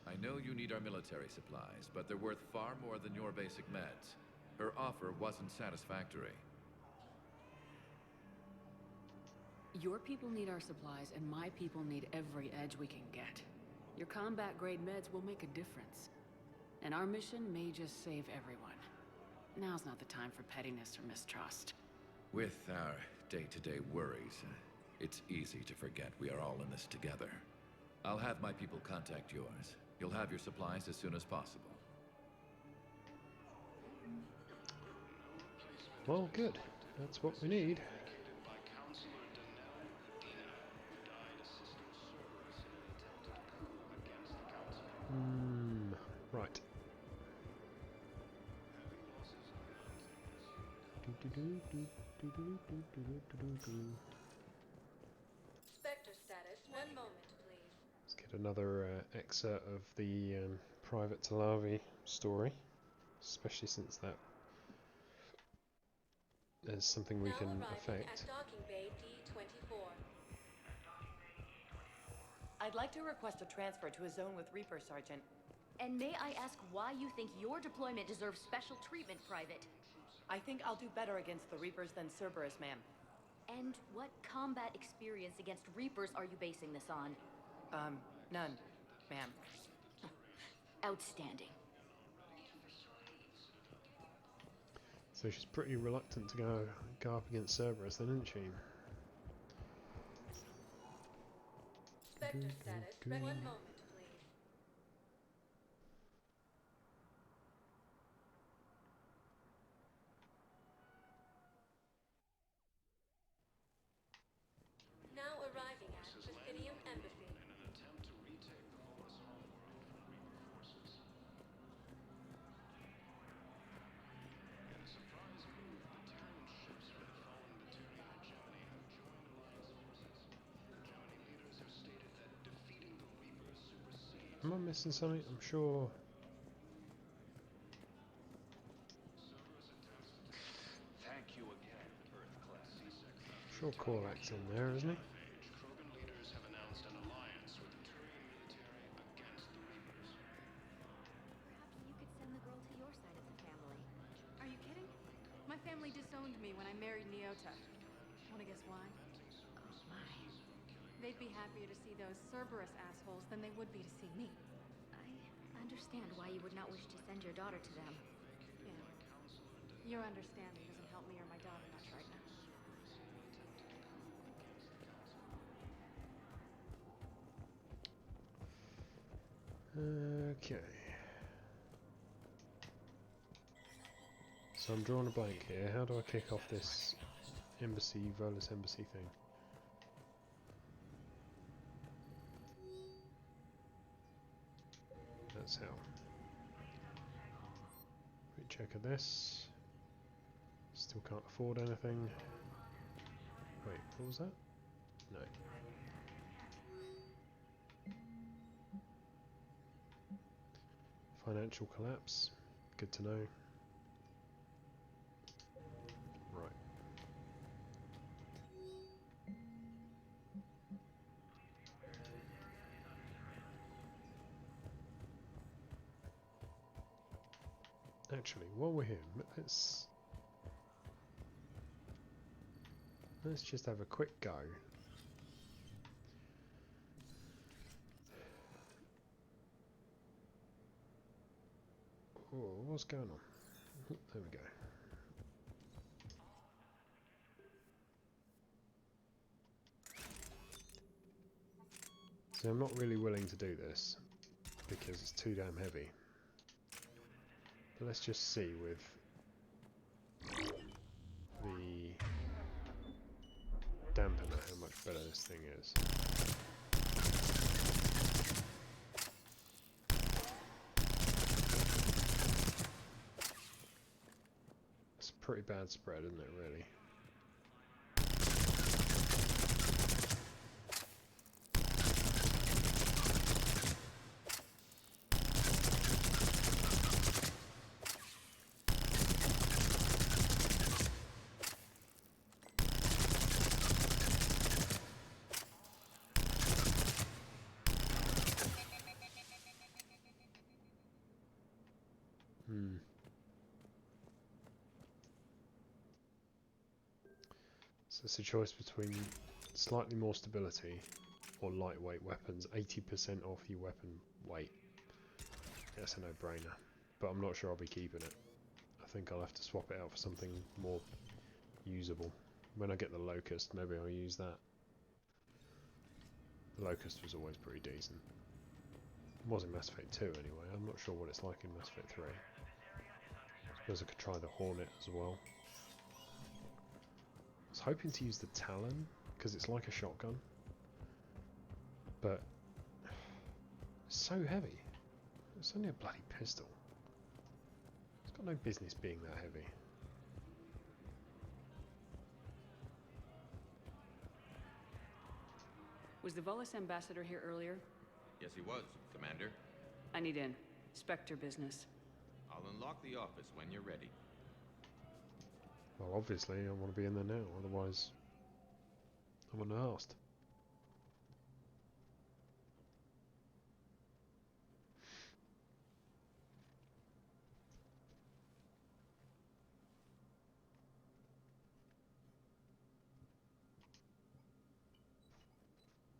O: I know you need our military supplies, but they're worth far more than your basic meds. Her offer wasn't satisfactory.
S: Your people need our supplies, and my people need every edge we can get. Your combat-grade meds will make a difference. And our mission may just save everyone. Now's not the time for pettiness or mistrust.
O: With our day-to-day worries, it's easy to forget we are all in this together. I'll have my people contact yours. You'll have your supplies as soon as possible.
A: Well, good. That's what we need. Right.
N: Spectre status, 1 moment, please.
A: Let's get another excerpt of the Private Talavi story. especially since that there's something we can affect.
N: At docking bay D24.
M: I'd like to request a transfer to a zone with Reaper, Sergeant.
G: And may I ask why you think your deployment deserves special treatment, Private?
M: I think I'll do better against the Reapers than Cerberus, ma'am.
G: And what combat experience against Reapers are you basing this on?
M: None, ma'am.
G: Outstanding.
A: So she's pretty reluctant to go up against Cerberus then, isn't she?
N: Spectre status. 1 moment, please. Now arriving at Presidium Embassy.
A: Am I missing something? I'm sure.
D: Thank you again, Earth-class C-Sec.
A: Sure, Korlak's in there, isn't he?
D: Krogan leaders have announced an alliance with the Turian military against the Reapers.
G: Perhaps you could send the girl to your side of the family.
Q: Are you kidding? My family disowned me when I married Neota. Wanna guess why?
G: Oh my.
Q: They'd be happier to see those Cerberus assholes than they would be to see me.
G: I understand why you would not wish to send your daughter to them.
Q: Yeah. Your understanding doesn't help me or my daughter much right now.
A: Okay. So I'm drawing a blank here. How do I kick off this embassy, Volus embassy thing? That's how. Quick check of this. Still can't afford anything. Wait, what was that? No. Financial collapse. Good to know. Right. Actually, while we're here, let's just have a quick go. Oh, what's going on? Oh, there we go. So I'm not really willing to do this because it's too damn heavy. But let's just see with the dampener how much better this thing is. It's a pretty bad spread, isn't it, really? So it's a choice between slightly more stability or lightweight weapons, 80% off your weapon weight. That's a no-brainer, but I'm not sure I'll be keeping it. I think I'll have to swap it out for something more usable. When I get the Locust, maybe I'll use that. The Locust was always pretty decent. It was in Mass Effect 2 anyway. I'm not sure what it's like in Mass Effect 3. I suppose I could try the Hornet as well. I was hoping to use the Talon, because it's like a shotgun. But it's so heavy. It's only a bloody pistol. It's got no business being that heavy.
S: Was the Volus ambassador here earlier?
T: Yes, he was, Commander.
S: I need in. Spectre business.
K: I'll unlock the office when you're ready.
A: Well, obviously, I want to be in there now, otherwise I wouldn't have asked.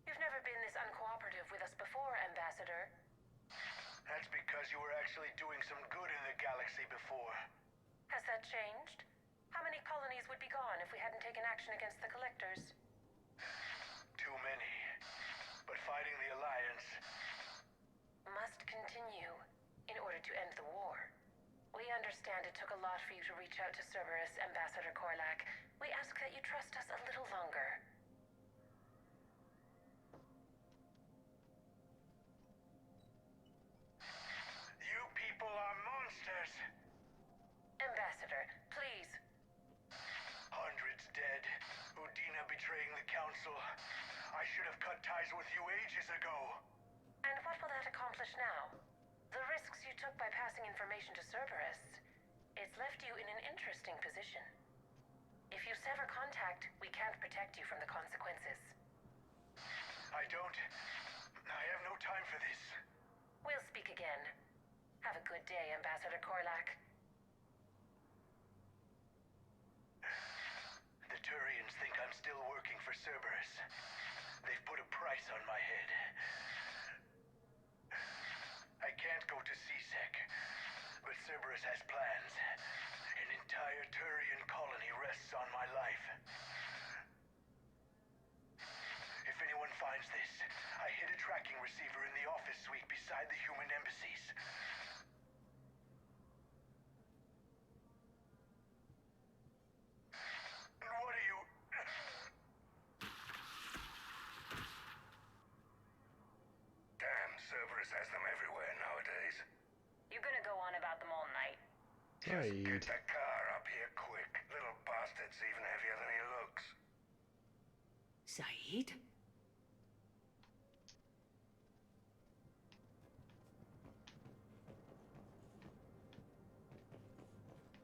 C: You've never been this uncooperative with us before, Ambassador.
J: That's because you were actually doing some good in the galaxy before.
C: Has that changed? How many colonies would be gone if we hadn't taken action against the Collectors?
J: Too many. But fighting the Alliance
C: must continue in order to end the war. We understand it took a lot for you to reach out to Cerberus, Ambassador Korlak. We ask that you trust us a little longer.
J: You people are monsters!
C: Ambassador, please.
J: Hundreds dead. Udina betraying the Council. I should have cut ties with you ages ago.
C: And what will that accomplish now? The risks you took by passing information to Cerberus. It's left you in an interesting position. If you sever contact, we can't protect you from the consequences.
J: I have no time for this.
C: We'll speak again. Have a good day, Ambassador Korlak.
J: The Turians think I'm still working for Cerberus. They've put a price on my head. I can't go to CSEC, but Cerberus has plans. An entire Turian colony rests on my life. If anyone finds this, I hid a tracking receiver in the office suite beside the human embassies. What are you...
T: Damn, Cerberus has them everywhere nowadays.
C: You're gonna go on about them all night.
T: Just get the car up here quick. Little bastard's even heavier than he looks.
S: Saeed?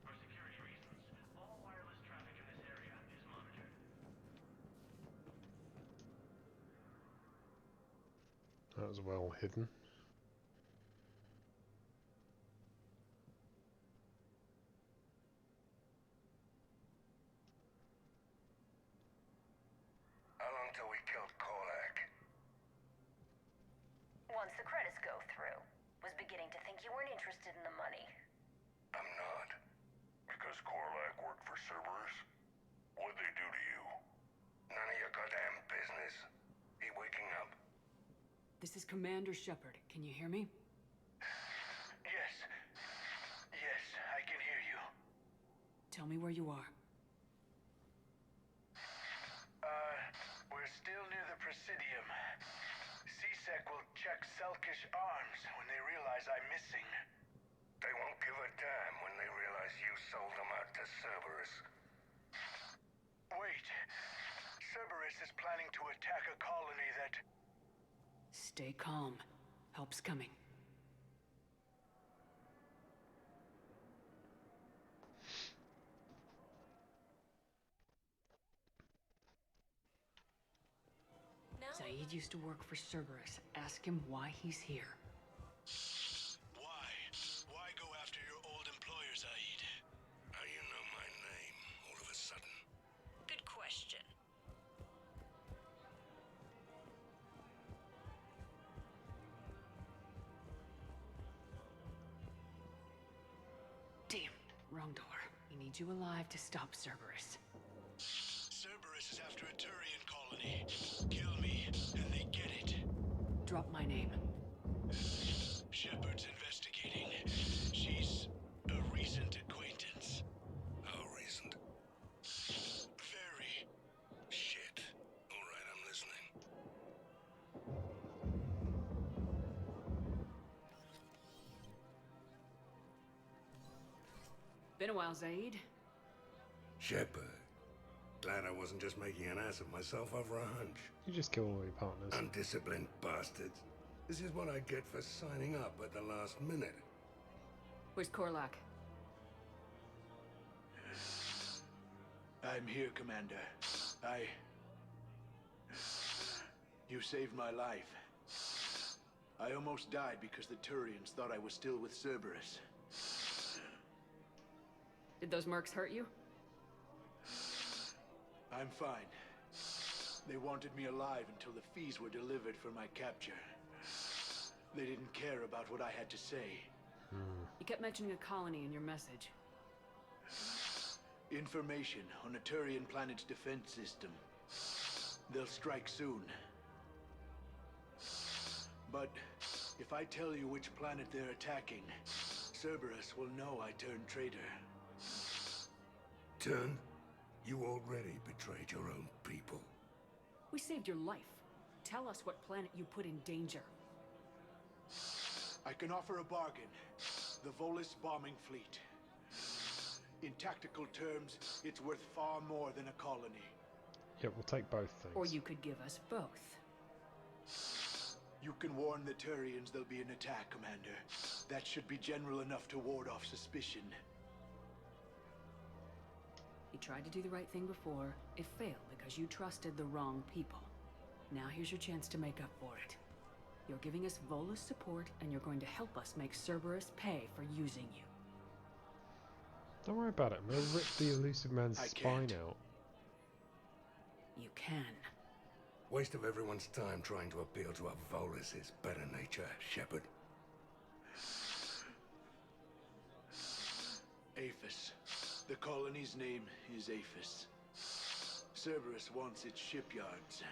D: For security reasons, all wireless traffic in this area is monitored.
A: That was well hidden.
T: How long till we killed Korlak?
C: Once the credits go through. Was beginning to think you weren't interested in the money.
T: I'm not.
U: Because Korlak worked for Cerberus? What'd they do to you?
T: None of your goddamn business. He waking up?
S: This is Commander Shepard. Can you hear me?
J: Yes. Yes, I can hear you.
S: Tell me where you are.
J: We're still near the Presidium. CSEC will check Selkish arms when they realize I'm missing.
T: They won't give a damn when they realize you sold them out to Cerberus.
J: Wait. Cerberus is planning to attack a colony that...
S: Stay calm. Help's coming. Saeed used to work for Cerberus. Ask him why he's here.
J: Why? Why go after your old employer, Saeed?
T: How you know my name all of a sudden?
C: Good question.
S: Damn, wrong door. We need you alive to stop Cerberus.
J: Cerberus is after a Turian colony. Kill me, and they get it.
S: Drop my name.
J: Shepard's investigating. She's a recent acquaintance.
T: How recent?
J: Very.
T: Shit. All right, I'm listening.
S: Been a while, Zaid.
T: Shepard. Glad I wasn't just making an ass of myself over a hunch.
A: You just kill all your partners.
T: Undisciplined bastards. This is what I get for signing up at the last minute.
V: Where's Korlak?
J: I'm here, Commander. You saved my life. I almost died because the Turians thought I was still with Cerberus.
V: Did those mercs hurt you?
J: I'm fine. They wanted me alive until the fees were delivered for my capture. They didn't care about what I had to say.
V: You kept mentioning a colony in your message.
J: Information on a Turian planet's defense system. They'll strike soon. But if I tell you which planet they're attacking, Cerberus will know I turned traitor.
T: Turn? You already betrayed your own people.
V: We saved your life. Tell us what planet you put in danger.
J: I can offer a bargain. The Volus bombing fleet. In tactical terms, it's worth far more than a colony.
A: Yeah, we'll take both things.
V: Or you could give us both.
J: You can warn the Turians there'll be an attack, Commander. That should be general enough to ward off suspicion.
V: You tried to do the right thing before. It failed because you trusted the wrong people. Now here's your chance to make up for it. You're giving us Volus support, and you're going to help us make Cerberus pay for using you.
A: Don't worry about it. I'm going to rip the elusive man's spine out.
V: You can.
T: Waste of everyone's time trying to appeal to a Volus's better nature, Shepard.
J: Aphis. The colony's name is Aphis. Cerberus wants its shipyards.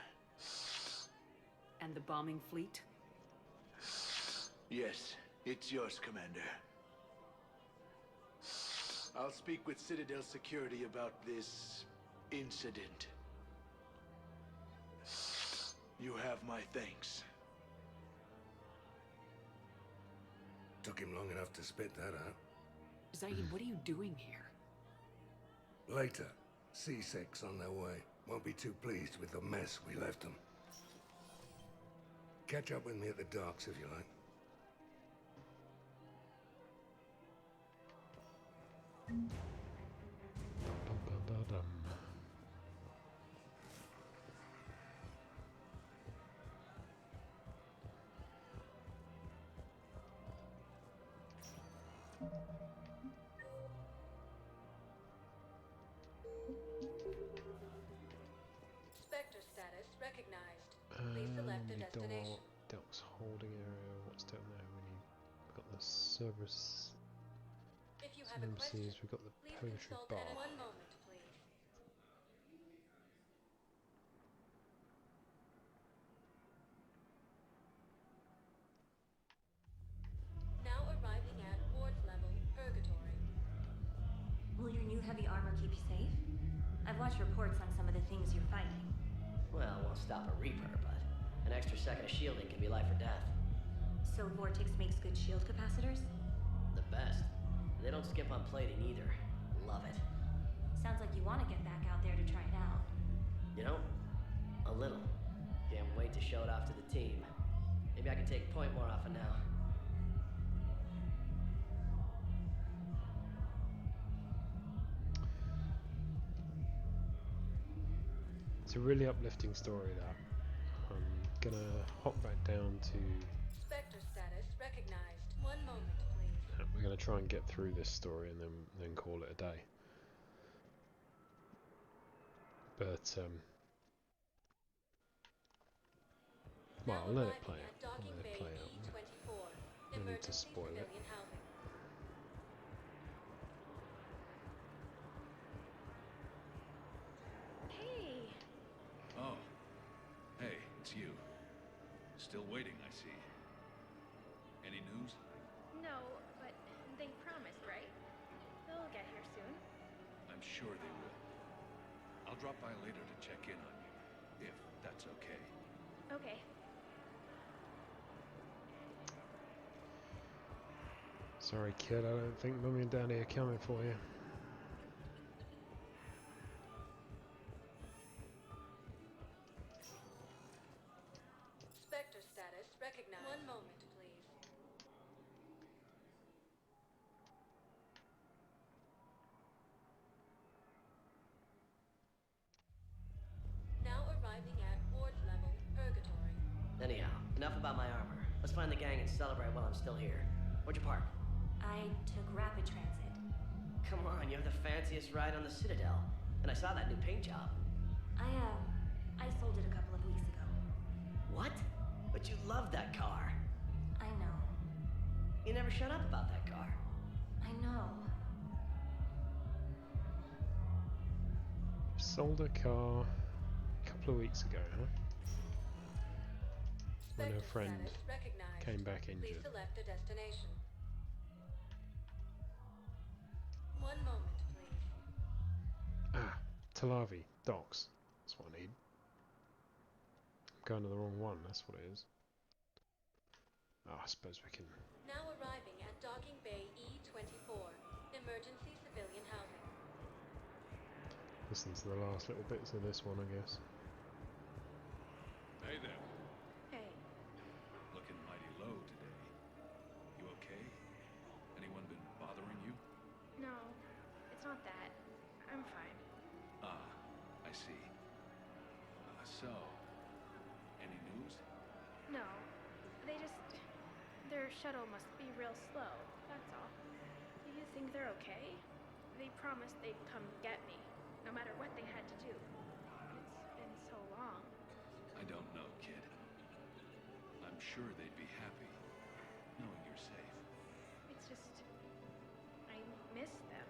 V: And the bombing fleet?
J: Yes, it's yours, Commander. I'll speak with Citadel security about this incident. You have my thanks.
T: Took him long enough to spit that out.
V: Zaid, what are you doing here?
T: Later, C-Sec's on their way. Won't be too pleased with the mess we left them. Catch up with me at the docks if you like.
N: Spectre status recognized. Please select a destination.
A: Docks holding area. What's down there? We've got the Cerberus.
N: If you have a question,
A: We've got the
N: please
A: poetry
N: consult
A: bar.
N: One moment, please. Now arriving at Ward's level, Purgatory.
G: Will your new heavy armor keep you safe? I've watched reports on some of the things you're fighting.
B: Well, it won't stop a Reaper, but an extra second of shielding can be life or death.
G: So Vortex makes good shield capacitors?
B: The best. They don't skip on plating either. Love it.
G: Sounds like you want to get back out there to try it out.
B: You know, a little. Can't wait to show it off to the team. Maybe I can take point more often now.
A: It's a really uplifting story, that. I'm gonna hop back down to...
N: Spectre status recognized. One moment, please.
A: We're gonna try and get through this story and then call it a day. But, well, I'll let it play out. I'll let it play out. No need to spoil it.
G: Hey!
K: Oh. Hey, it's you. Still waiting, I see. Any news?
G: No, but they promised, right? They'll get here soon.
K: I'm sure they will. I'll drop by later to check in on you, if that's okay.
G: Okay.
A: Sorry, kid, I don't think Mummy and Daddy are coming for you.
N: Spectre status recognized. One moment, please.
B: Enough about my armor. Let's find the gang and celebrate while I'm still here. Where'd you park?
G: I took rapid transit.
B: Come on, you have the fanciest ride on the Citadel. And I saw that new paint job.
G: I sold it a couple of weeks ago.
B: What? But you love that car.
G: I know.
B: You never shut up about that car.
G: I know.
A: Sold a car a couple of weeks ago, huh? When her friend came back injured.
N: Please select a destination. 1 moment, please.
A: Ah, Talavi, docks. That's what I need. I'm going to the wrong one, that's what it is. Oh, I suppose we can...
N: Now arriving at Docking Bay E24, emergency civilian housing.
A: Listen to the last little bits of this one, I guess.
K: Hey there.
Q: Hey.
K: Looking mighty low today. You okay? Anyone been bothering you?
Q: No, it's not that. I'm fine.
K: Ah, I see. So, any news?
Q: No, they just... Their shuttle must be real slow, that's all. Do you think they're okay? They promised they'd come get me, no matter what they had to do. It's been so long.
K: I don't know, kid. I'm sure they'd be happy, knowing you're safe.
Q: It's just... I miss them.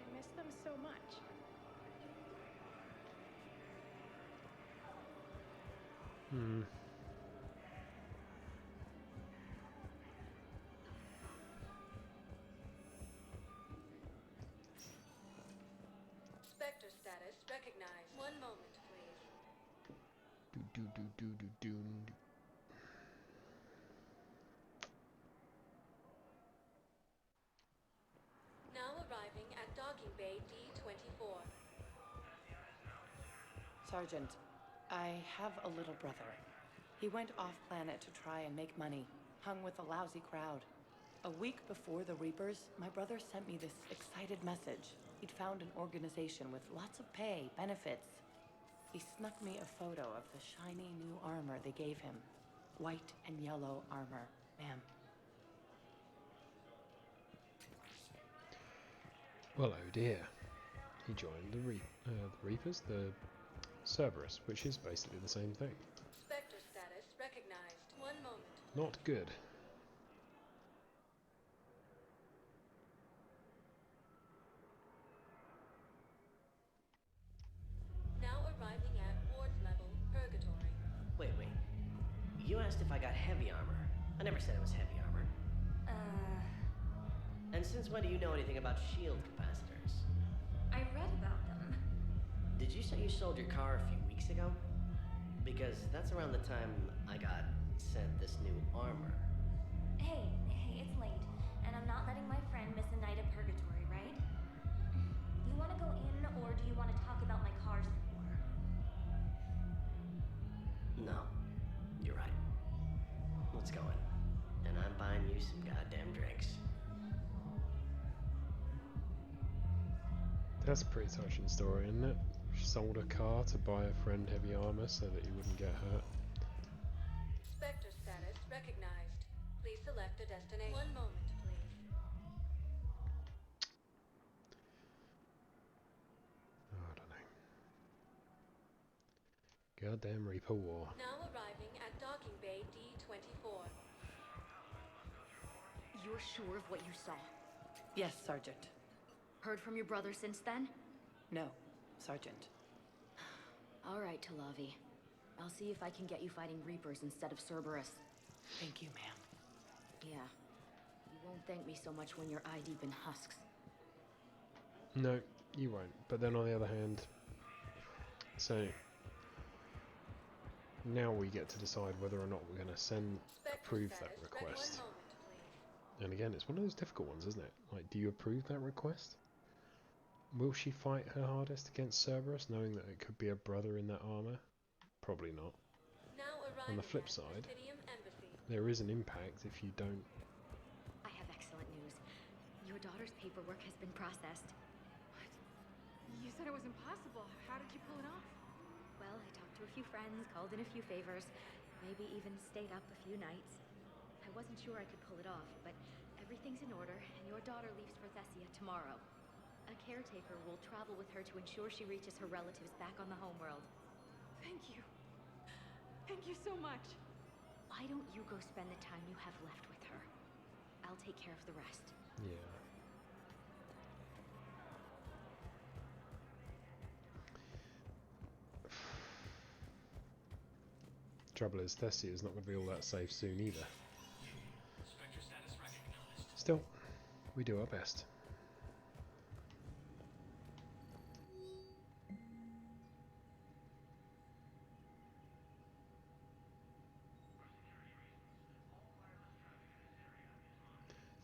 Q: I miss them so much.
N: Spectre status recognized. 1 moment, please.
A: Do.
N: Now arriving at Docking Bay D24.
M: Sergeant, I have a little brother. He went off-planet to try and make money, hung with a lousy crowd. A week before the Reapers, my brother sent me this excited message. He'd found an organization with lots of pay, benefits. He snuck me a photo of the shiny new armor they gave him. White and yellow armor, ma'am.
A: Well, oh dear. He joined the Reapers, the Cerberus, which is basically the same thing.
N: Spectre status recognized. 1 moment.
A: Not good.
N: Now arriving at Ward's level, Purgatory.
B: Wait. You asked if I got heavy armor. I never said it was heavy armor. And since when do you know anything about shield capacitors?
G: I read about them.
B: Did you say you sold your car a few weeks ago? Because that's around the time I got sent this new armor.
G: Hey, it's late, and I'm not letting my friend miss a night of purgatory, right? You want to go in, or do you want to talk about my car some more?
B: No, you're right. Let's go in. And I'm buying you some goddamn drinks.
A: That's a pretty touching story, isn't it? She sold a car to buy a friend heavy armor so that he wouldn't get hurt.
N: Spectre status recognized. Please select a destination. 1 moment, please.
A: Oh, I don't know. Goddamn Reaper War.
N: Now arriving at Docking Bay D24.
G: You're sure of what you saw?
M: Yes, Sergeant.
G: Heard from your brother since then?
M: No, Sergeant.
G: All right, Talavi. I'll see if I can get you fighting Reapers instead of Cerberus.
M: Thank you, ma'am.
G: Yeah. You won't thank me so much when you're eye-deep in husks.
A: No, you won't. But then on the other hand, so now we get to decide whether or not we're going to approve that request. And again, it's one of those difficult ones, isn't it? Like, do you approve that request? Will she fight her hardest against Cerberus, knowing that it could be a brother in that armor? Probably not. On the flip side, there is an impact if you don't...
G: I have excellent news. Your daughter's paperwork has been processed.
Q: What? You said it was impossible. How did you pull it off?
G: Well, I talked to a few friends, called in a few favors. Maybe even stayed up a few nights. I wasn't sure I could pull it off, but everything's in order, and your daughter leaves for Thessia tomorrow. A caretaker will travel with her to ensure she reaches her relatives back on the homeworld.
N: Thank you. Thank you so much.
G: Why don't you go spend the time you have left with her? I'll take care of the rest.
A: Yeah. Trouble is, Thessia is not going to be all that safe soon either. Still, we do our best.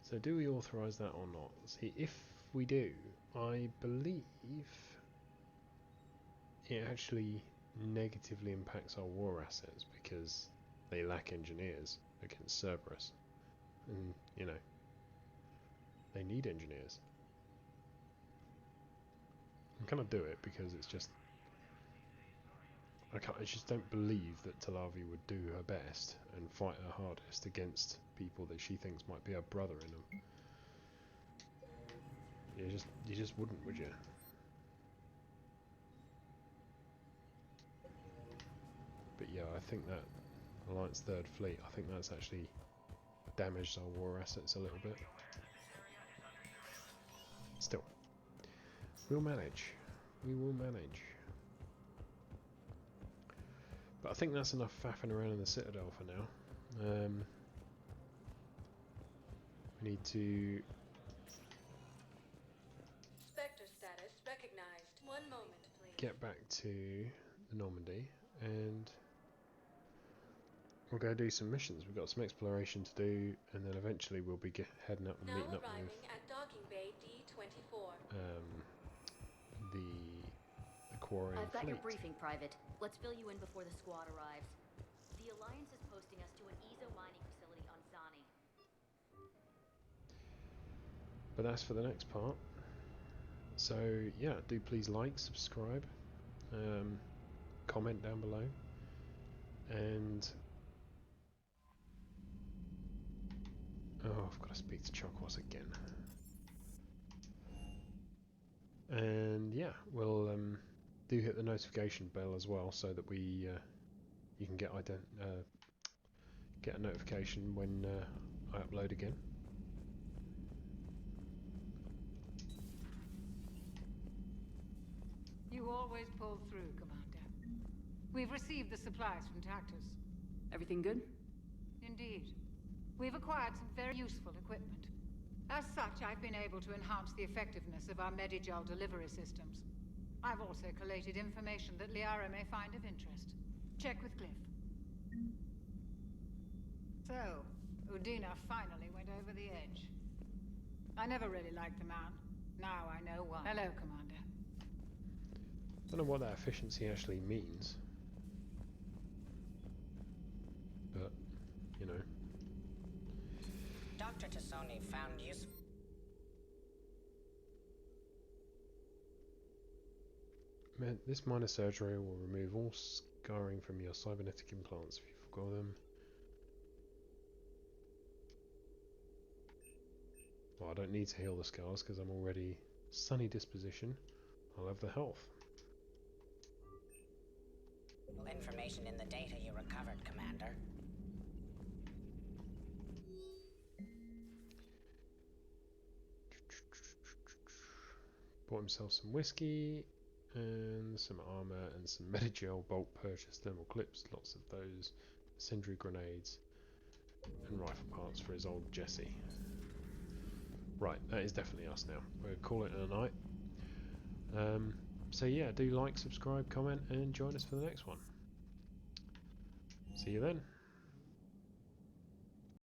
A: So do we authorise that or not? See, if we do, I believe it actually negatively impacts our war assets because they lack engineers against Cerberus. And, you know, they need engineers. I'm gonna do it because it's just... I just don't believe that Talavi would do her best and fight her hardest against people that she thinks might be her brother in them. You just wouldn't, would you? But yeah, I think that Alliance Third Fleet, I think that's actually damaged our war assets a little bit. Still, we'll manage. We will manage. But I think that's enough faffing around in the Citadel for now. We need to...
N: Spectre status recognized. One moment, please.
A: Get back to the Normandy and we'll go do some missions. We've got some exploration to do, and then eventually we'll be heading up and meeting up with
N: at docking bay D24.
A: the Quarian
G: I've got
A: fleet.
G: your briefing, Private. Let's fill you in before the squad arrives. The Alliance is posting us to an Ezo mining facility on Zani.
A: But that's for the next part. So yeah, do please like, subscribe, comment down below, and oh, I've got to speak to Chokwas again. And yeah, we'll do hit the notification bell as well, so that we you can get a notification when I upload again.
L: You always pull through, Commander. We've received the supplies from Tactus.
M: Everything good?
L: Indeed. We've acquired some very useful equipment. As such, I've been able to enhance the effectiveness of our Medigel delivery systems. I've also collated information that Liara may find of interest. Check with Cliff. So, Udina finally went over the edge. I never really liked the man. Now I know why. Hello, Commander.
A: I don't know what that efficiency actually means, but you know.
P: Dr. Tassoni found useful.
A: This minor surgery will remove all scarring from your cybernetic implants if you forgo them. Well, I don't need to heal the scars because I'm already sunny disposition. I'll have the health.
P: Information in the data you recovered, Commander.
A: Bought himself some whiskey and some armor and some Medigel bolt purchase thermal clips, lots of those, incendiary grenades and rifle parts for his old Jesse. Right, that is definitely us now. We'll call it a night. So yeah, do like, subscribe, comment and join us for the next one. See you then.